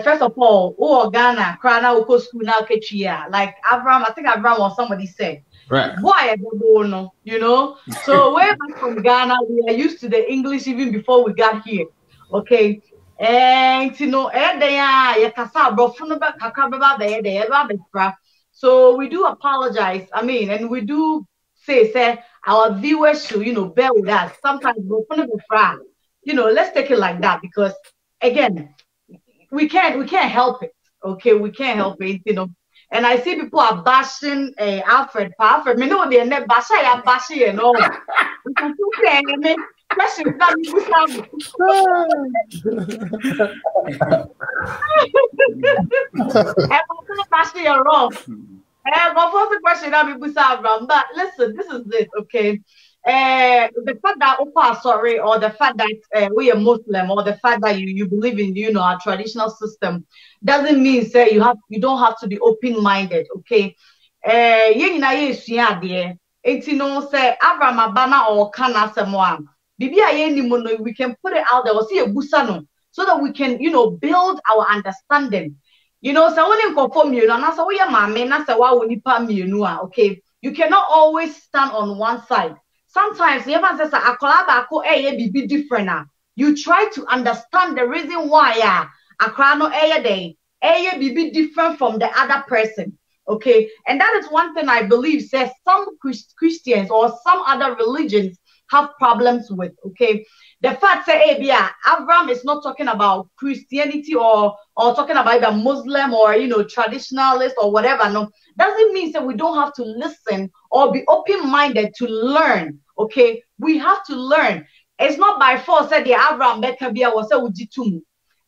first of all, Ghana, Krana, Oko school now, Kechia. Like Avram, I think Avram or somebody said, right? Why I don't know, So way back from Ghana, we are used to the English even before we got here. Okay. And so we do apologize. I mean, and we do say our viewers should, bear with us. Sometimes let's take it like that because again, we can't help it. Okay, we can't help it, And I see people are bashing Alfred. Alfred, me know they're not bashing, We can still say, questions that we have. Bashing wrong. My first question, I'm Abraham. But listen, this is it, okay? The fact that sorry, or the fact that we are Muslim, or the fact that you believe in, you know, our traditional system, doesn't mean say you don't have to be open-minded, okay? It's you know say Abraham Abana or Kana Samoan. We can put it out there or see a busano so that we can, you know, build our understanding. You know, so when you conform you, and that's why my that's why we need okay. You cannot always stand on one side. Sometimes you ever say a be different now. You try to understand the reason why be different from the other person. Okay, and that is one thing I believe says some Christians or some other religions have problems with. Okay, the fact say, hey, yeah, Abraham is not talking about Christianity or talking about the Muslim or, you know, traditionalist or whatever. No, doesn't mean that we don't have to listen or be open-minded to learn. Okay, we have to learn. It's not by force that the Abraham Bekabia was a ujitumu,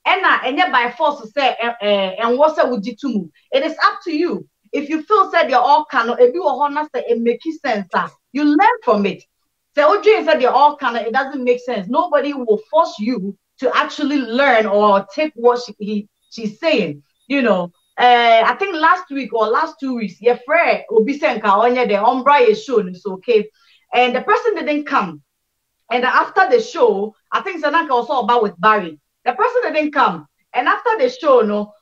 and yet by force to say and what's a ujitumu. It is up to you. If you feel said you're all canon, if you are honest, it makes sense. You learn from it. So Audrey said you're all canon, it doesn't make sense. Nobody will force you to actually learn or take what she's saying. You know, I think last week or last 2 weeks, your friend Obisenka Onye the Umbra is shown, it's okay. And the person didn't come. And after the show, I think Sanaka also about with Barry. The person didn't come. And after the show, no,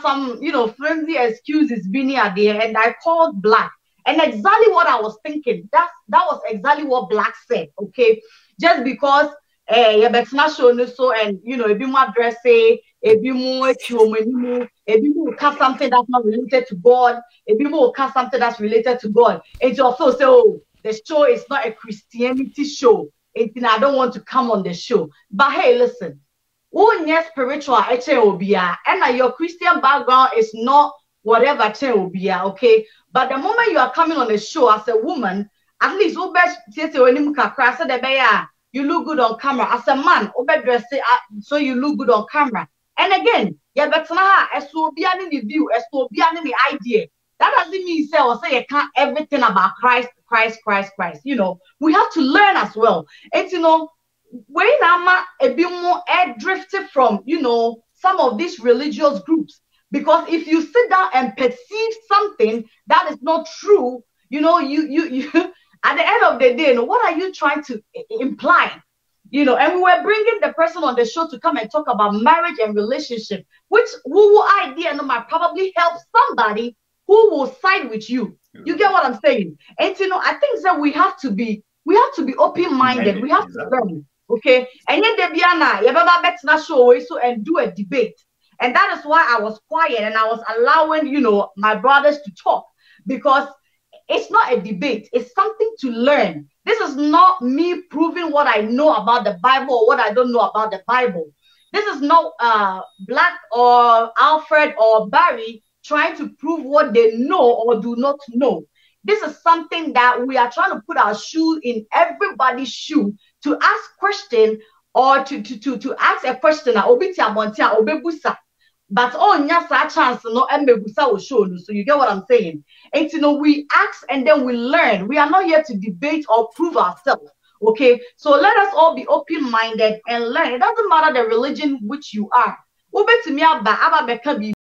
some, you know, flimsy excuses being there, and I called Black. And exactly what I was thinking, that was exactly what Black said, okay? Just because you bet not show so, and you know, if you more dress say, if you more cast something that's not related to God, if you more cast something that's related to God, and you also say, oh, the show is not a Christianity show. I don't want to come on the show. But hey, listen. Yes, spiritual and your Christian background is not whatever okay. But the moment you are coming on the show as a woman, at least you look good on camera. As a man, so you look good on camera. And again, yeah, but the view, the idea. That doesn't mean say you can't everything about Christ. You know, we have to learn as well. And you know, when I'm a bit more drifted from, you know, some of these religious groups, because if you sit down and perceive something that is not true, you know, you at the end of the day, you know, what are you trying to imply? You know, and we were bringing the person on the show to come and talk about marriage and relationship, which woo idea might probably help somebody who will side with you. You get what I'm saying? And you know, I think that we have to be open-minded. We have to learn. Okay, and then Debiana, you ever bet na show so and do a debate, and that is why I was quiet and I was allowing, you know, my brothers to talk, because it's not a debate, it's something to learn. This is not me proving what I know about the Bible or what I don't know about the Bible. This is not Black or Alfred or Barry trying to prove what they know or do not know. This is something that we are trying to put our shoe in everybody's shoe, to ask question or to ask a question. But yes, chance no will show you. So you get what I'm saying? And you know, we ask and then we learn. We are not here to debate or prove ourselves. Okay, so let us all be open-minded and learn. It doesn't matter the religion which you are.